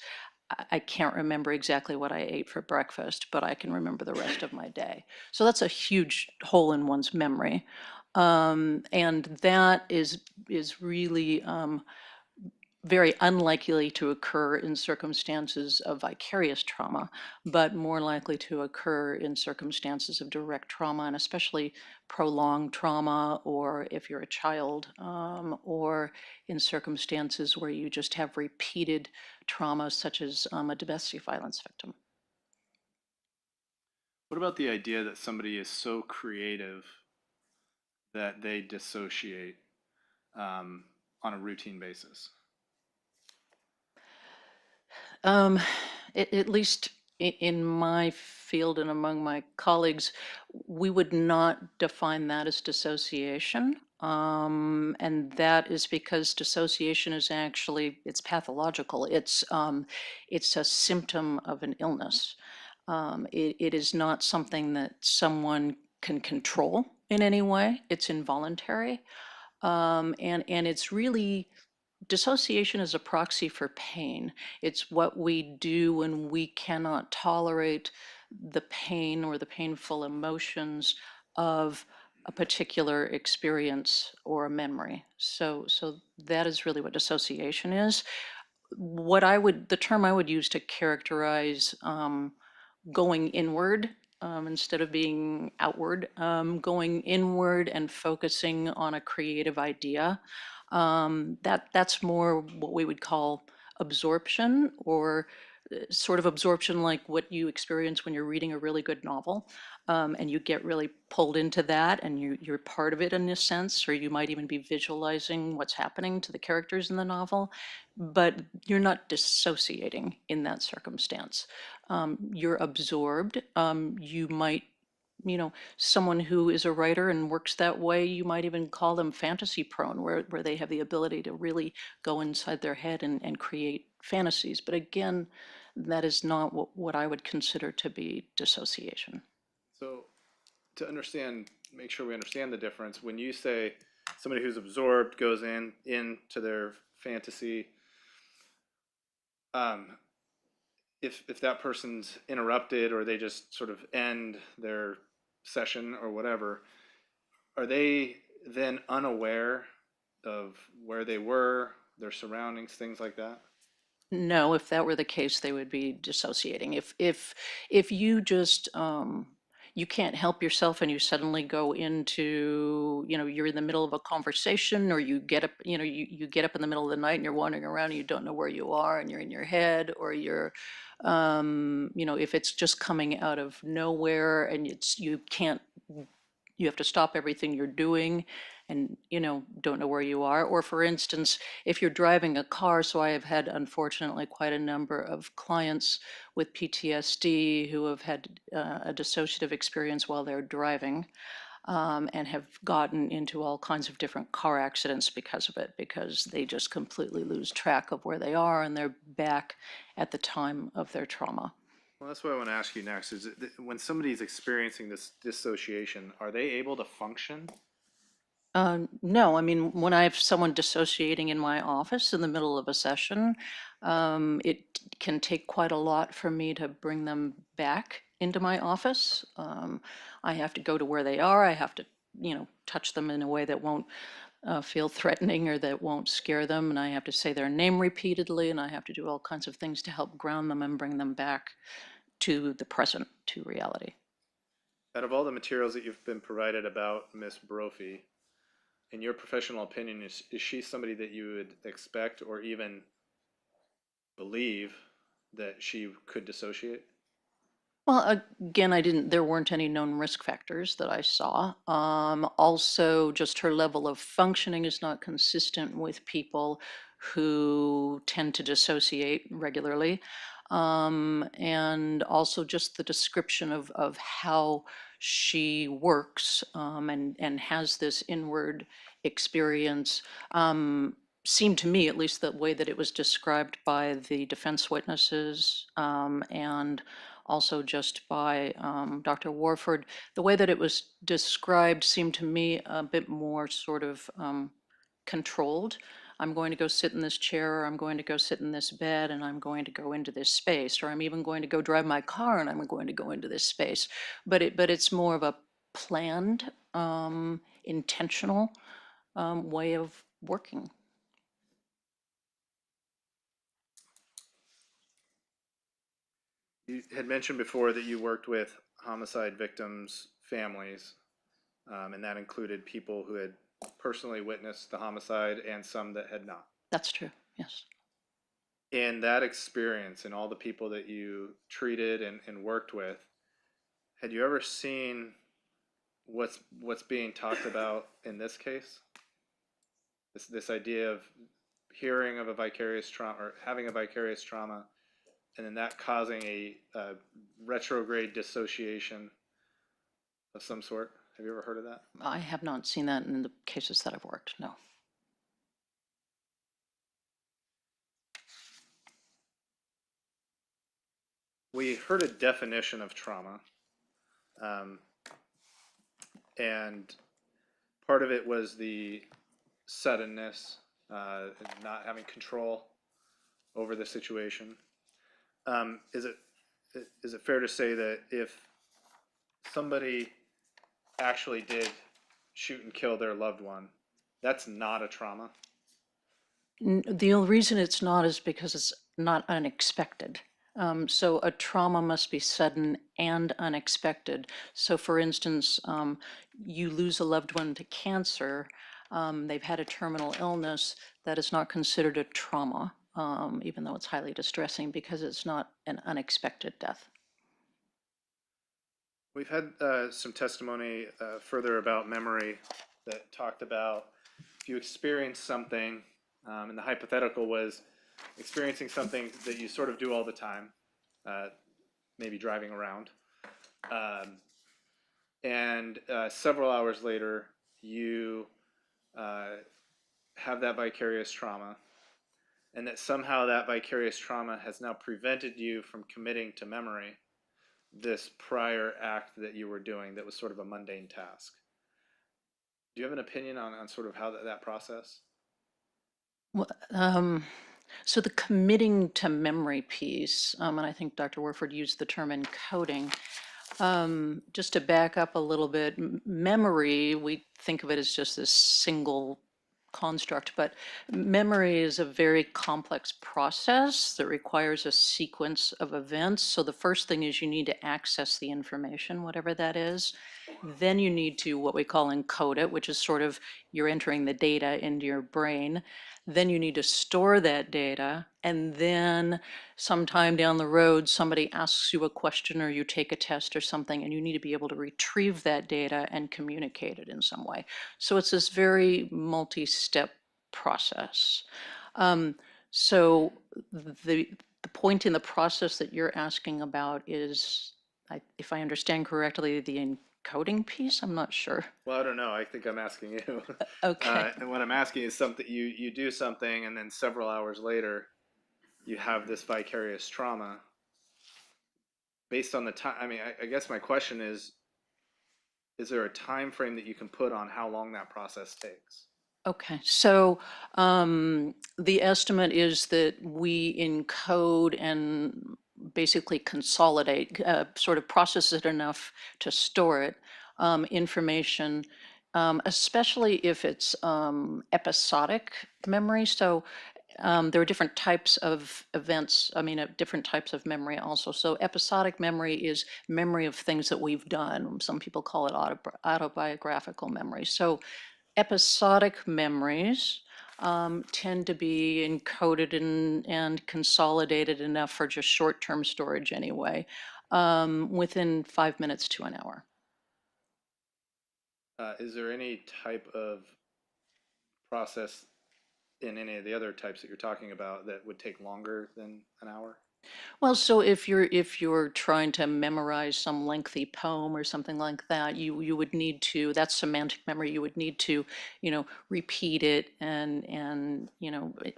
I can't remember exactly what I ate for breakfast, but I can remember the rest of my day. So that's a huge hole in one's memory. And that is really very unlikely to occur in circumstances of vicarious trauma, but more likely to occur in circumstances of direct trauma, and especially prolonged trauma, or if you're a child, or in circumstances where you just have repeated trauma, such as a domestic violence victim. What about the idea that somebody is so creative that they dissociate on a routine basis? At least in my field and among my colleagues, we would not define that as dissociation. And that is because dissociation is actually, it's pathological. It's a symptom of an illness. It is not something that someone can control in any way. It's involuntary. And it's really, dissociation is a proxy for pain. It's what we do when we cannot tolerate the pain or the painful emotions of a particular experience or a memory. So that is really what dissociation is. The term I would use to characterize going inward instead of being outward, going inward and focusing on a creative idea. That's more what we would call absorption, or sort of absorption like what you experience when you're reading a really good novel, and you get really pulled into that and you're part of it in a sense, or you might even be visualizing what's happening to the characters in the novel, but you're not dissociating in that circumstance. You're absorbed. You might, someone who is a writer and works that way, you might even call them fantasy prone, where they have the ability to really go inside their head and create fantasies. But again, that is not what I would consider to be dissociation. So to understand, make sure we understand the difference, when you say somebody who's absorbed goes into their fantasy, if that person's interrupted or they just sort of end their session or whatever, are they then unaware of where they were, their surroundings, things like that? No, if that were the case, they would be dissociating. If you just you can't help yourself and you suddenly go into, you're in the middle of a conversation, or you get up, you get up in the middle of the night and you're wandering around and you don't know where you are and you're in your head, or you're if it's just coming out of nowhere and you have to stop everything you're doing and don't know where you are. Or for instance, if you're driving a car, so I have had unfortunately quite a number of clients with PTSD who have had a dissociative experience while they're driving, and have gotten into all kinds of different car accidents because of it, because they just completely lose track of where they are and they're back at the time of their trauma. Well, that's what I want to ask you next, is when somebody's experiencing this dissociation, are they able to function? No, I mean, when I have someone dissociating in my office in the middle of a session, it can take quite a lot for me to bring them back into my office. I have to go to where they are. I have to, touch them in a way that won't feel threatening or that won't scare them. And I have to say their name repeatedly, and I have to do all kinds of things to help ground them and bring them back to the present, to reality. Out of all the materials that you've been provided about Ms. Brophy, in your professional opinion, is she somebody that you would expect or even believe that she could dissociate? Well, again, there weren't any known risk factors that I saw. Also, just her level of functioning is not consistent with people who tend to dissociate regularly. And also just the description of how she works, and has this inward experience, seemed to me, at least the way that it was described by the defense witnesses, and also just by Dr. Warford, the way that it was described seemed to me a bit more sort of controlled. I'm going to go sit in this chair, or I'm going to go sit in this bed, and I'm going to go into this space, or I'm even going to go drive my car and I'm going to go into this space. But it's more of a planned, intentional way of working. You had mentioned before that you worked with homicide victims' families, and that included people who had personally witnessed the homicide and some that had not. That's true, yes. In that experience and all the people that you treated and worked with, had you ever seen what's being talked about in this case? This idea of hearing of a vicarious trauma or having a vicarious trauma and then that causing a retrograde dissociation of some sort. Have you ever heard of that? I have not seen that in the cases that I've worked, no. We heard a definition of trauma, and part of it was the suddenness, and not having control over the situation. Is it fair to say that if somebody actually did shoot and kill their loved one, that's not a trauma? The only reason it's not is because it's not unexpected. So a trauma must be sudden and unexpected. So for instance, you lose a loved one to cancer, they've had a terminal illness, that is not considered a trauma, even though it's highly distressing because it's not an unexpected death. We've had some testimony further about memory that talked about if you experience something, and the hypothetical was experiencing something that you sort of do all the time, maybe driving around, and several hours later you have that vicarious trauma, and that somehow that vicarious trauma has now prevented you from committing to memory this prior act that you were doing that was sort of a mundane task. Do you have an opinion on sort of how that process? Well, so the committing to memory piece, and I think Dr. Warford used the term encoding. Just to back up a little bit, memory, we think of it as just this single construct, but memory is a very complex process that requires a sequence of events. So the first thing is you need to access the information, whatever that is. Then you need to what we call encode it, which is sort of you're entering the data into your brain. Then you need to store that data, and then sometime down the road somebody asks you a question or you take a test or something, and you need to be able to retrieve that data and communicate it in some way. So it's this very multi-step process. So the point in the process that you're asking about is, if I understand correctly, the encoding piece? I'm not sure. Well, I don't know. I think I'm asking you. Okay. And what I'm asking is something you do something, and then several hours later, you have this vicarious trauma. Based on the time, I mean, I guess my question is there a time frame that you can put on how long that process takes? Okay, so the estimate is that we encode and basically consolidate, sort of process it enough to store it, information, especially if it's episodic memory. So there are different types of events, different types of memory also. So episodic memory is memory of things that we've done. Some people call it autobiographical memory. So episodic memories tend to be encoded and consolidated enough for just short-term storage anyway, within 5 minutes to an hour. Is there any type of process in any of the other types that you're talking about that would take longer than an hour? Well, so if you're trying to memorize some lengthy poem or something like that, you would need to, that's semantic memory, you would need to, repeat it and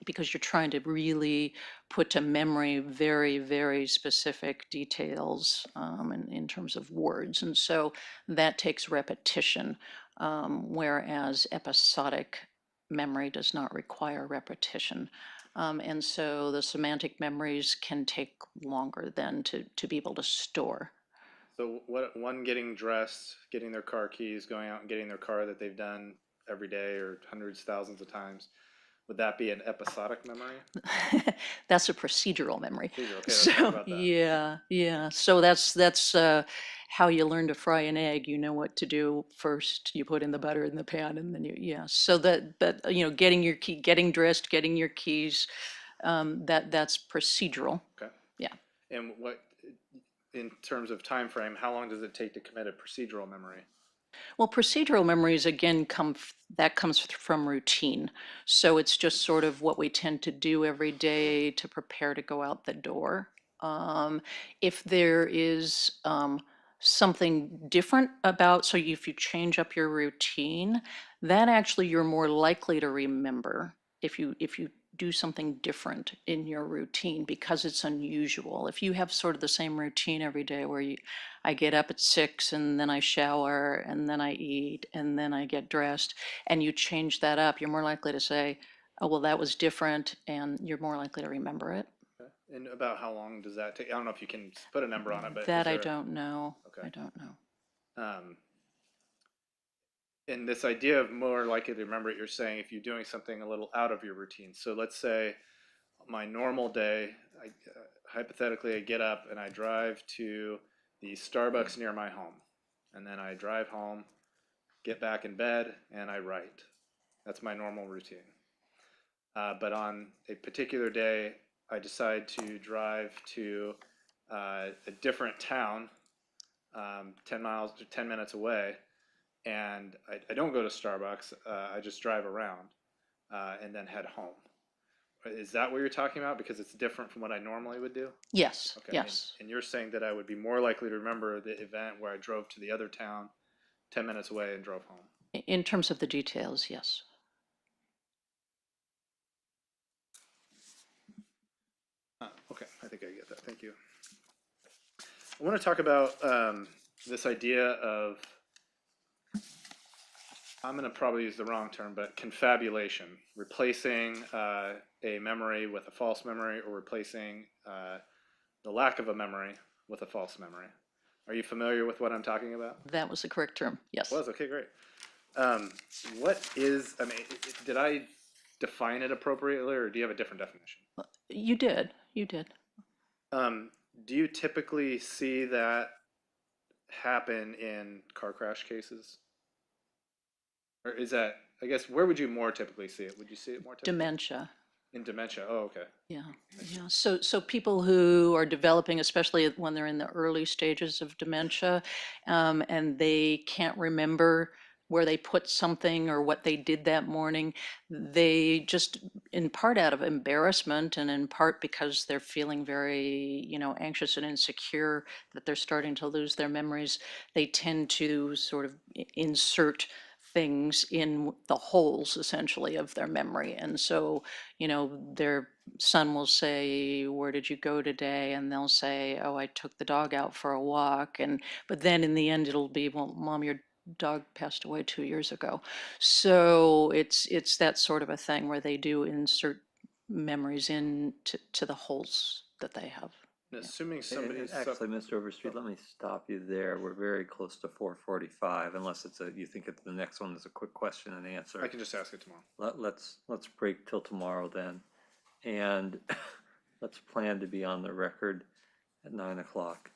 because you're trying to really put to memory very, very specific details in terms of words. And so that takes repetition, whereas episodic memory does not require repetition. And so the semantic memories can take longer then to be able to store. So one getting dressed, getting their car keys, going out and getting their car that they've done every day or hundreds, thousands of times, would that be an episodic memory? That's a procedural memory. Okay, let's talk about that. Yeah. So that's how you learn to fry an egg. You know what to do first. You put in the butter in the pan, and then So that getting your key, getting dressed, getting your keys, that's procedural. Okay. Yeah. And what, in terms of time frame, how long does it take to commit a procedural memory? Well, procedural memories, again, comes from routine. So it's just sort of what we tend to do every day to prepare to go out the door. If there is something different about, so if you change up your routine, that actually you're more likely to remember if you do something different in your routine because it's unusual. If you have sort of the same routine every day where I get up at 6 and then I shower and then I eat and then I get dressed, and you change that up, you're more likely to say, oh, well, that was different, and you're more likely to remember it. Okay. And about how long does that take? I don't know if you can put a number on it, but That I don't know. Okay. I don't know. And this idea of more likely to remember it, you're saying if you're doing something a little out of your routine. So let's say my normal day, hypothetically, I get up and I drive to the Starbucks near my home. And then I drive home, get back in bed, and I write. That's my normal routine. But on a particular day, I decide to drive to a different town, 10 minutes away, and I don't go to Starbucks. I just drive around and then head home. Is that what you're talking about? Because it's different from what I normally would do? Yes, Okay. yes. And you're saying that I would be more likely to remember the event where I drove to the other town 10 minutes away and drove home? In terms of the details, yes. Okay, I think I get that. Thank you. I want to talk about this idea of, I'm going to probably use the wrong term, but confabulation, replacing a memory with a false memory, or replacing the lack of a memory with a false memory. Are you familiar with what I'm talking about? That was the correct term, yes. Was, okay, great. What is, I mean, did I define it appropriately, or do you have a different definition? You did, you did. Do you typically see that happen in car crash cases? Or is that, I guess, where would you more typically see it? Would you see it more typically? Dementia. In dementia, oh, okay. Yeah, yeah. So people who are developing, especially when they're in the early stages of dementia, and they can't remember where they put something or what they did that morning, they just, in part out of embarrassment and in part because they're feeling very, anxious and insecure that they're starting to lose their memories, they tend to sort of insert things in the holes essentially of their memory. And so, their son will say, where did you go today? And they'll say, oh, I took the dog out for a walk. But then in the end it'll be, well, Mom, your dog passed away 2 years ago. So it's that sort of a thing where they do insert memories into the holes that they have. And assuming somebody's Actually, Mr. Overstreet, let me stop you there. We're very close to 4:45, unless you think the next one is a quick question and answer. I can just ask it tomorrow. Let's break till tomorrow then, and let's plan to be on the record at 9 o'clock.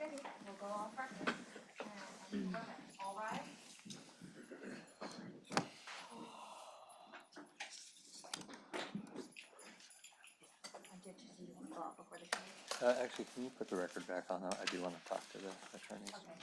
Okay, we'll go on first. Okay, all right. Actually, can you put the record back on? I do want to talk to the attorneys. Okay,